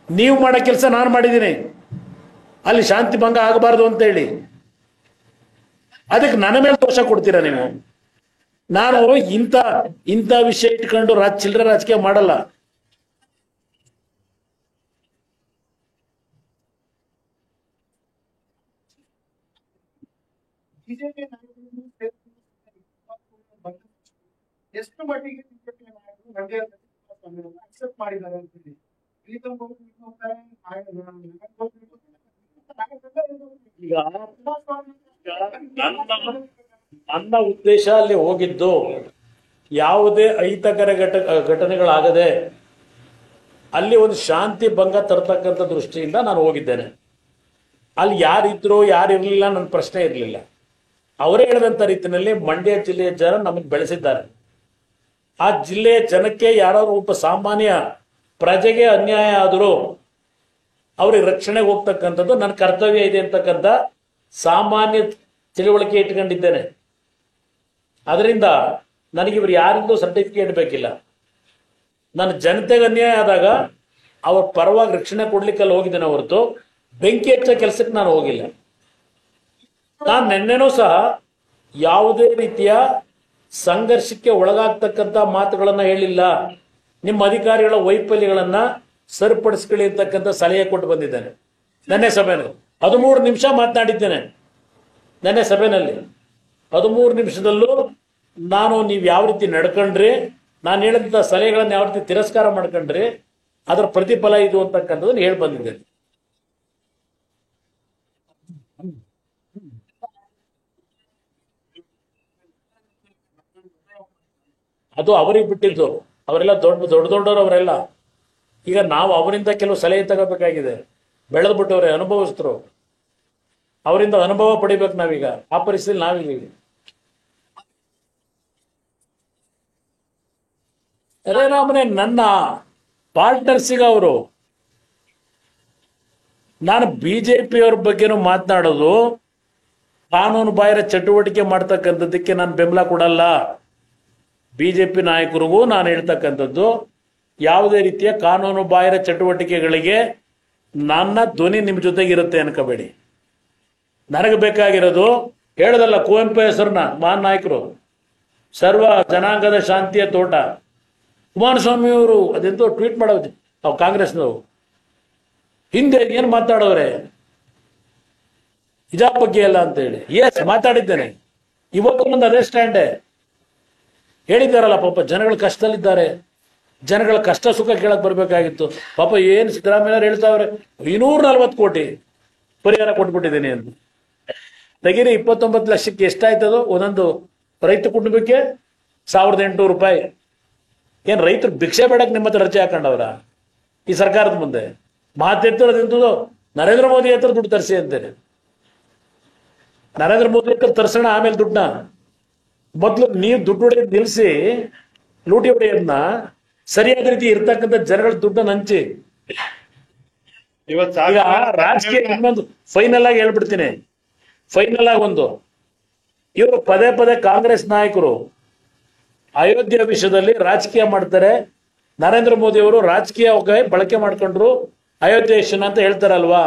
ನೀವು ಮಾಡೋ ಕೆಲಸ ನಾನು ಮಾಡಿದ್ದೀನಿ, ಅಲ್ಲಿ ಶಾಂತಿ ಭಂಗ ಆಗಬಾರ್ದು ಅಂತ ಹೇಳಿ. ಅದಕ್ಕೆ ನನ್ನ ಮೇಲೆ ದೋಷ ಕೊಡ್ತೀರಾ ನೀವು? ನಾನು ಇಂಥ ವಿಷಯ ಇಟ್ಕೊಂಡು ಚಿಲ್ಲರೆ ರಾಜಕೀಯ ಮಾಡಲ್ಲ. ಎಷ್ಟು ಮಟ್ಟಿಗೆ ಅಕ್ಸೆಪ್ಟ್ ಮಾಡಿದ್ದಾರೆ ಅಂತ ಹೇಳಿ ಈಗ ನನ್ನ ಉದ್ದೇಶ ಅಲ್ಲಿ ಹೋಗಿದ್ದು ಯಾವುದೇ ಅಹಿತಕರ ಘಟನೆಗಳಾಗದೆ ಅಲ್ಲಿ ಒಂದು ಶಾಂತಿ ಭಂಗ ತರತಕ್ಕಂಥ ದೃಷ್ಟಿಯಿಂದ ನಾನು ಹೋಗಿದ್ದೇನೆ. ಅಲ್ಲಿ ಯಾರಿದ್ರು ಯಾರಿರ್ಲಿಲ್ಲ ನನ್ನ ಪ್ರಶ್ನೆ ಇರಲಿಲ್ಲ. ಅವರೇ ಹೇಳಿದಂಥ ರೀತಿಯಲ್ಲಿ ಮಂಡ್ಯ ಜಿಲ್ಲೆಯ ಜನ ನಮಗೆ ಬೆಳೆಸಿದ್ದಾರೆ. ಆ ಜಿಲ್ಲೆಯ ಜನಕ್ಕೆ ಯಾರಾದ್ರೂ ಒಬ್ಬ ಸಾಮಾನ್ಯ ಪ್ರಜೆಗೆ ಅನ್ಯಾಯ ಆದರೂ ಅವ್ರಿಗೆ ರಕ್ಷಣೆಗೆ ಹೋಗ್ತಕ್ಕಂಥದ್ದು ನನ್ನ ಕರ್ತವ್ಯ ಇದೆ ಅಂತಕ್ಕಂಥ ಸಾಮಾನ್ಯ ತಿಳುವಳಿಕೆ ಇಟ್ಕೊಂಡಿದ್ದೇನೆ. ಅದರಿಂದ ನನಗೆ ಇವರು ಯಾರಿಂದೂ ಸರ್ಟಿಫಿಕೇಟ್ ಬೇಕಿಲ್ಲ. ನನ್ನ ಜನತೆಗೆ ಅನ್ಯಾಯ ಆದಾಗ ಅವ್ರ ಪರವಾಗಿ ರಕ್ಷಣೆ ಕೊಡ್ಲಿಕ್ಕೆಲ್ಲ ಹೋಗಿದ್ದೇನೆ ಹೊರತು ಬೆಂಕಿ ಹಚ್ಚೋ ಕೆಲಸಕ್ಕೆ ನಾನು ಹೋಗಿಲ್ಲ. ನಾನು ನಿನ್ನೆನೂ ಸಹ ಯಾವುದೇ ರೀತಿಯ ಸಂಘರ್ಷಕ್ಕೆ ಒಳಗಾಗ್ತಕ್ಕಂಥ ಮಾತುಗಳನ್ನ ಹೇಳಿಲ್ಲ. ನಿಮ್ಮ ಅಧಿಕಾರಿಗಳ ವೈಫಲ್ಯಗಳನ್ನ ಸರಿಪಡಿಸ್ಕೊಳ್ಳಿ ಅಂತಕ್ಕಂಥ ಸಲಹೆ ಕೊಟ್ಟು ಬಂದಿದ್ದೇನೆ. ನೆನ್ನೆ ಸಭೆಯಲ್ಲಿ 13 ನಿಮಿಷ ಮಾತನಾಡಿದ್ದೇನೆ. ನೆನ್ನೆ ಸಭೆಯಲ್ಲಿ 13 ನಿಮಿಷದಲ್ಲೂ ನಾನು ನೀವು ಯಾವ ರೀತಿ ನಡ್ಕೊಂಡ್ರಿ, ನಾನು ಹೇಳಿದಂಥ ಸಲಹೆಗಳನ್ನ ಯಾವ ರೀತಿ ತಿರಸ್ಕಾರ ಮಾಡ್ಕೊಂಡ್ರಿ, ಅದರ ಪ್ರತಿಫಲ ಇದು ಅಂತಕ್ಕಂಥದ್ದನ್ನು ಹೇಳಿ ಬಂದಿದ್ದೇನೆ. ಅದು ಅವರಿಗೆ ಬಿಟ್ಟಿದ್ದು. ಅವರೆಲ್ಲ ದೊಡ್ಡವರು ಅವರೆಲ್ಲ. ಈಗ ನಾವು ಅವರಿಂದ ಕೆಲವು ಸಲಹೆ ತಗೋಬೇಕಾಗಿದೆ. ಬೆಳೆದು ಬಿಟ್ಟವ್ರೆ, ಅನುಭವಿಸ್ತರು, ಅವರಿಂದ ಅನುಭವ ಪಡಿಬೇಕು ನಾವೀಗ. ಆ ಪರಿಸ್ಥಿತಿ ನಾವೀಗ ರಾಮನೇ ನನ್ನ ಪಾರ್ಟ್ನರ್ಸಿಗ ಅವರು. ನಾನು ಬಿಜೆಪಿಯವ್ರ ಬಗ್ಗೆನೂ ಮಾತನಾಡೋದು, ಕಾನೂನು ಬಾಹಿರ ಚಟುವಟಿಕೆ ಮಾಡ್ತಕ್ಕಂಥದ್ದಕ್ಕೆ ನಾನು ಬೆಂಬಲ ಕೊಡಲ್ಲ. ಬಿಜೆಪಿ ನಾಯಕರಿಗೂ ನಾನು ಹೇಳ್ತಕ್ಕಂಥದ್ದು, ಯಾವುದೇ ರೀತಿಯ ಕಾನೂನು ಬಾಹಿರ ಚಟುವಟಿಕೆಗಳಿಗೆ ನನ್ನ ಧ್ವನಿ ನಿಮ್ಮ ಜೊತೆಗಿರುತ್ತೆ ಅನ್ಕೋಬೇಡಿ. ನನಗೆ ಬೇಕಾಗಿರೋದು ಹೇಳದಲ್ಲ, ಕುವೆಂಪು ಹೆಸರನ್ನ ಮಹಾನ್ ನಾಯಕರು, ಸರ್ವ ಜನಾಂಗದ ಶಾಂತಿಯ ತೋಟ. ಕುಮಾರಸ್ವಾಮಿ ಅವರು ಅದೆಂತೋ ಟ್ವೀಟ್ ಮಾಡೋದು, ನಾವು ಕಾಂಗ್ರೆಸ್ನವರು ಹಿಂದೆ ಏನು ಮಾತಾಡೋರೆ ಇದಾ ಬಗ್ಗೆ ಎಲ್ಲ ಅಂತ ಹೇಳಿ. ಎಸ್, ಮಾತಾಡಿದ್ದೇನೆ. ಇವತ್ತು ಒಂದು ಅದೇ ಸ್ಟ್ಯಾಂಡೇ ಹೇಳಿದ್ದಾರಲ್ಲ. ಪಾಪ ಜನಗಳು ಕಷ್ಟದಲ್ಲಿದ್ದಾರೆ, ಜನಗಳ ಕಷ್ಟ ಸುಖ ಕೇಳಕ್ ಬರ್ಬೇಕಾಗಿತ್ತು. ಪಾಪ ಏನು ಸಿದ್ದರಾಮಯ್ಯ ಹೇಳ್ತಾವ್ರೆ, 240 ಕೋಟಿ ಪರಿಹಾರ ಕೊಟ್ಬಿಟ್ಟಿದ್ದೀನಿ ಅಂತ. ತೆಗೀರಿ, 29 ಲಕ್ಷಕ್ಕೆ ಎಷ್ಟಾಯ್ತದು ಒಂದೊಂದು ರೈತ ಕುಟುಂಬಕ್ಕೆ? 1800 ರೂಪಾಯಿ. ಏನ್ ರೈತರು ಭಿಕ್ಷೆ ಬೇಡಕ್ಕೆ ನಿಮ್ಮ ಹತ್ರ ರಜೆ ಹಾಕೊಂಡವ್ರ ಈ ಸರ್ಕಾರದ ಮುಂದೆ? ಮಾತೆತ್ತರದಿಂತದ್ದು ನರೇಂದ್ರ ಮೋದಿ ಹತ್ರ ದುಡ್ಡು ತರಿಸಿ ಅಂತೇನೆ. ನರೇಂದ್ರ ಮೋದಿ ಹತ್ರ ತರ್ಸೋಣ, ಆಮೇಲೆ ದುಡ್ಡನ್ನ. ಮೊದಲು ನೀವು ದುಡ್ಡು ಹೊಡೆಯೋದು ನಿಲ್ಲಿಸಿ, ಲೂಟಿ ಹೊಡೆಯೋದನ್ನ ಸರಿಯಾದ ರೀತಿ ಇರ್ತಕ್ಕಂಥ ಜನಗಳ ದುಡ್ಡನ್ನ ಹಂಚಿ. ಈಗ ರಾಜಕೀಯ ಇನ್ನೊಂದು ಫೈನಲ್ ಆಗಿ ಹೇಳ್ಬಿಡ್ತೀನಿ, ಫೈನಲ್ ಆಗಿ ಒಂದು, ಇವರು ಪದೇ ಪದೇ ಕಾಂಗ್ರೆಸ್ ನಾಯಕರು ಅಯೋಧ್ಯೆ ವಿಷಯದಲ್ಲಿ ರಾಜಕೀಯ ಮಾಡ್ತಾರೆ. ನರೇಂದ್ರ ಮೋದಿ ಅವರು ರಾಜಕೀಯ ಬಳಕೆ ಮಾಡ್ಕೊಂಡ್ರು ಅಯೋಧ್ಯೆ ವಿಷಯನ ಅಂತ ಹೇಳ್ತಾರಲ್ವಾ.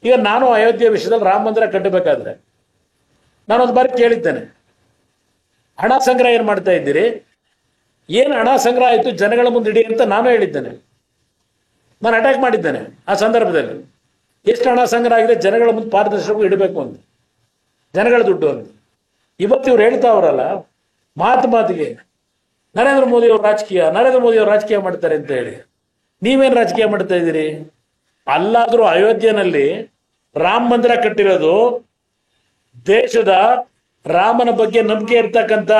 ಈಗ ನಾನು ಅಯೋಧ್ಯೆ ವಿಷಯದಲ್ಲಿ ರಾಮ ಮಂದಿರ ಕಟ್ಟಬೇಕಾದ್ರೆ ನಾನೊಂದು ಬಾರಿ ಕೇಳಿದ್ದೇನೆ, ಹಣ ಸಂಗ್ರಹ ಏನ್ ಮಾಡ್ತಾ ಇದ್ದೀರಿ, ಏನು ಹಣ ಸಂಗ್ರಹ ಆಯ್ತು ಜನಗಳ ಮುಂದೆ ಇಡಿ ಅಂತ ನಾನು ಹೇಳಿದ್ದೇನೆ. ನಾನು ಅಟ್ಯಾಕ್ ಮಾಡಿದ್ದೇನೆ ಆ ಸಂದರ್ಭದಲ್ಲಿ. ಎಷ್ಟು ಹಣ ಸಂಗ್ರಹ ಆಗಿದೆ ಜನಗಳ ಮುಂದೆ ಪಾರದರ್ಶಕ ಇಡಬೇಕು ಅಂತ, ಜನಗಳ ದುಡ್ಡು ಅಂತ. ಇವತ್ತು ಇವ್ರು ಹೇಳ್ತಾವ್ರಲ್ಲ, ಮಾತಿಗೆ ನರೇಂದ್ರ ಮೋದಿ ಅವರು ರಾಜಕೀಯ ಮಾಡ್ತಾರೆ ಅಂತ ಹೇಳಿ ನೀವೇನ್ ರಾಜಕೀಯ ಮಾಡ್ತಾ ಇದ್ದೀರಿ? ಅಲ್ಲಾದ್ರೂ ಅಯೋಧ್ಯೆನಲ್ಲಿ ರಾಮ ಮಂದಿರ ಕಟ್ಟಿರೋದು ದೇಶದ ರಾಮನ ಬಗ್ಗೆ ನಂಬಿಕೆ ಇರ್ತಕ್ಕಂಥ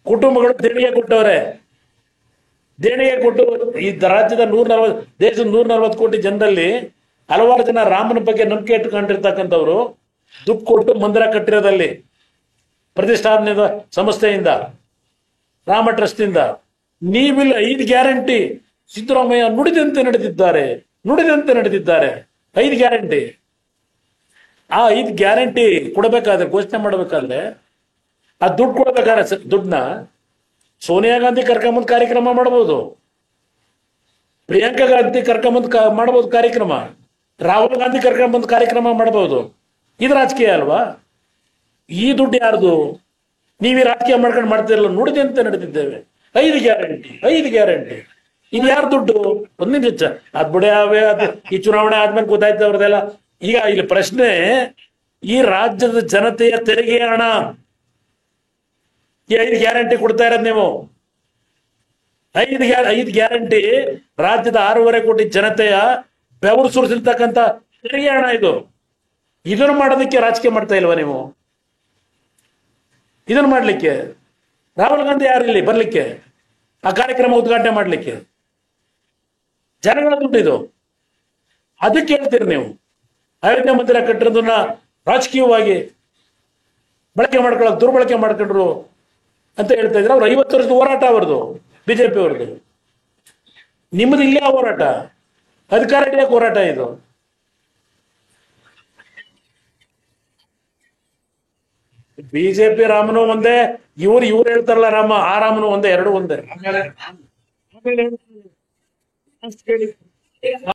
ಕುಟುಂಬಗಳು ದೇಣಿಗೆ ಕೊಟ್ಟು ಈ ರಾಜ್ಯದ ದೇಶದ 140 ಕೋಟಿ ಜನರಲ್ಲಿ ಹಲವಾರು ಜನ ರಾಮನ ಬಗ್ಗೆ ನಂಬಿಕೆ ಇಟ್ಟುಕೊಂಡಿರ್ತಕ್ಕಂಥವ್ರು ದುಡ್ಡು ಕೊಟ್ಟು ಮಂದಿರ ಕಟ್ಟಿರೋದಲ್ಲಿ ಪ್ರತಿಷ್ಠಾಪನೆ ಸಂಸ್ಥೆಯಿಂದ ರಾಮ ಟ್ರಸ್ಟ್ ಇಂದ ನೀವಿಲ್ಲ 5 ಗ್ಯಾರಂಟಿ ಸಿದ್ದರಾಮಯ್ಯ ನುಡಿದಂತೆ ನಡೆದಿದ್ದಾರೆ 5 ಗ್ಯಾರಂಟಿ. ಆ 5 ಗ್ಯಾರಂಟಿ ಕೊಡಬೇಕಾದ್ರೆ ಘೋಷಣೆ ಮಾಡಬೇಕಾದ್ರೆ ಆ ದುಡ್ಡು ಕೊಡಬೇಕಾದ್ರೆ ದುಡ್ಡನ್ನ ಸೋನಿಯಾ ಗಾಂಧಿ ಕರ್ಕೊಂಬಂದು ಕಾರ್ಯಕ್ರಮ ಮಾಡಬಹುದು, ಪ್ರಿಯಾಂಕಾ ಗಾಂಧಿ ಕರ್ಕೊಂಬಂದು ಮಾಡಬಹುದು ಕಾರ್ಯಕ್ರಮ, ರಾಹುಲ್ ಗಾಂಧಿ ಕರ್ಕೊಂಬಂದು ಕಾರ್ಯಕ್ರಮ ಮಾಡಬಹುದು. ಇದು ರಾಜಕೀಯ ಅಲ್ವಾ? ಈ ದುಡ್ಡು ಯಾರ್ದು? ನೀವೇ ರಾಜಕೀಯ ಮಾಡ್ಕೊಂಡು ಮಾಡ್ತಿರಲ್ಲ. ನುಡಿದಂತೆ ನಡೆದಿದ್ದೇವೆ 5 ಗ್ಯಾರಂಟಿ. ಇದು ಯಾರು ದುಡ್ಡು? ಒಂದ್ ನಿಮಿಷ ಅದ್ ಬಿಡ ಈ ಚುನಾವಣೆ ಆದ್ಮೇಲೆ ಗೊತ್ತಾಯ್ತು ಅವ್ರದೆಲ್ಲ. ಈಗ ಇಲ್ಲಿ ಪ್ರಶ್ನೆ, ಈ ರಾಜ್ಯದ ಜನತೆಯ ತೆರಿಗೆ ಹಣ ಈ 5 ಗ್ಯಾರಂಟಿ ಕೊಡ್ತಾ ಇರೋದು ನೀವು. 5 ಗ್ಯಾರಂಟಿ ರಾಜ್ಯದ 6.5 ಕೋಟಿ ಜನತೆಯ ಬೆವರು ಸುರಿಸಿರ್ತಕ್ಕಂಥ ತೆರಿಗೆ ಹಣ ಇದು. ಇದನ್ನು ಮಾಡೋದಕ್ಕೆ ರಾಜಕೀಯ ಮಾಡ್ತಾ ಇಲ್ವಾ ನೀವು? ಇದನ್ನು ಮಾಡ್ಲಿಕ್ಕೆ ರಾಹುಲ್ ಗಾಂಧಿ ಯಾರಿಲ್ಲಿ ಬರ್ಲಿಕ್ಕೆ, ಆ ಕಾರ್ಯಕ್ರಮ ಉದ್ಘಾಟನೆ ಮಾಡ್ಲಿಕ್ಕೆ? ಜನಗಳ ದುಡ್ಡು ಇದು. ಅದಕ್ಕೆ ಹೇಳ್ತೀರಿ ನೀವು ಅಯೋಧ್ಯೆ ಮಂದಿರ ಕಟ್ಟಿರೋದನ್ನ ರಾಜಕೀಯವಾಗಿ ದುರ್ಬಳಕೆ ಮಾಡ್ಕೊಂಡ್ರು ಅಂತ ಹೇಳ್ತಾ ಇದ್ರೆ. ಅವ್ರು 50 ವರ್ಷದ ಹೋರಾಟ ಅವ್ರದ್ದು, ಬಿಜೆಪಿ ಅವ್ರದ್ದು. ನಿಮ್ಮದು ಇಲ್ಲೇ ಹೋರಾಟ, ಅಧಿಕಾರ ಹಿಡಿಯಕ್ಕೆ ಹೋರಾಟ ಇದು. ಬಿಜೆಪಿ ರಾಮನು ಒಂದೇ, ಇವ್ರು ಹೇಳ್ತಾರಲ್ಲ ರಾಮ, ಆ ರಾಮನು ಒಂದೇ, 2 ಒಂದೇ.